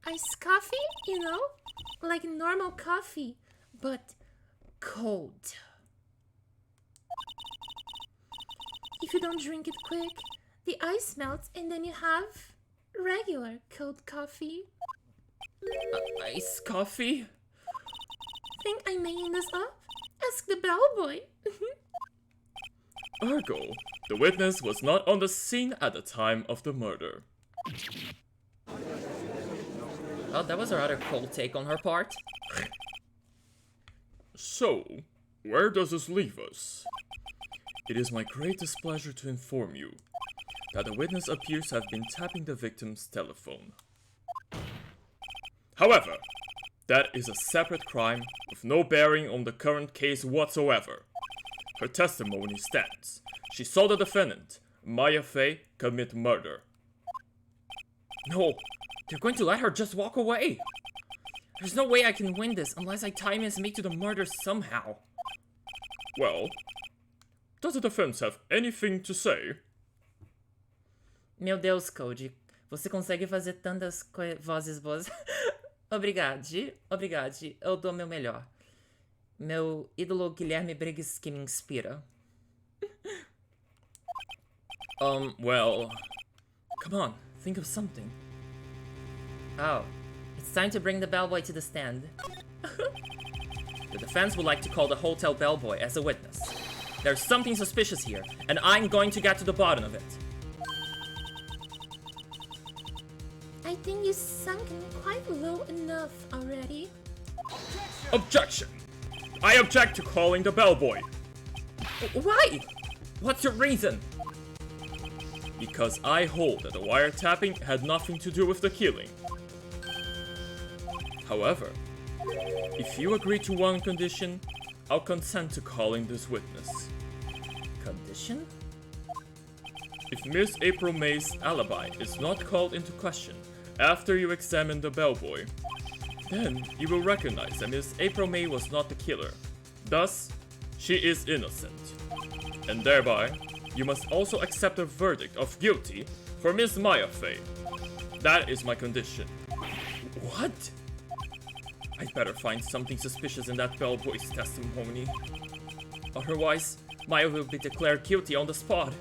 D: Iced coffee, you know? Like normal coffee, but cold. If you don't drink it quick, the ice melts and then you have regular cold coffee.
A: Iced coffee?
D: Think I'm making this up? Ask the bellboy.
B: Ergo, the witness was not on the scene at the time of the murder.
A: Oh, that was a rather cold take on her part.
B: So, where does this leave us? It is my greatest pleasure to inform you that the witness appears to have been tapping the victim's telephone. However, that is a separate crime with no bearing on the current case whatsoever. Her testimony stands. She saw the defendant, Maya Fey, commit murder.
A: No, they're going to let her just walk away. There's no way I can win this unless I tie Miss May to the murder somehow.
B: Well, does the defense have anything to say?
A: Meu Deus, Cody, você consegue fazer tantas vozes boas. Obrigade, eu dou meu melhor. Meu ídolo Guilherme Briggs que me inspira.
B: Well, come on, think of something.
A: Oh, it's time to bring the bellboy to the stand. The defense would like to call the hotel bellboy as a witness. There's something suspicious here, and I'm going to get to the bottom of it.
D: I think you've sunken quite low enough already.
B: Objection! I object to calling the bellboy.
A: Why? What's your reason?
B: Because I hold that the wiretapping had nothing to do with the killing. However, if you agree to one condition, I'll consent to calling this witness.
A: Condition?
B: If Miss April May's alibi is not called into question after you examine the bellboy, then you will recognize that Miss April May was not the killer. Thus, she is innocent. And thereby, you must also accept a verdict of guilty for Miss Maya Fey. That is my condition.
A: What?
B: I'd better find something suspicious in that bellboy's testimony. Otherwise, Maya will be declared guilty on the spot.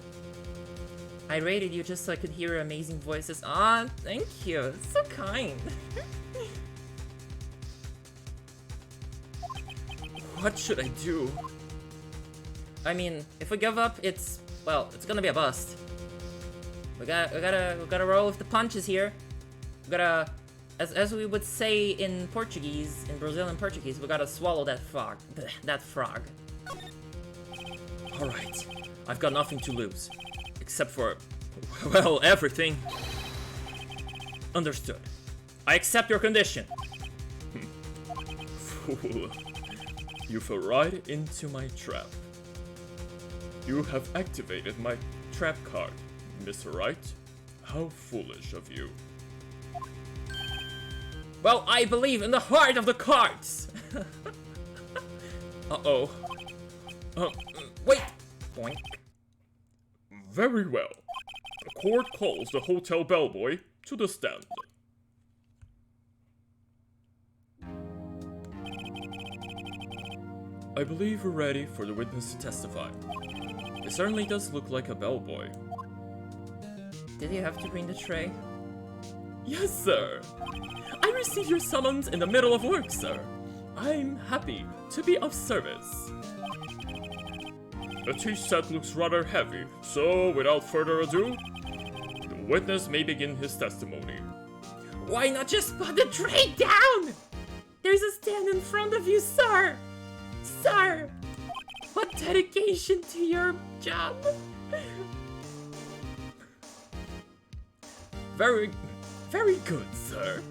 A: I rated you just so I could hear your amazing voices. Ah, thank you. It's so kind.
B: What should I do?
A: I mean, if we give up, it's gonna be a bust. We gotta roll with the punches here. We gotta, as we would say in Portuguese, in Brazilian Portuguese, we gotta swallow that frog. That frog.
B: All right, I've got nothing to lose, except for, well, everything.
A: Understood. I accept your condition.
B: Fool. You fell right into my trap. You have activated my trap card, Mr. Wright. How foolish of you.
A: Well, I believe in the heart of the cards!
B: Uh-oh.
A: Wait! Boink.
B: Very well. The court calls the hotel bellboy to the stand. I believe we're ready for the witness to testify. It certainly does look like a bellboy.
A: Did you have to bring the tray?
B: Yes, sir. I received your summons in the middle of work, sir. I'm happy to be of service.
C: The tea set looks rather heavy, so without further ado, the witness may begin his testimony.
A: Why not just put the tray down? There's a stand in front of you, sir! Sir! What dedication to your job!
B: Very, very good, sir.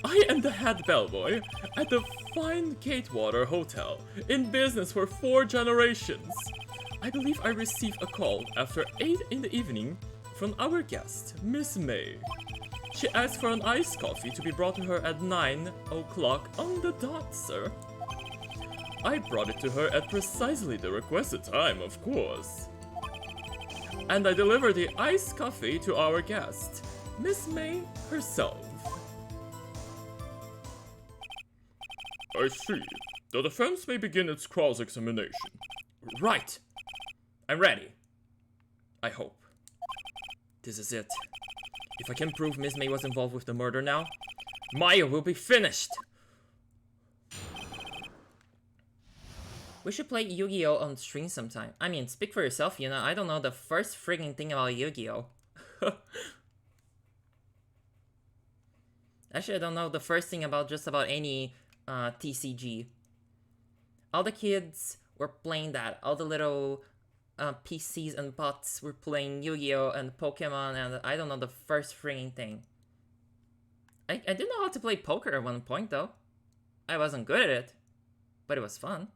B: I am the head bellboy at the fine Gatewater Hotel, in business for 4 generations. I believe I received a call after 8 in the evening from our guest, Miss May. She asked for an iced coffee to be brought to her at 9 o'clock on the dot, sir. I brought it to her at precisely the requested time, of course. And I delivered the iced coffee to our guest, Miss May herself.
C: I see. The defense may begin its cross-examination.
B: Right. I'm ready. I hope. This is it. If I can prove Miss May was involved with the murder now, Maya will be finished.
A: We should play Yu-Gi-Oh! On stream sometime. I mean, speak for yourself, you know, I don't know the first frigging thing about Yu-Gi-Oh! Actually, I don't know the first thing about just about any TCG. All the kids were playing that. All the little PCs and bots were playing Yu-Gi-Oh! And Pokemon, and I don't know the first frigging thing. I didn't know how to play poker at one point, though. I wasn't good at it, but it was fun.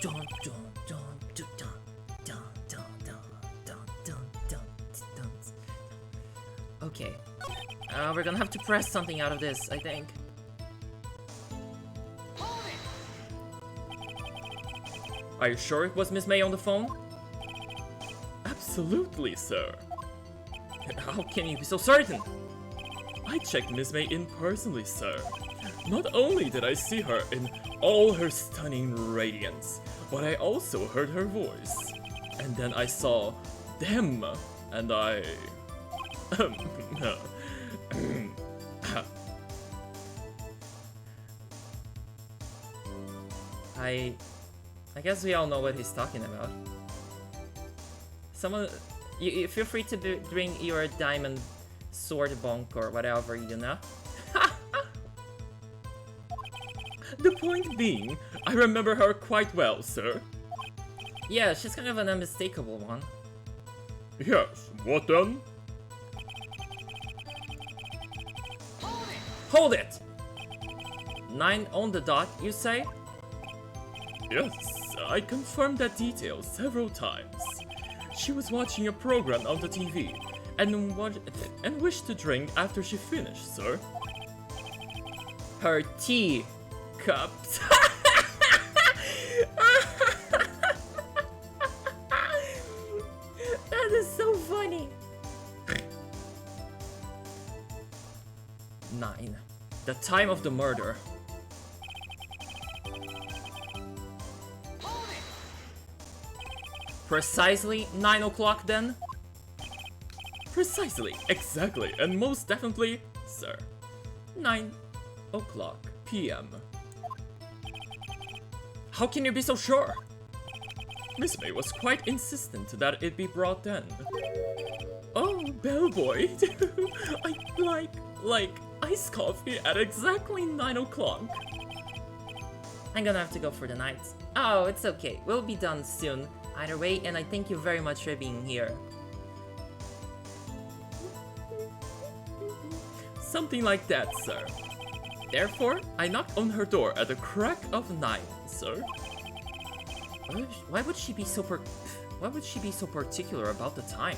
A: Dun, dun, dun, dun, dun, dun, dun, dun, dun, dun, dun. Okay. We're gonna have to press something out of this, I think.
B: Are you sure it was Miss May on the phone? Absolutely, sir.
A: How can you be so certain?
B: I checked Miss May in personally, sir. Not only did I see her in all her stunning radiance, but I also heard her voice. And then I saw them, and I...
A: I guess we all know what he's talking about. Someone... You feel free to bring your diamond sword bonk or whatever, you know?
B: The point being, I remember her quite well, sir.
A: Yeah, she's kind of an unmistakable one.
C: Yes, what then?
A: Hold it! 9 on the dot, you say?
B: Yes, I confirmed that detail several times. She was watching a program on the TV and wished to drink after she finished, sir.
A: Her tea cups. That is so funny.
B: 9. The time of the murder.
A: Precisely 9 o'clock then?
B: Precisely, exactly, and most definitely, sir. 9 o'clock p.m. How can you be so sure? Miss May was quite insistent that it be brought then. Oh, bellboy, I like iced coffee at exactly 9 o'clock.
A: I'm gonna have to go for the night. Oh, it's okay. We'll be done soon. Either way, and I thank you very much for being here.
B: Something like that, sir. Therefore, I knocked on her door at the crack of 9, sir.
A: Why would she be so particular about the time?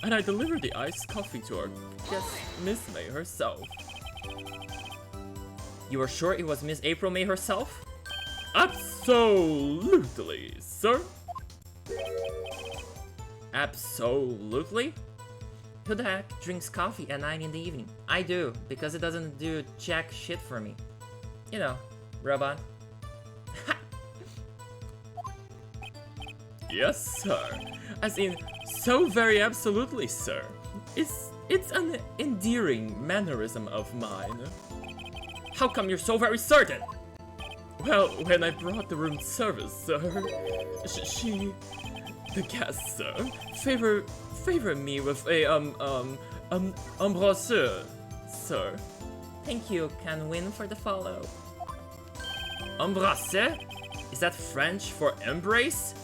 B: And I delivered the iced coffee to her guest, Miss May herself.
A: You are sure it was Miss April May herself?
B: Absolutely, sir.
A: Absolutely? Who the heck drinks coffee at 9 in the evening? I do, because it doesn't do jack shit for me. You know, robot.
B: Yes, sir. As in, so very absolutely, sir. It's an endearing mannerism of mine.
C: How come you're so very certain?
B: Well, when I brought the room service, sir, she, the guest, sir, favor me with a embrasseur, sir.
A: Thank you, can win for the follow.
C: Embrasser? Is that French for embrace?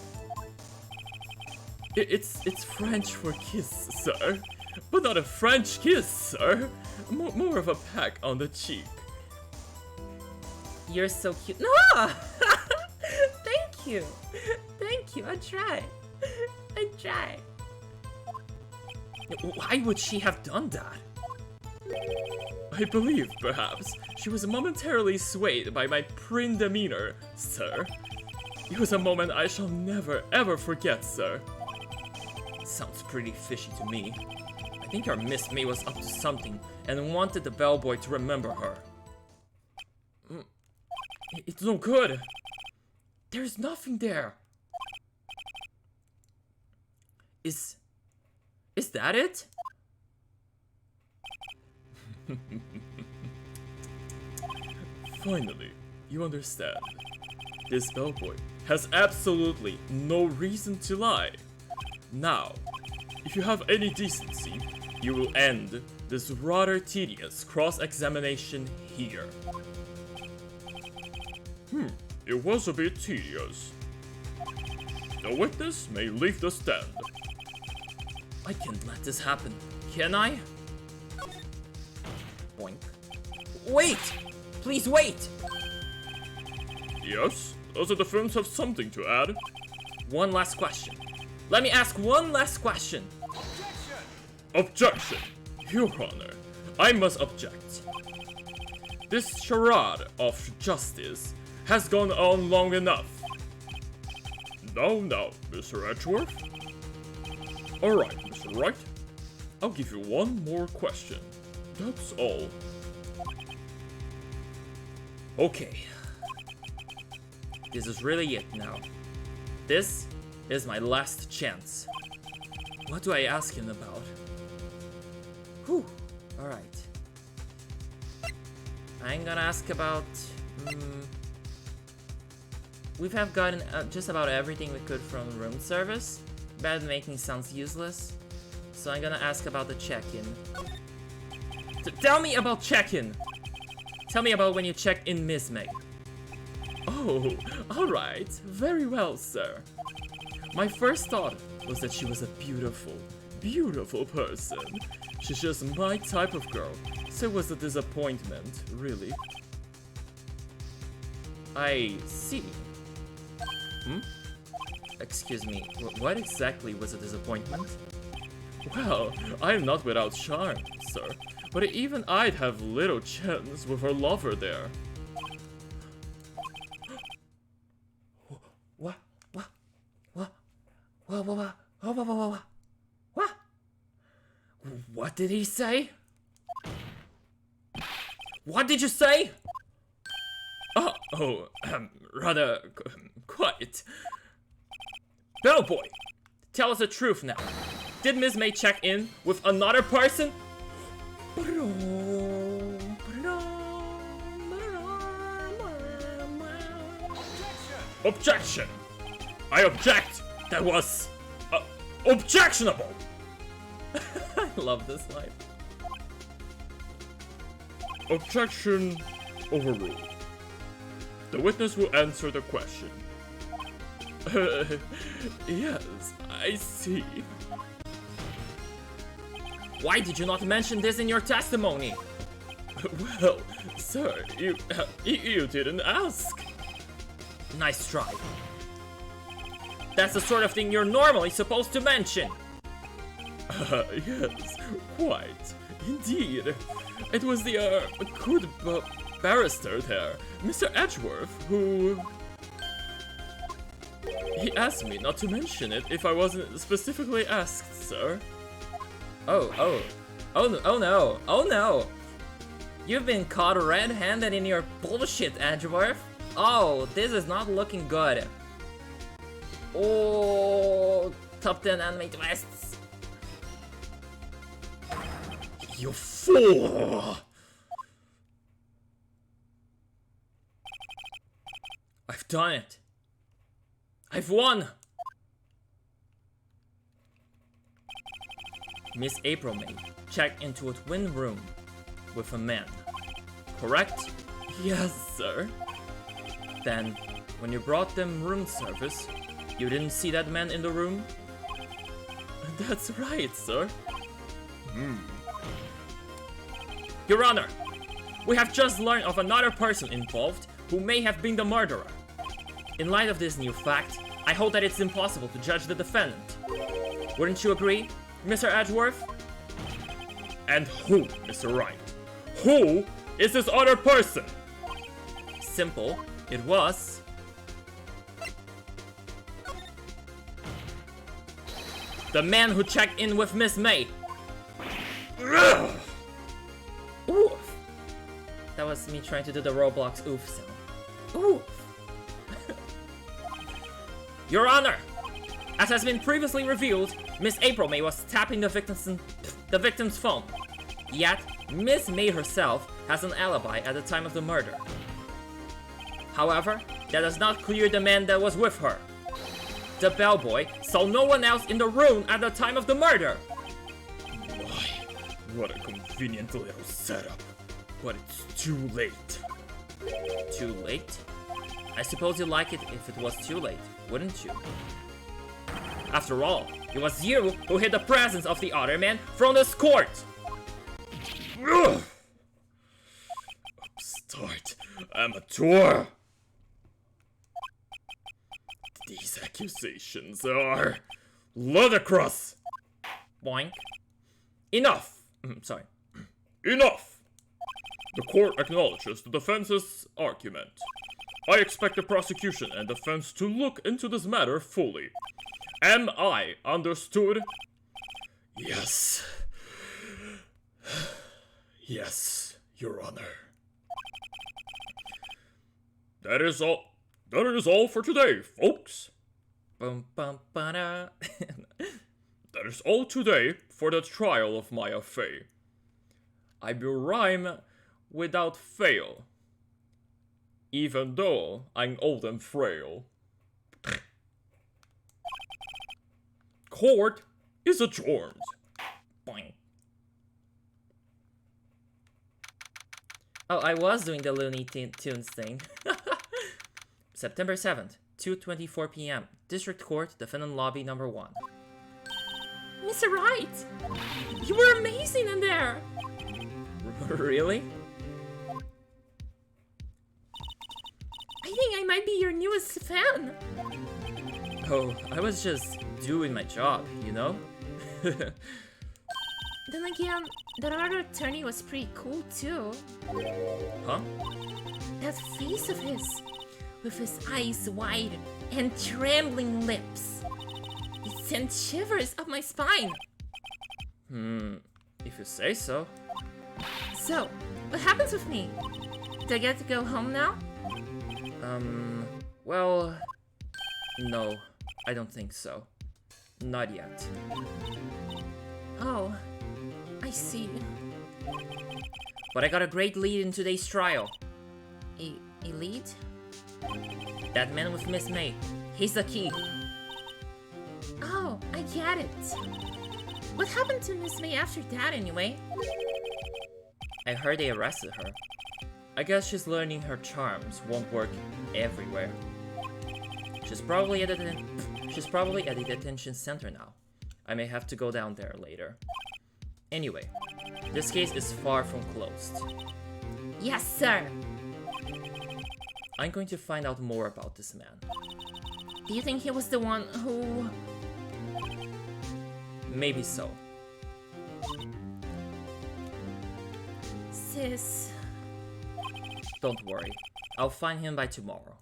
B: It's French for kiss, sir. But not a French kiss, sir. More of a peck on the cheek.
A: You're so cute. No! Thank you. Thank you, I try. I try.
C: Why would she have done that?
B: I believe, perhaps, she was momentarily swayed by my prim demeanor, sir. It was a moment I shall never ever forget, sir.
C: Sounds pretty fishy to me. I think our Miss May was up to something and wanted the bellboy to remember her. It's no good. There's nothing there. Is that it?
B: Finally, you understand. This bellboy has absolutely no reason to lie. Now, if you have any decency, you will end this rather tedious cross-examination here. It was a bit tedious. The witness may leave the stand.
C: I can't let this happen, can I? Boink. Wait! Please wait!
B: Yes, does the defense have something to add?
C: One last question. Let me ask one last question.
B: Objection! Your Honor, I must object. This charade of justice has gone on long enough. Now, Mr. Edgeworth. Alright, Mr. Wright. I'll give you one more question. That's all.
C: Okay. This is really it now. This is my last chance. What do I ask him about? Whew. Alright. I'm gonna ask about... We have gotten just about everything we could from room service. Bed making sounds useless. So I'm gonna ask about the check-in. Tell me about check-in! Tell me about when you checked in Miss May.
B: Oh, alright. Very well, sir. My first thought was that she was a beautiful, beautiful person. She's just my type of girl, so it was a disappointment, really.
C: I see. Excuse me, what exactly was a disappointment?
B: Well, I'm not without charm, sir, but even I'd have little chance with her lover there.
C: What did he say? What did you say?
B: Rather quiet.
C: Bellboy, tell us the truth now. Did Miss May check in with another person?
B: Objection! I object! That was objectionable!
C: I love this line.
B: Objection overruled. The witness will answer the question. Yes, I see.
C: Why did you not mention this in your testimony?
B: Well, sir, you didn't ask.
C: Nice try. That's the sort of thing you're normally supposed to mention.
B: Yes, quite. Indeed. It was the, good barrister there, Mr. Edgeworth, who... He asked me not to mention it if I wasn't specifically asked, sir.
C: Oh no. You've been caught red-handed in your bullshit, Edgeworth. Oh, this is not looking good.
A: Oh, top 10 anime twists.
B: You fool!
A: I've done it. I've won. Miss April May checked into a twin room with a man, correct?
B: Yes, sir.
A: Then, when you brought them room service, you didn't see that man in the room?
B: That's right, sir.
A: Your Honor, we have just learned of another person involved who may have been the murderer. In light of this new fact, I hold that it's impossible to judge the defendant. Wouldn't you agree, Mr. Edgeworth?
B: And who, Mr. Wright? Who is this other person?
A: Simple, it was... the man who checked in with Miss May.
B: Ugh.
A: Oof. That was me trying to do the Roblox oof sound. Oof. Your Honor, as has been previously revealed, Miss April May was tapping the victim's phone. Yet, Miss May herself has an alibi at the time of the murder. However, that does not clear the man that was with her. The bellboy saw no one else in the room at the time of the murder.
B: Why, what a convenient little setup. But it's too late.
A: Too late? I suppose you'd like it if it was too late, wouldn't you? After all, it was you who hid the presence of the other man from this court!
B: Ugh. Upstart amateur! These accusations are ludicrous!
A: Boink. Enough! Sorry.
B: Enough! The court acknowledges the defense's argument. I expect the prosecution and defense to look into this matter fully. Am I understood? Yes. Yes, Your Honor. That is all. That is all for today, folks.
A: Bum bum ba-da.
B: That is all today for the trial of Maya Fey. I will rhyme without fail, even though I'm old and frail. Court is adjourned.
A: Boink. Oh, I was doing the Looney Tunes thing. September 7th, 2:24 p.m. District Court, Defendant Lobby number 1.
D: Mr. Wright, you were amazing in there.
A: Really?
D: I think I might be your newest fan.
A: Oh, I was just doing my job, you know?
D: Then again, that other attorney was pretty cool too.
A: Huh?
D: That face of his, with his eyes wide and trembling lips. It sent shivers up my spine.
A: If you say so.
D: So, what happens with me? Do I get to go home now?
A: Well, no, I don't think so. Not yet.
D: Oh, I see.
A: But I got a great lead in today's trial.
D: A lead?
A: That man with Miss May. He's the key.
D: Oh, I get it. What happened to Miss May after that anyway?
A: I heard they arrested her. I guess she's learning her charms won't work everywhere. She's probably at the detention center now. I may have to go down there later. Anyway, this case is far from closed.
D: Yes, sir.
A: I'm going to find out more about this man.
D: Do you think he was the one who...
A: Maybe so.
D: Sis...
A: Don't worry. I'll find him by tomorrow.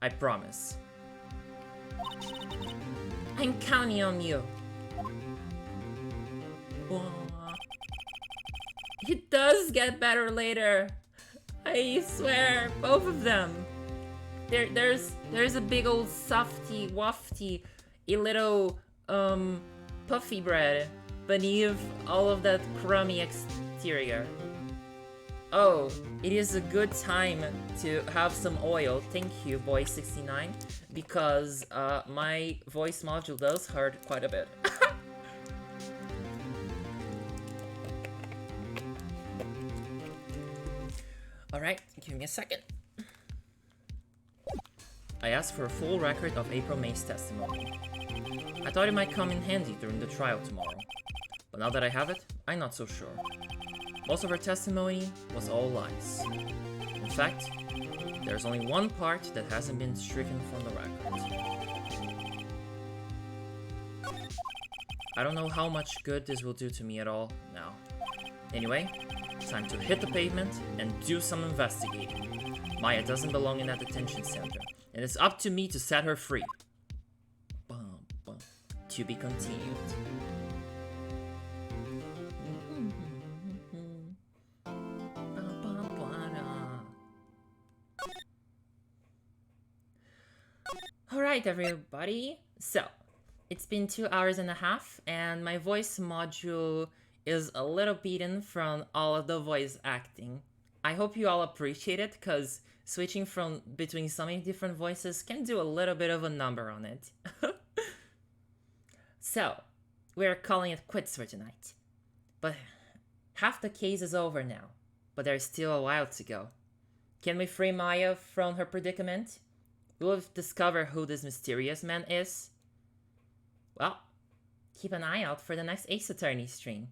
A: I promise.
D: I'm counting on you.
A: It does get better later. I swear, both of them. there's a big old softy, wafty, a little puffy bread beneath all of that crummy exterior. Oh, it is a good time to have some oil. Thank you, boy69, because my voice module does hurt quite a bit. Alright, give me a second. I asked for a full record of April May's testimony. I thought it might come in handy during the trial tomorrow. But now that I have it, I'm not so sure. Most of her testimony was all lies. In fact, there's only one part that hasn't been stricken from the record. I don't know how much good this will do to me at all now. Anyway, time to hit the pavement and do some investigating. Maya doesn't belong in that detention center, and it's up to me to set her free. Bum, bum. To be continued. Alright, everybody. So, it's been 2 hours and a half, and my voice module is a little beaten from all of the voice acting. I hope you all appreciate it, because switching from between so many different voices can do a little bit of a number on it. So, we're calling it quits for tonight. But half the case is over now, but there's still a while to go. Can we free Maya from her predicament? Will we discover who this mysterious man is? Well, keep an eye out for the next Ace Attorney stream,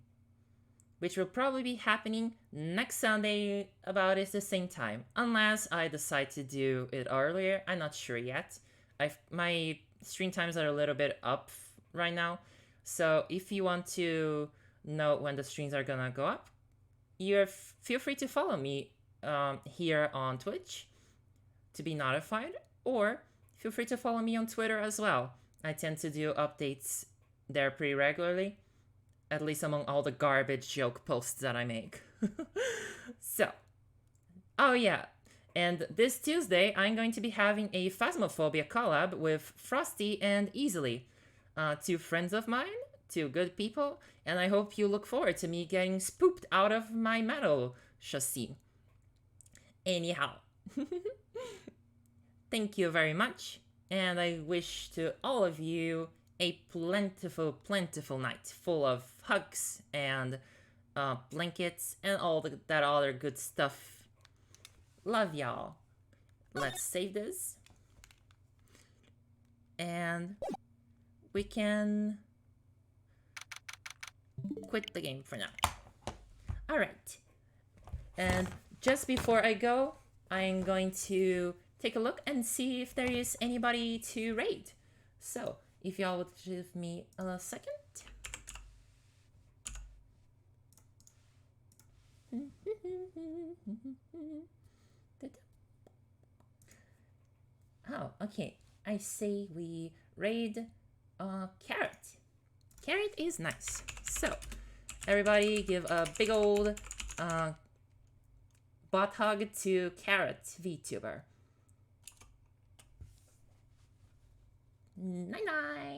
A: which will probably be happening next Sunday about the same time, unless I decide to do it earlier. I'm not sure yet. My stream times are a little bit up right now, so if you want to know when the streams are gonna go up, feel free to follow me here on Twitch to be notified, or feel free to follow me on Twitter as well. I tend to do updates there pretty regularly, at least among all the garbage joke posts that I make. So, oh yeah, and this Tuesday I'm going to be having a Phasmophobia collab with Frosty and Easily, 2 friends of mine, 2 good people, and I hope you look forward to me getting spooked out of my metal chassis. Anyhow, thank you very much, and I wish to all of you a plentiful, plentiful night full of hugs and blankets and all that other good stuff. Love y'all. Let's save this. And we can quit the game for now. Alright. And just before I go, I'm going to take a look and see if there is anybody to raid. So, if y'all would give me a second. Oh, okay. I say we raid Carrot. Carrot is nice. So, everybody give a big old butt hug to Carrot VTuber. Night night.